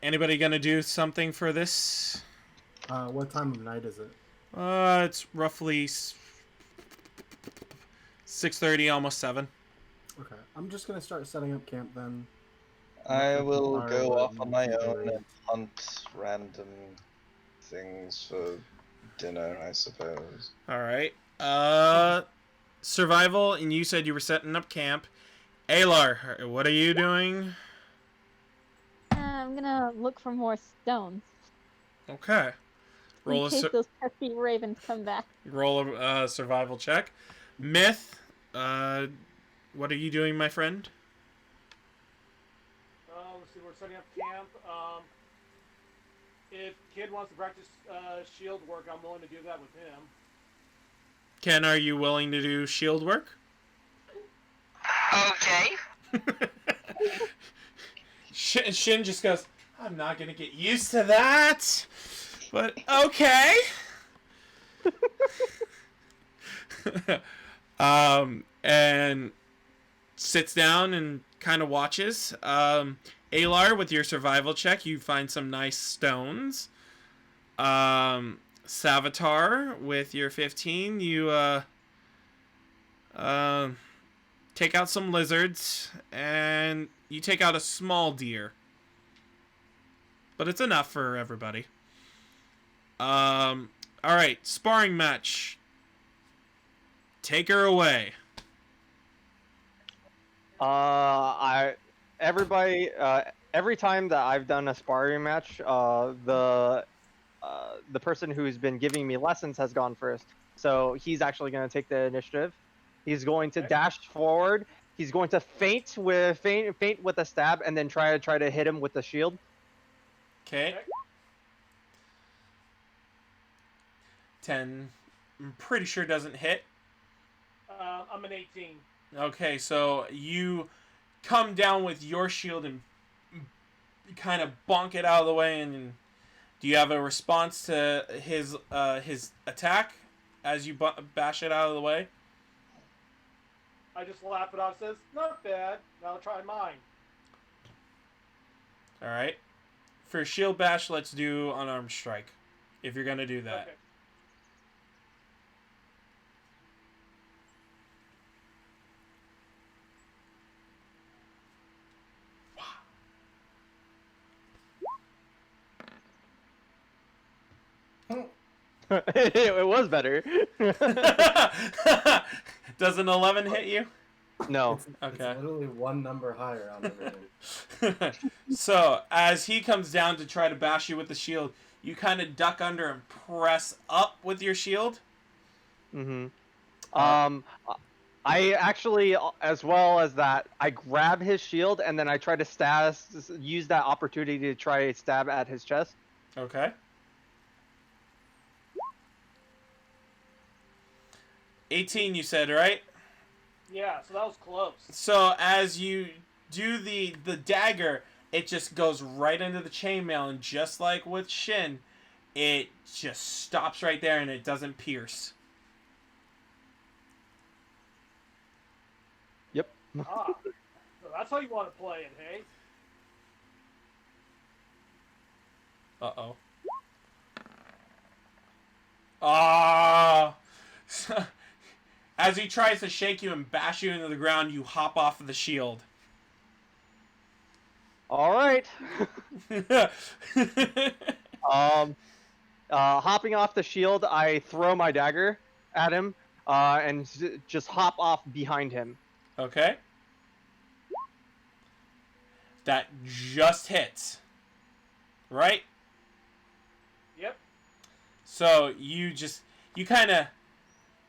Anybody gonna do something for this? What time of night is it? It's roughly 6:30, almost 7. Okay, I'm just gonna start setting up camp then. I will go off on my own and hunt random things for dinner, I suppose. All right. Survival, and you said you were setting up camp. Alar, what are you doing? I'm gonna look for more stones. Okay. In case those pesky ravens come back. Roll a survival check. Myth, what are you doing, my friend? Let's see, we're setting up camp. If Kid wants to practice shield work, I'm willing to do that with him. Ken, are you willing to do shield work? Okay. Shin just goes, I'm not going to get used to that, but okay. And sits down and kind of watches. Alar, with your survival check, you find some nice stones. Savitar, with your 15, you take out some lizards, and you take out a small deer. But it's enough for everybody. Alright, sparring match. Take her away. Every time that I've done a sparring match, the person who's been giving me lessons has gone first. So he's actually going to take the initiative. He's going to dash forward. He's going to feint with a stab, and then try to hit him with the shield. Okay. 10. I'm pretty sure doesn't hit. I'm an 18. Okay, so you come down with your shield and kind of bonk it out of the way. And do you have a response to his attack as you bash it out of the way? I just laugh it off. Says, "Not bad. Now I'll try mine." All right. For shield bash, let's do unarmed strike. If you're gonna do that. Okay. It was better. Does an 11 hit you? No. It's Okay. literally one number higher on everything. So, as he comes down to try to bash you with the shield, you kind of duck under and press up with your shield. Mm-hmm. Uh, I actually, as well as that, I grab his shield and then I try to use that opportunity to try to stab at his chest. Okay. 18, you said, right? Yeah, so that was close. So as you do the dagger, it just goes right into the chainmail, and just like with Shin, it just stops right there and it doesn't pierce. Yep. Ah, so that's how you want to play it, hey? Uh-oh. Ah! As he tries to shake you and bash you into the ground, you hop off of the shield. All right. Hopping off the shield, I throw my dagger at him, and just hop off behind him. Okay. That just hits. Right? Yep. So you kind of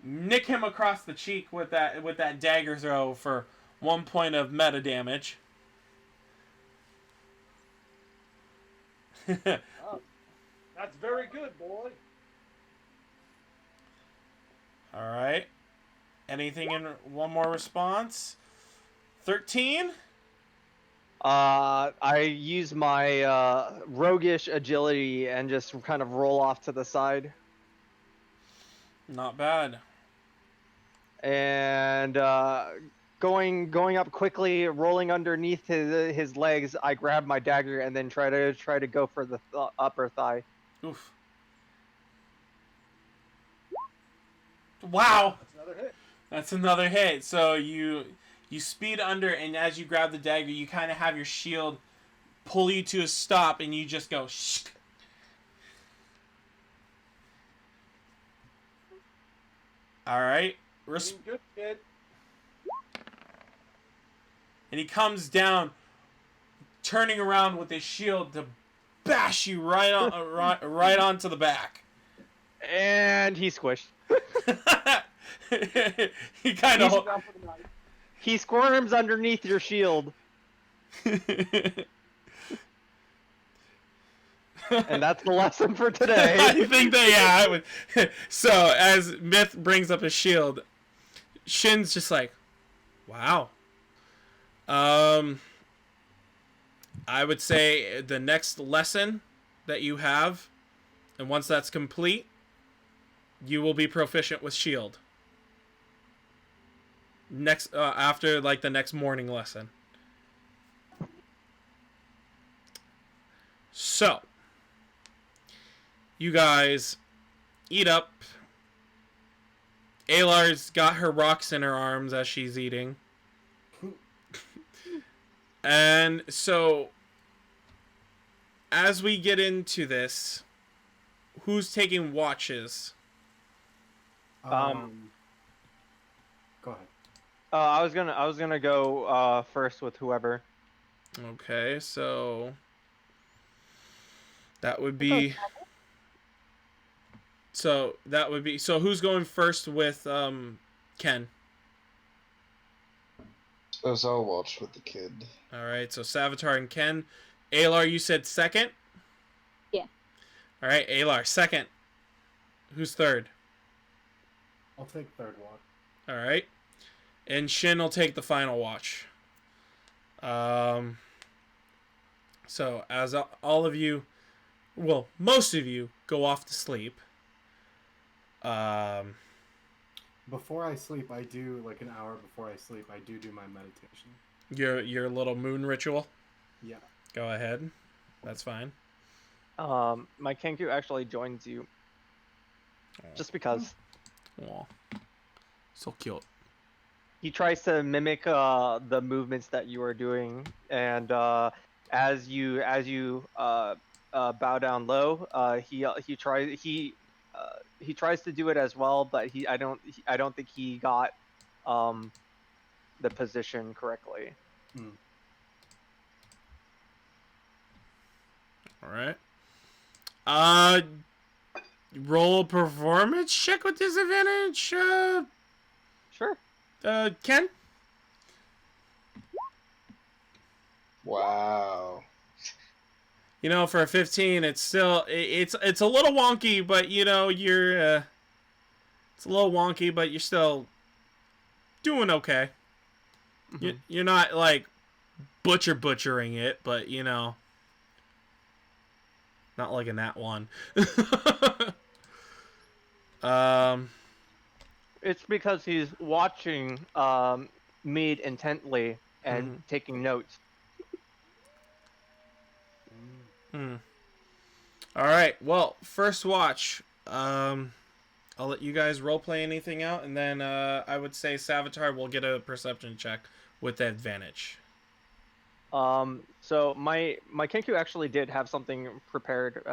nick him across the cheek with that dagger throw for 1 point of meta damage. Oh, that's very good, boy. All right. Anything in one more response? 13? I use my roguish agility and just kind of roll off to the side. Not bad. And going up quickly, rolling underneath his legs, I grab my dagger and then try to go for the upper thigh. Oof. Wow. That's another hit. That's another hit. So you speed under, and as you grab the dagger, you kind of have your shield pull you to a stop, and you just go shh. All right. Good, kid. And he comes down, turning around with his shield to bash you right on right onto the back. And he squished. He kind of he squirms underneath your shield. And that's the lesson for today. I think that, I would. So as Myth brings up his shield, Shin's just like, wow. I would say the next lesson that you have, and once that's complete, you will be proficient with shield. Next, after like the next morning lesson. So, you guys eat up. Alar's got her rocks in her arms as she's eating. And so, as we get into this, who's taking watches? Go ahead. I was gonna go first with whoever. Okay, so that would be. So who's going first with Ken? Suppose I'll watch with the kid. All right, so Savitar and Ken. Alar, you said second? Yeah. All right, Alar, second. Who's third? I'll take third watch. All right. And Shin will take the final watch. So as all of you, well, most of you go off to sleep. Before I sleep, I do, like an hour before I sleep, I do my meditation. Your little moon ritual? Yeah. Go ahead. That's fine. My Kenku actually joins you. Just because. Aw. So cute. He tries to mimic the movements that you are doing, and as you bow down low, he tries to do it as well, but I don't think he got the position correctly. All right. Roll a performance check with disadvantage. Sure. Ken. Wow. You know, for a 15, it's still it's a little wonky, but you know you're it's a little wonky, but you're still doing okay. Mm-hmm. You're not like butchering it, but you know, not like in that one. It's because he's watching Mead intently and taking notes. All right. Well, first watch. I'll let you guys roleplay anything out, and then I would say Savitar will get a perception check with advantage. So my Kenku actually did have something prepared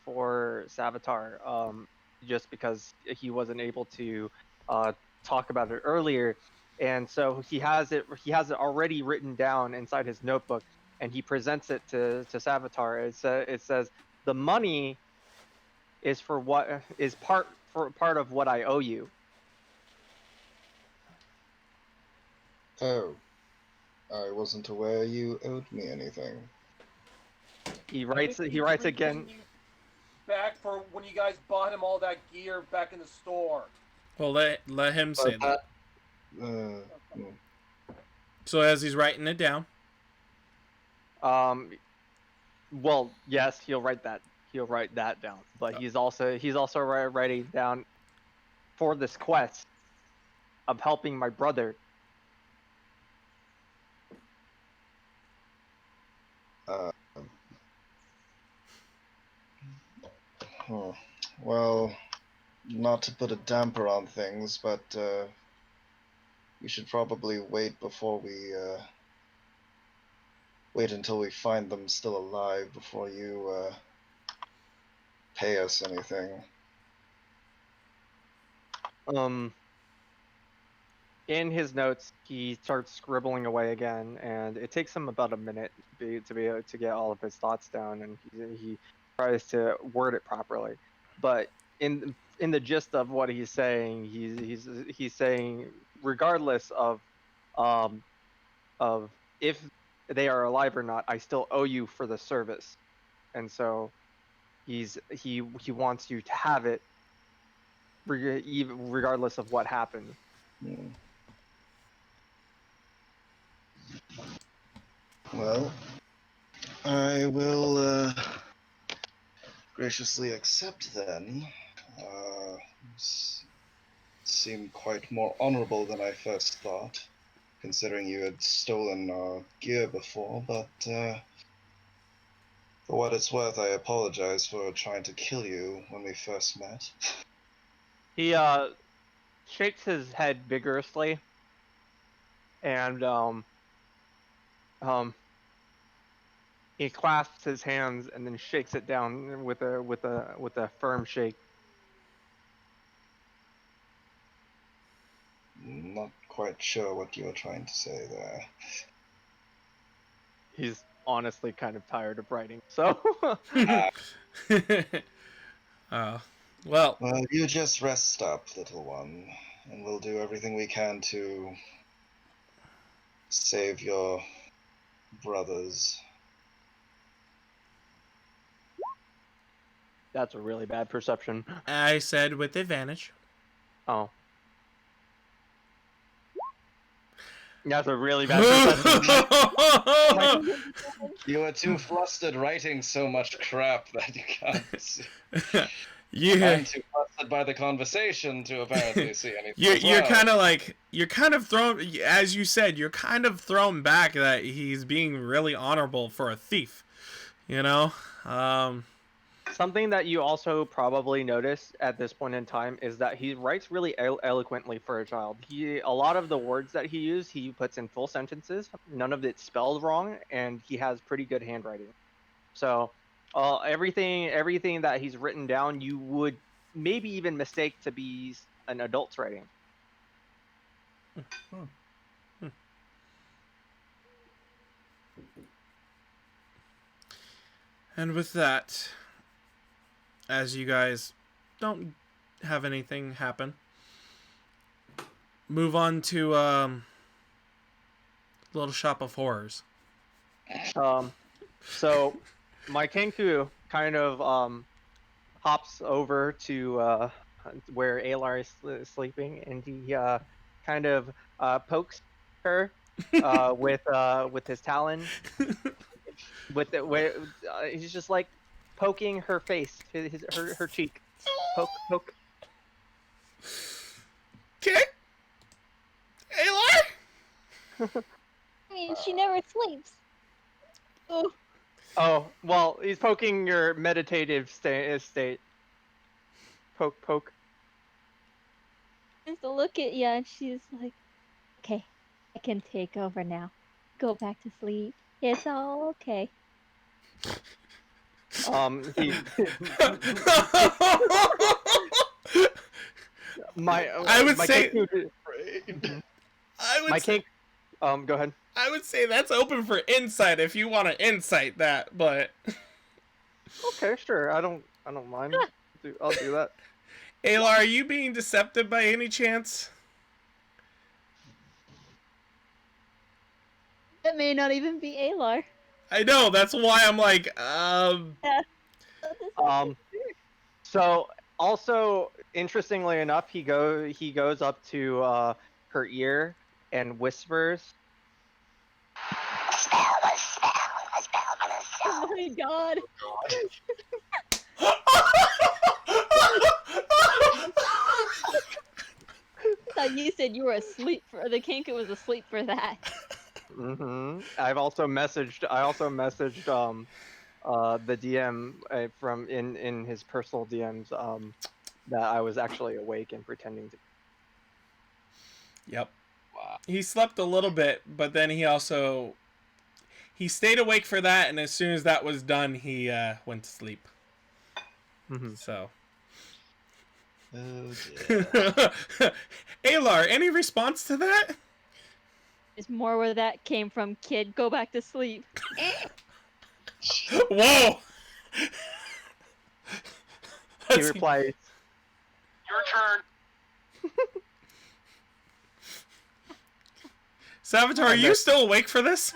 for Savitar, just because he wasn't able to talk about it earlier, and so he has it already written down inside his notebook, and he presents it to Savitar. It says the money is for what is part of what I owe you. Oh. I wasn't aware you owed me anything. He writes again. Back for when you guys bought him all that gear back in the store. Well, let him say that. So as he's writing it down. Well, yes, he'll write that. He'll write that down. But he's also writing down for this quest of helping my brother. Well, not to put a damper on things, but we should probably wait until we find them still alive before you pay us anything. In his notes, he starts scribbling away again, and it takes him about a minute to be able to get all of his thoughts down, and he tries to word it properly. But in the gist of what he's saying, he's saying regardless of if they are alive or not, I still owe you for the service, and so he wants you to have it regardless of what happened. Well, I will graciously accept then. Seemed quite more honorable than I first thought, considering you had stolen our gear before, but for what it's worth, I apologize for trying to kill you when we first met. He shakes his head vigorously, and he clasps his hands and then shakes it down with a firm shake. Not quite sure what you were trying to say there. He's honestly kind of tired of writing, so. Well, you just rest up, little one, and we'll do everything we can to save your brothers. That's a really bad perception. I said with advantage. Oh. That's a really bad perception. You are too flustered writing so much crap that you can't see. I'm too flustered by the conversation to apparently see anything. You're kind of thrown, as you said, you're kind of thrown back that he's being really honorable for a thief. You know? Something that you also probably notice at this point in time is that he writes really eloquently for a child. A lot of the words that he uses, he puts in full sentences. None of it's spelled wrong, and he has pretty good handwriting. So everything that he's written down, you would maybe even mistake to be an adult's writing. And with that, as you guys don't have anything happen, move on to Little Shop of Horrors. So my Kenku kind of hops over to where Alar is sleeping, and he kind of pokes her with his talon. He's just like poking her face, her cheek. Poke, poke. Okay. Alar? I mean, she never sleeps. Oh, Oh, well, he's poking your meditative state. Poke, poke. just to look at you, and she's like, "Okay, I can take over now. Go back to sleep. It's all okay." He I would my say. Kenku, I would my say. Kenku, go ahead. I would say that's open for insight if you want to insight that, but Okay, sure. I don't mind. I'll do that. Alar, are you being deceptive by any chance? That may not even be Alar. I know, that's why I'm like, So also interestingly enough, he goes up to her ear and whispers. Oh my god. I thought you said you were asleep for the Kenku was asleep for that. I also messaged the DM from in his personal DMs that I was actually awake and pretending to. Yep. Wow. He slept a little bit, but then he stayed awake for that, and as soon as that was done, he went to sleep. So. Oh dear. Alar, any response to that? There's more where that came from, kid. Go back to sleep. Whoa! He replies, Your turn. Savitar, are you still awake for this?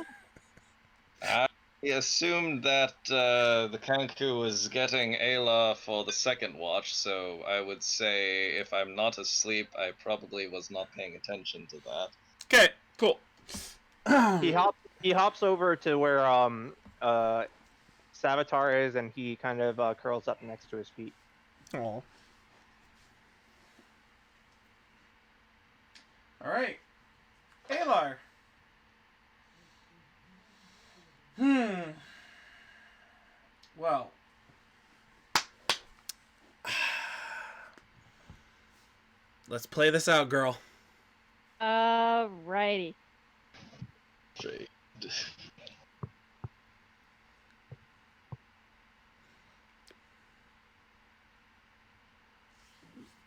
I assumed that the Kenku was getting Ayla for the second watch, so I would say if I'm not asleep, I probably was not paying attention to that. Okay, cool. he hops over to where Savitar is, and he kind of curls up next to his feet. Oh. All right, Alar. Well. Let's play this out, girl. Alrighty. Trade.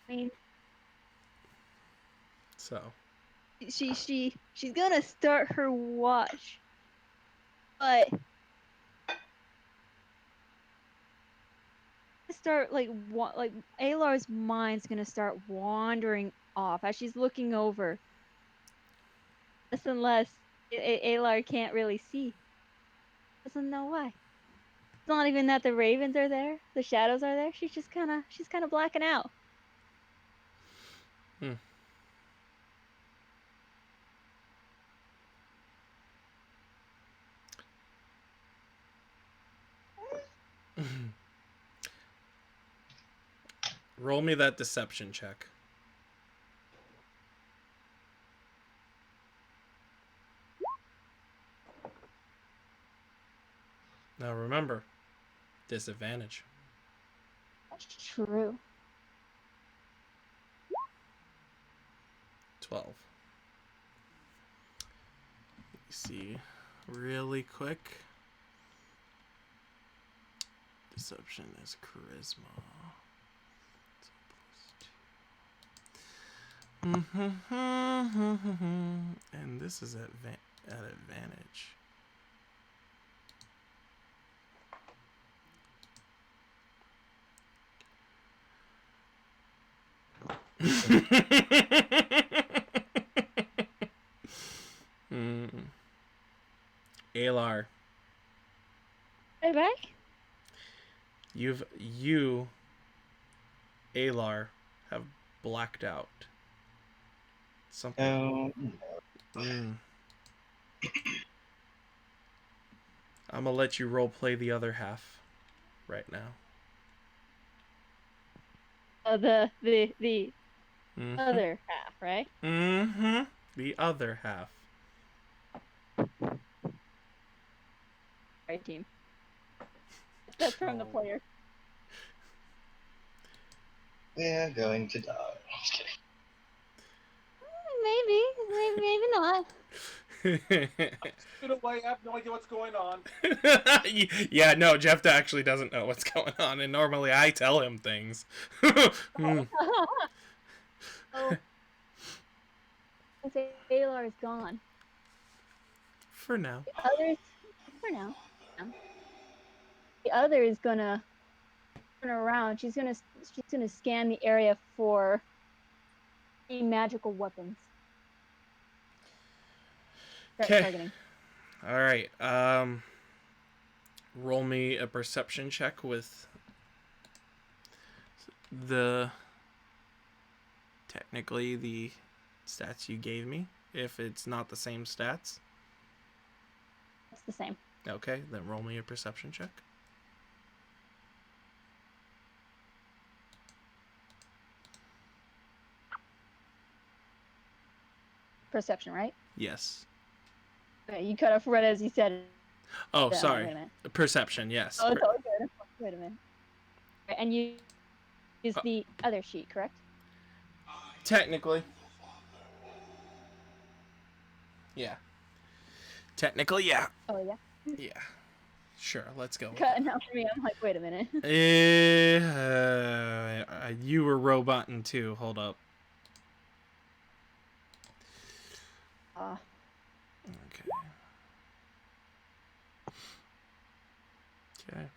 I mean, So. she's gonna start her watch, but start like Alar's mind's gonna start wandering off as she's looking over. Less and less, Alar can't really see. Doesn't know why. It's not even that the ravens are there, the shadows are there. She's kind of blacking out. Roll me that deception check. Now remember, disadvantage. That's true. 12. Let me see really quick. Deception is charisma. And this is at advantage. Alar, Hey, back? you, Alar, have blacked out. Something. I'm gonna let you role play the other half right now. The Mhm. other half, right? The other half. Right, team. That's from the player. We're going to die. Just kidding. Maybe not. Get away, I have no idea what's going on. Yeah, no, Jeff actually doesn't know what's going on, and normally I tell him things. Oh, Alar is gone. For now. The others, for now. The other is gonna turn around. She's gonna scan the area for any magical weapons. Start Okay. targeting. All right. Roll me a perception check with technically the stats you gave me, if it's not the same stats. It's the same. Okay, then roll me a perception check. Perception, right? Yes. Okay, you cut off right as you said it. Oh, Wait a sorry. minute. Perception, yes. Oh, it's all good. Wait a minute. And you use the other sheet, correct? Technically. Yeah. Technically, yeah. Oh, yeah. Yeah. Sure, let's go. Cutting out for me. I'm like, wait a minute. You were roboting too. Hold up. Okay. Okay.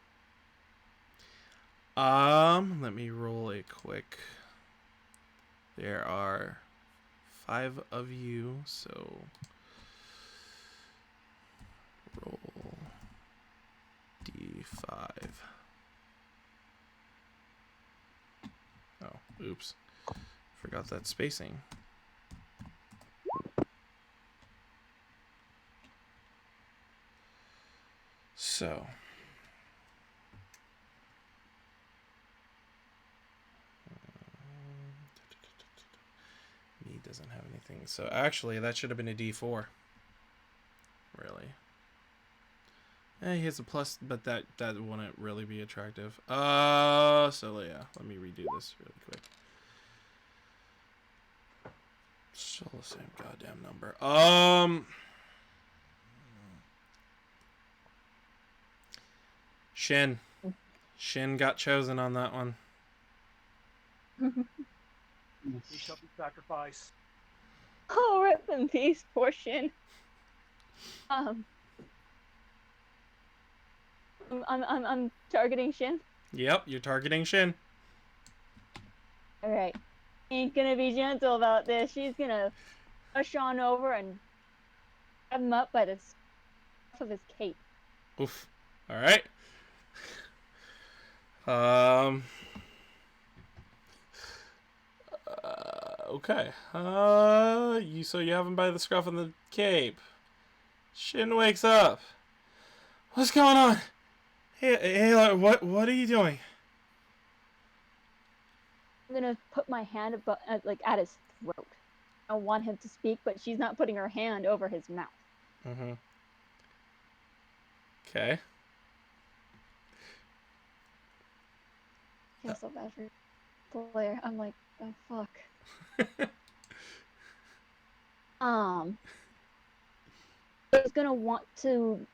Let me roll a quick. There are 5 of you, so roll D5. Oh, oops. Forgot that spacing. So he doesn't have anything. So actually, that should have been a D4. Really. He has a plus, but that wouldn't really be attractive. So yeah, let me redo this really quick. Still the same goddamn number. Shin got chosen on that one. He shall be sacrificed. Oh, rip in peace, portion. I'm targeting Shin. Yep, you're targeting Shin. All right. Ain't gonna be gentle about this. She's gonna push on over and grab him up by the scuff of his cape. Oof. All right. Okay. You have him by the scruff of the cape. Shin wakes up. What's going on? Hey, what are you doing? I'm gonna put my hand at his throat. I want him to speak, but she's not putting her hand over his mouth. Mm-hmm. Okay. I feel so bad for player. I'm like, oh fuck. I was gonna want to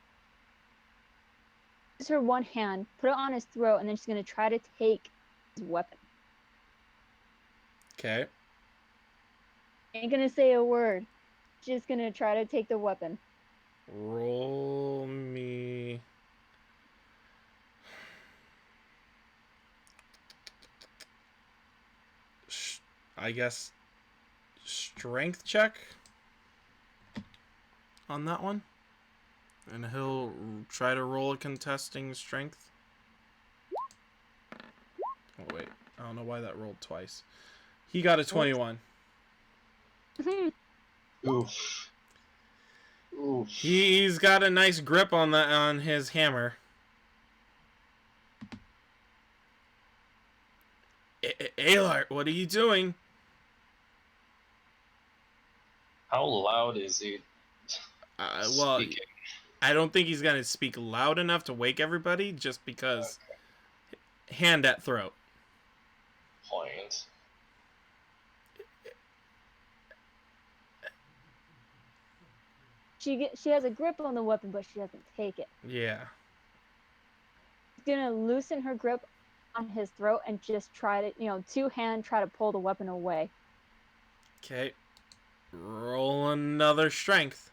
use her one hand, put it on his throat, and then she's gonna try to take his weapon. Okay. Ain't gonna say a word. Just gonna try to take the weapon. Roll me. I guess strength check on that one. And he'll try to roll a contesting strength. Oh, wait. I don't know why that rolled twice. He got a 21. Oof. Oof. He's got a nice grip on his hammer. Alar, what are you doing? How loud is he Well, speaking? I don't think he's gonna speak loud enough to wake everybody, just because. Okay. Hand at throat. Point. She has a grip on the weapon, but she doesn't take it. Yeah. She's gonna loosen her grip on his throat and just try to, two-hand try to pull the weapon away. Okay. Roll another strength.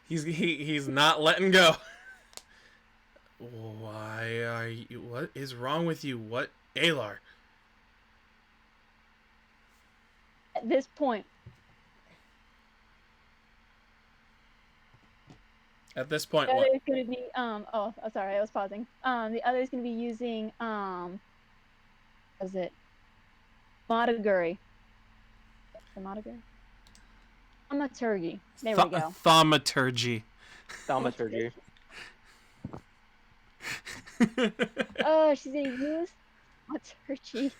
he's not letting go. Why are you? What is wrong with you? What, Alar? At this point. At this point, The what? other is gonna be oh, sorry, I was pausing. The other is gonna be using what is it? Mataguri. The Mataguri? Thaumaturgy. There we go. Thaumaturgy. Thaumaturgy. Oh, she's gonna use Thaumaturgy.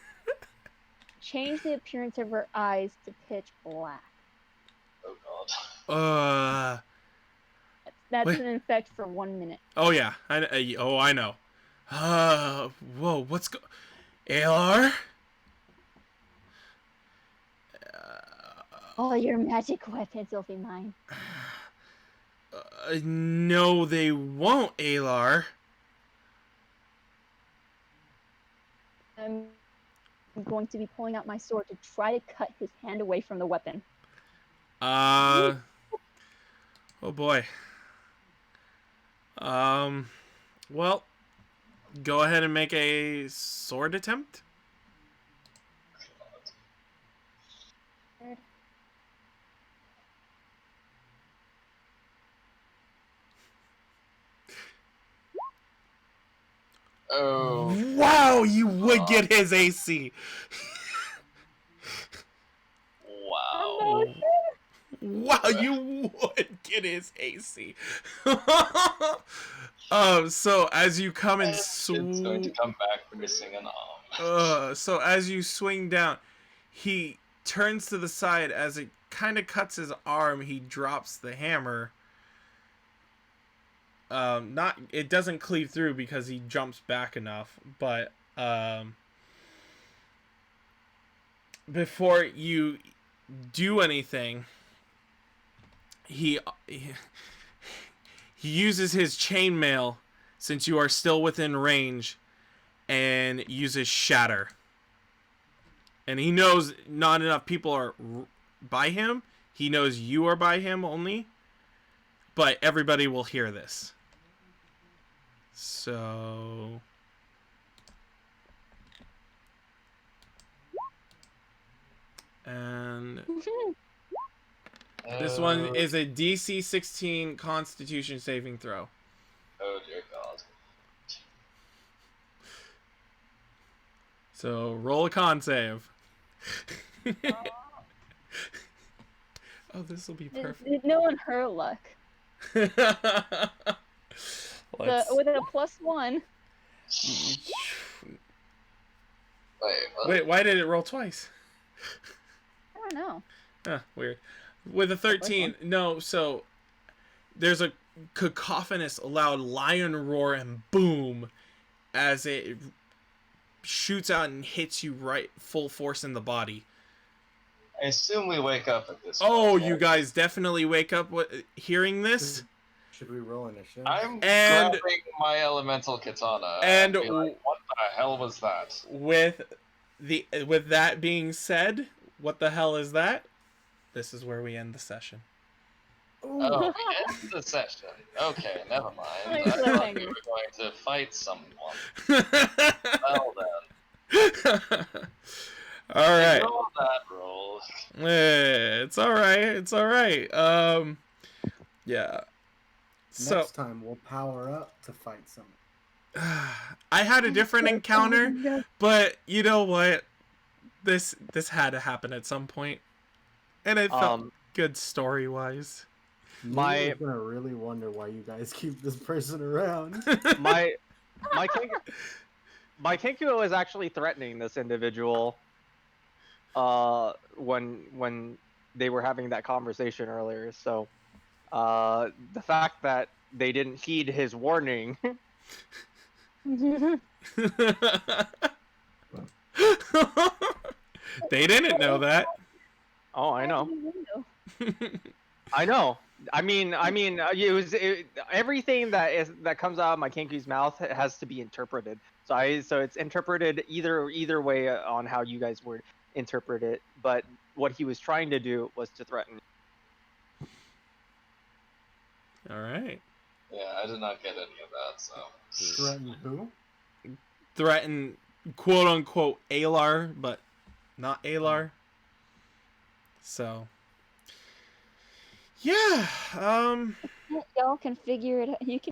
Change the appearance of her eyes to pitch black. Oh god. That's Wait. an effect for 1 minute. Oh yeah, I know. Whoa, what's Alar? All your magic weapons will be mine. No, they won't, Alar. I'm going to be pulling out my sword to try to cut his hand away from the weapon. Oh boy. Well, go ahead and make a sword attempt. Oh. Wow, you would get his AC. Wow. Wow, you would get his AC. So as you come and It's going to come back missing an arm. so as you swing down, he turns to the side. As it kind of cuts his arm, he drops the hammer. It doesn't cleave through because he jumps back enough, but before you do anything, he uses his chainmail, since you are still within range, and uses shatter. And he knows not enough people are by him. He knows you are by him only, but everybody will hear this. So and this one is a DC 16 Constitution saving throw. Oh dear god. So roll a con save. Oh, this will be perfect. Knowing her luck. With a +1. Wait, why did it roll twice? I don't know. Weird. With a 13, no, so there's a cacophonous loud lion roar and boom as it shoots out and hits you right full force in the body. I assume we wake up at this Oh, point, you right? guys definitely wake up hearing this. Should we roll initiative? I'm And- grabbing my elemental katana and be like, what the hell was that? With that being said, what the hell is that? This is where we end the session. Oh, we end the session. Okay, never mind. Nice I thought we cliffhanger. were going to fight someone. Well then. All right. Ignore that roll. It's all right. It's all right. Yeah. So Next time we'll power up to fight someone. I had a different encounter, but you know what? This had to happen at some point, and it felt good story wise. I'm gonna really wonder why you guys keep this person around. My Kenku was actually threatening this individual when they were having that conversation earlier. So the fact that they didn't heed his warning. They didn't know that. Oh, I know. I know. I mean, everything that comes out of my Kenku's mouth has to be interpreted. So it's interpreted either way on how you guys would interpret it. But what he was trying to do was to threaten. All right. Yeah, I did not get any of that, so. Threaten who? Threaten, quote unquote, Alar, but not Alar. So. Yeah. Y'all can figure it out. You can.